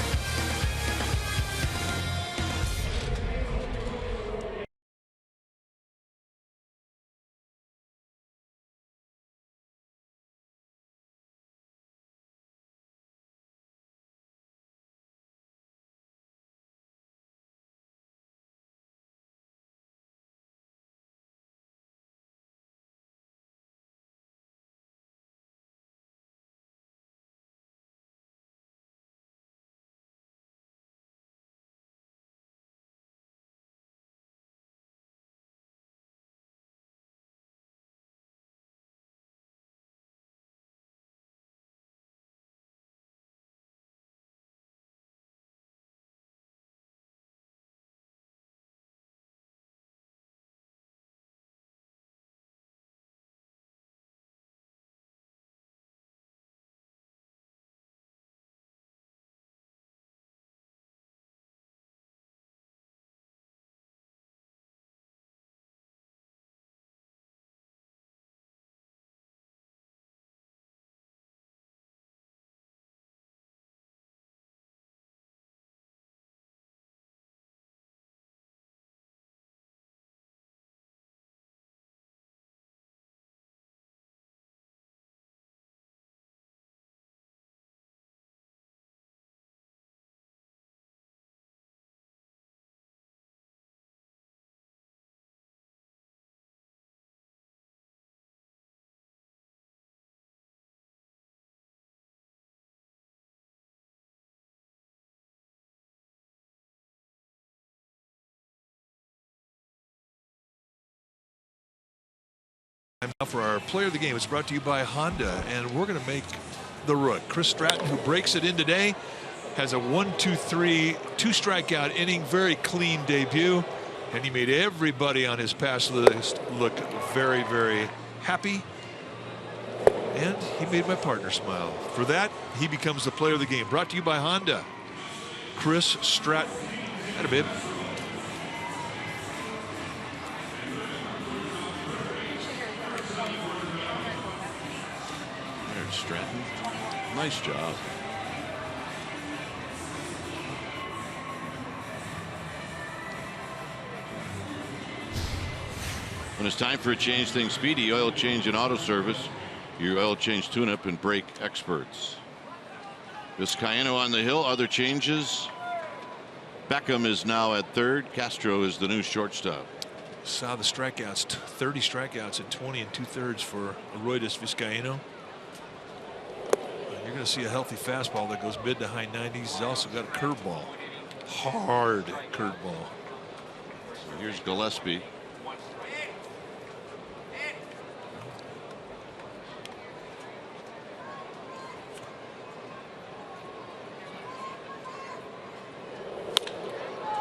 Now for our player of the game. It's brought to you by Honda, and we're going to make the Rook. Chris Stratton, who breaks it in today, has a 1-2-3, 2-strikeout inning, very clean debut, and he made everybody on his pass list look very, very happy. And he made my partner smile. For that, he becomes the player of the game. Brought to you by Honda. Chris Stratton. Atta bib. Stratton, nice job. When it's time for a change things speedy, oil change and auto service, your oil change tune-up and brake experts. Vizcaino on the hill. Other changes. Beckham is now at third. Castro is the new shortstop. Saw the strikeouts, 30 strikeouts at 20 2/3 for Aroydis Vizcaino. You're going to see a healthy fastball that goes mid to high 90s. He's also got a curveball, hard curveball. So here's Gillespie.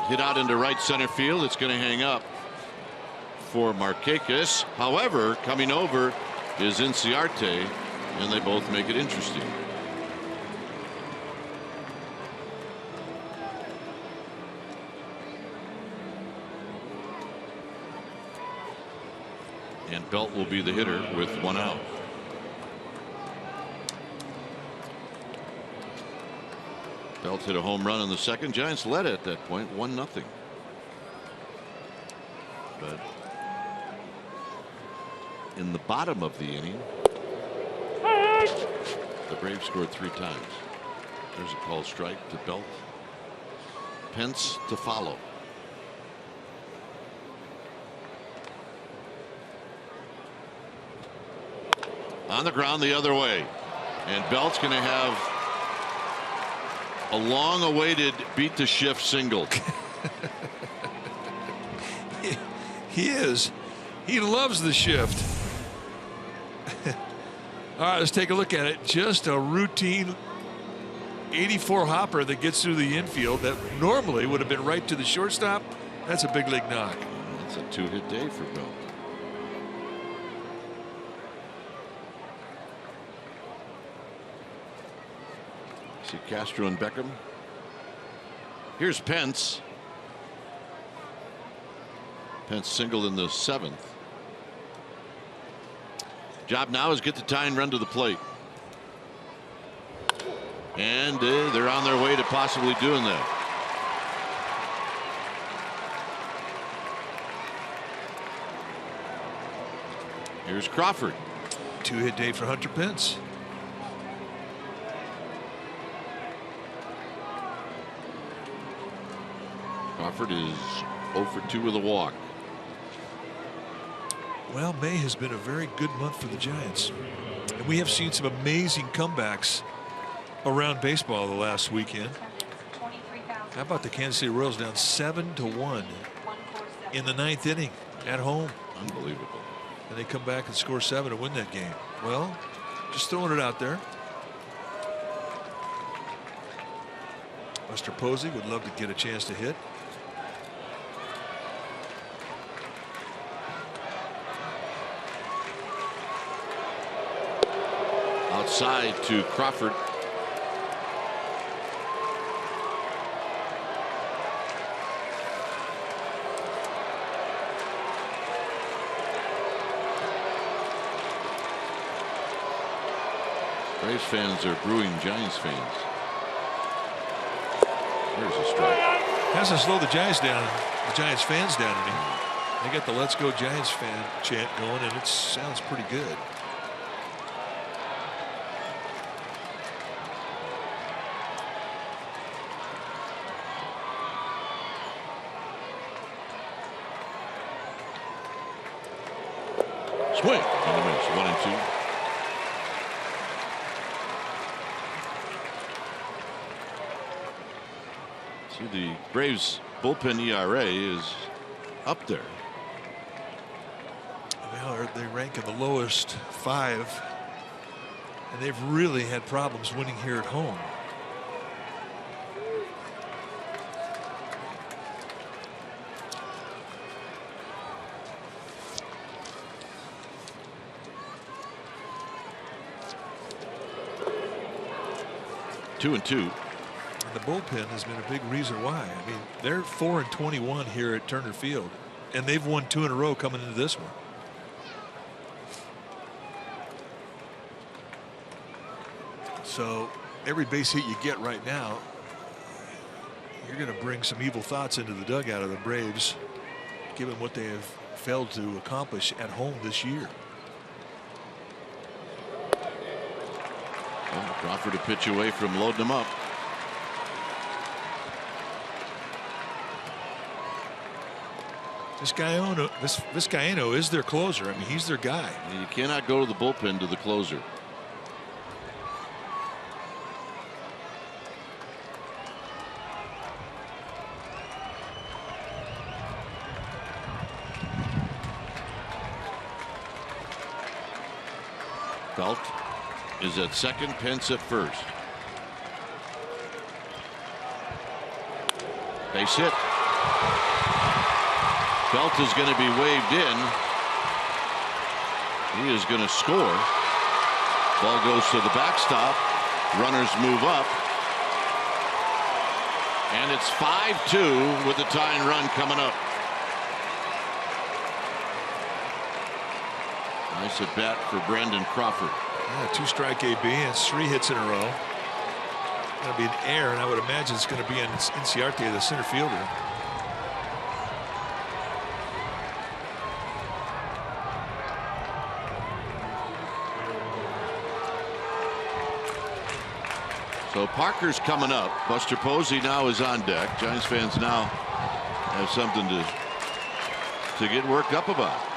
Hit out into right center field. It's going to hang up for Markakis. However, coming over is Inciarte, and they both make it interesting. And Belt will be the hitter with one out. Belt hit a home run in the second. Giants led at that point 1-0. But in the bottom of the inning, the Braves scored 3 times. There's a called strike to Belt. Pence to follow. On the ground the other way, and Belt's going to have a long-awaited beat the shift single. He is. He loves the shift. All right, let's take a look at it. Just a routine 84 hopper that gets through the infield that normally would have been right to the shortstop. That's a big league knock. That's a 2-hit day for Belt. See Castro and Beckham. Here's Pence. Pence single in the 7th. Job now is get the tying run to the plate. And they're on their way to possibly doing that. Here's Crawford. 2-hit day for Hunter Pence. Crawford is 0 for 2 with a walk. Well, May has been a very good month for the Giants. And we have seen some amazing comebacks around baseball the last weekend. How about the Kansas City Royals down 7-1 in the 9th inning at home? Unbelievable. And they come back and score 7 to win that game. Well, just throwing it out there. Buster Posey would love to get a chance to hit. Outside to Crawford. Braves fans are booing Giants fans. There's a strike. Hasn't slowed the Giants down, the Giants fans down any. They got the "Let's Go Giants" fan chant going, and it sounds pretty good. Swing on the miss. 1-2. See, the Braves bullpen ERA is up there. Well, they rank in the lowest 5, and they've really had problems winning here at home. Two and 2. And the bullpen has been a big reason why. I mean, they're 4-21 here at Turner Field, and they've won 2 in a row coming into this one. So every base hit you get right now, you're going to bring some evil thoughts into the dugout of the Braves, given what they have failed to accomplish at home this year. Crawford a pitch away from loading them up. Vizcaino is their closer. I mean, he's their guy. You cannot go to the bullpen to the closer. Belt is at second, Pence at first. Base hit. Belt is going to be waved in. He is going to score. Ball goes to the backstop. Runners move up. And it's 5-2 with the tying run coming up. Nice at bat for Brandon Crawford. Yeah, 2-strike AB and 3 hits in a row. Going to be an error, and I would imagine it's going to be an Inciarte, the center fielder. So Parker's coming up. Buster Posey now is on deck. Giants fans now have something to get worked up about.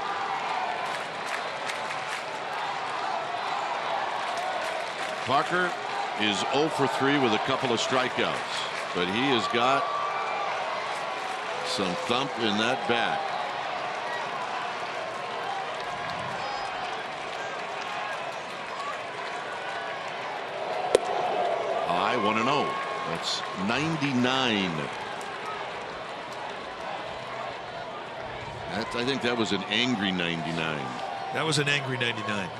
Parker is 0 for 3 with a couple of strikeouts, but he has got some thump in that bat. High 1-0. That's 99. I think that was an angry 99. That was an angry 99.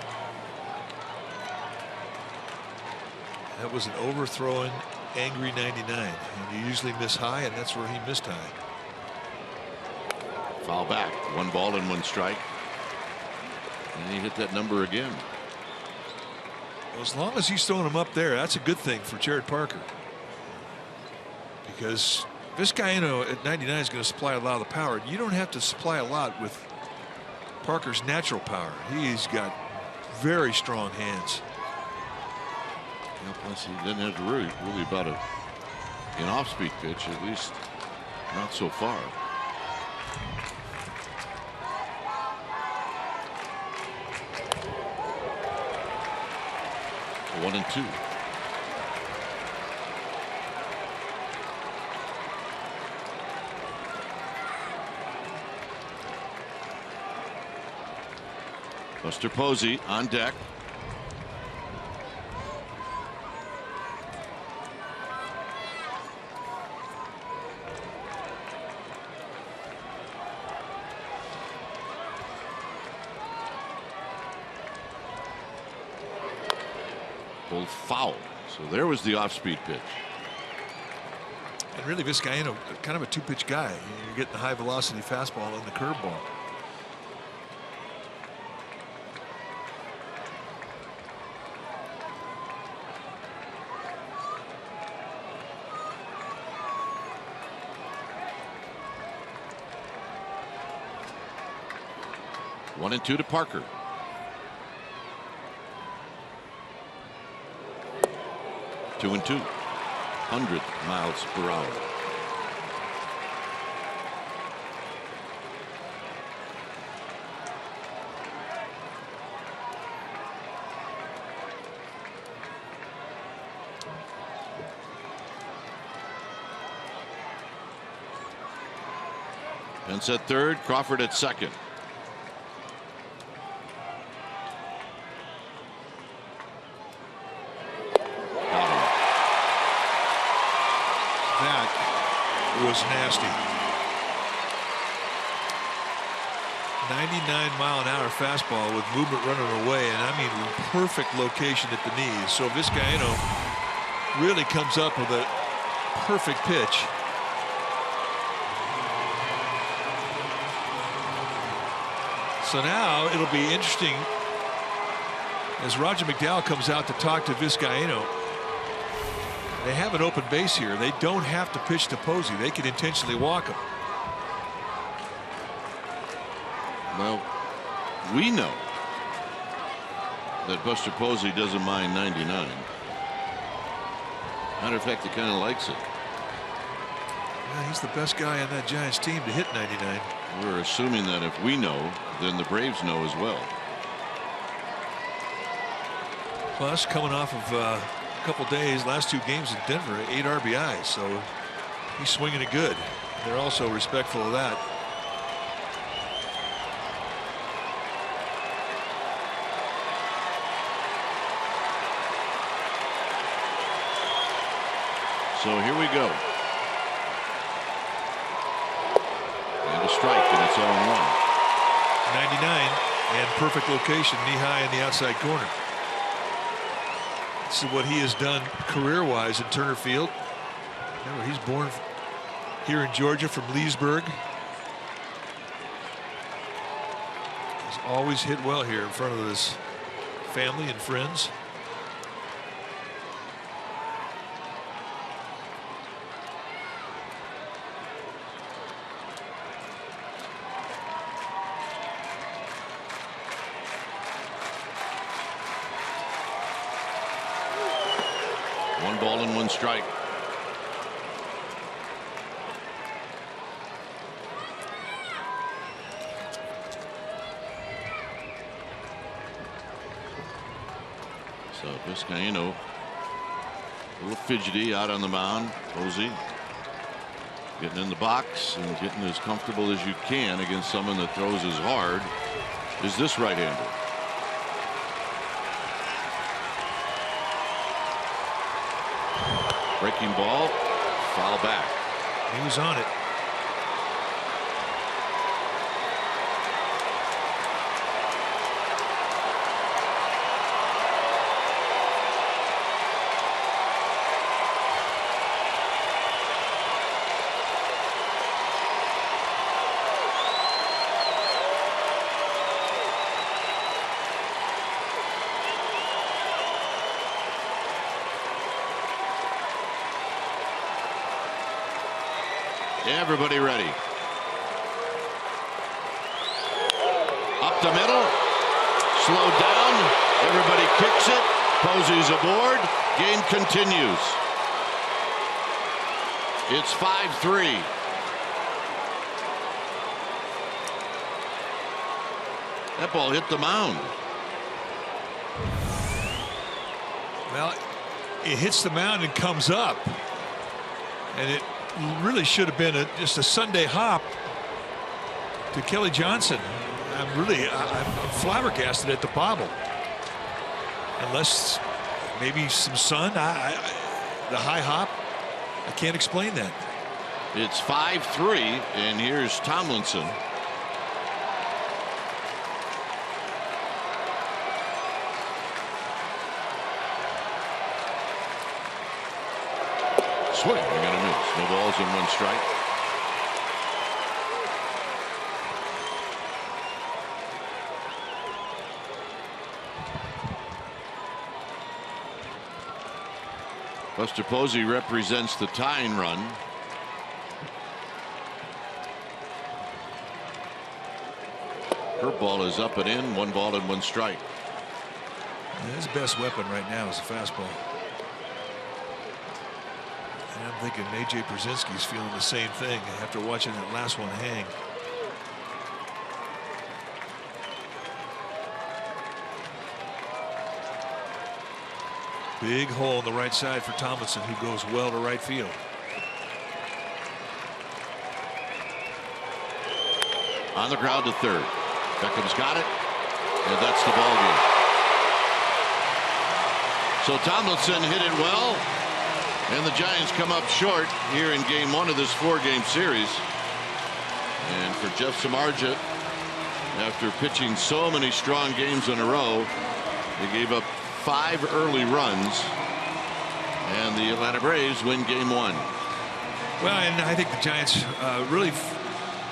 That was an overthrowing, angry 99. And you usually miss high, and that's where he missed high. Foul back. 1 ball and 1 strike. And he hit that number again. Well, as long as he's throwing him up there, that's a good thing for Jared Parker. Because Vizcaíno at 99 is going to supply a lot of the power. You don't have to supply a lot with Parker's natural power. He's got very strong hands. Yeah, plus he didn't have to worry really about an off-speed pitch, at least not so far. One and 2. Buster Posey on deck. Pulled foul. So there was the off-speed pitch. And really, Vizcaíno, kind of a 2-pitch guy. You're getting the high velocity fastball and the curveball. One and 2 to Parker. Two and 2. 100 miles per hour. Pence at third, Crawford at second. Was nasty. 99-mile-an-hour fastball with movement running away, and I mean perfect location at the knees. So Vizcaíno really comes up with a perfect pitch. So now it'll be interesting as Roger McDowell comes out to talk to Vizcaíno. They have an open base here. They don't have to pitch to Posey. They can intentionally walk him. Well, we know that Buster Posey doesn't mind 99. Matter of fact, he kind of likes it. Yeah, he's the best guy on that Giants team to hit 99. We're assuming that if we know, then the Braves know as well. Plus, coming off of couple days, last 2 games in Denver, 8 RBIs, so he's swinging it good. They're also respectful of that. So here we go. And a strike, and it's 0-1. 99 and perfect location, knee high in the outside corner. This is what he has done career-wise in Turner Field. Remember, he's born here in Georgia from Leesburg. He's always hit well here in front of his family and friends. Ball and 1 strike. So Vizcaíno a little fidgety out on the mound. Posey getting in the box and getting as comfortable as you can against someone that throws as hard as this right-hander. Breaking ball, foul back. He was on it. Everybody ready. Up the middle. Slowed down. Everybody kicks it. Posey's aboard. Game continues. It's 5-3. That ball hit the mound. Well, it hits the mound and comes up. And it really should have been just a Sunday hop to Kelly Johnson. I'm flabbergasted at the bobble. Unless maybe some sun, the high hop, I can't explain that. It's 5-3, and here's Tomlinson. Swing and a miss. No balls and 1 strike. Buster Posey represents the tying run. Curveball is up and in. 1 ball and 1 strike. His best weapon right now is the fastball. And I'm thinking A.J. Brzezinski's feeling the same thing after watching that last one hang. Big hole on the right side for Tomlinson, who goes well to right field. On the ground to third. Beckham's got it, and that's the ball game. So Tomlinson hit it well, and the Giants come up short here in game 1 of this 4-game series. And for Jeff Samardzija, after pitching so many strong games in a row, they gave up 5 early runs, and the Atlanta Braves win game 1. Well, and I think the Giants really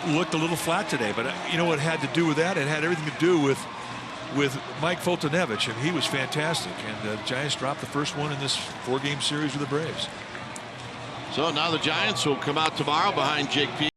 looked a little flat today, but you know what had to do with that? It had everything to do with Mike Foltynewicz, and he was fantastic. And the Giants dropped the first one in this 4-game series with the Braves. So now the Giants will come out tomorrow behind Jake P.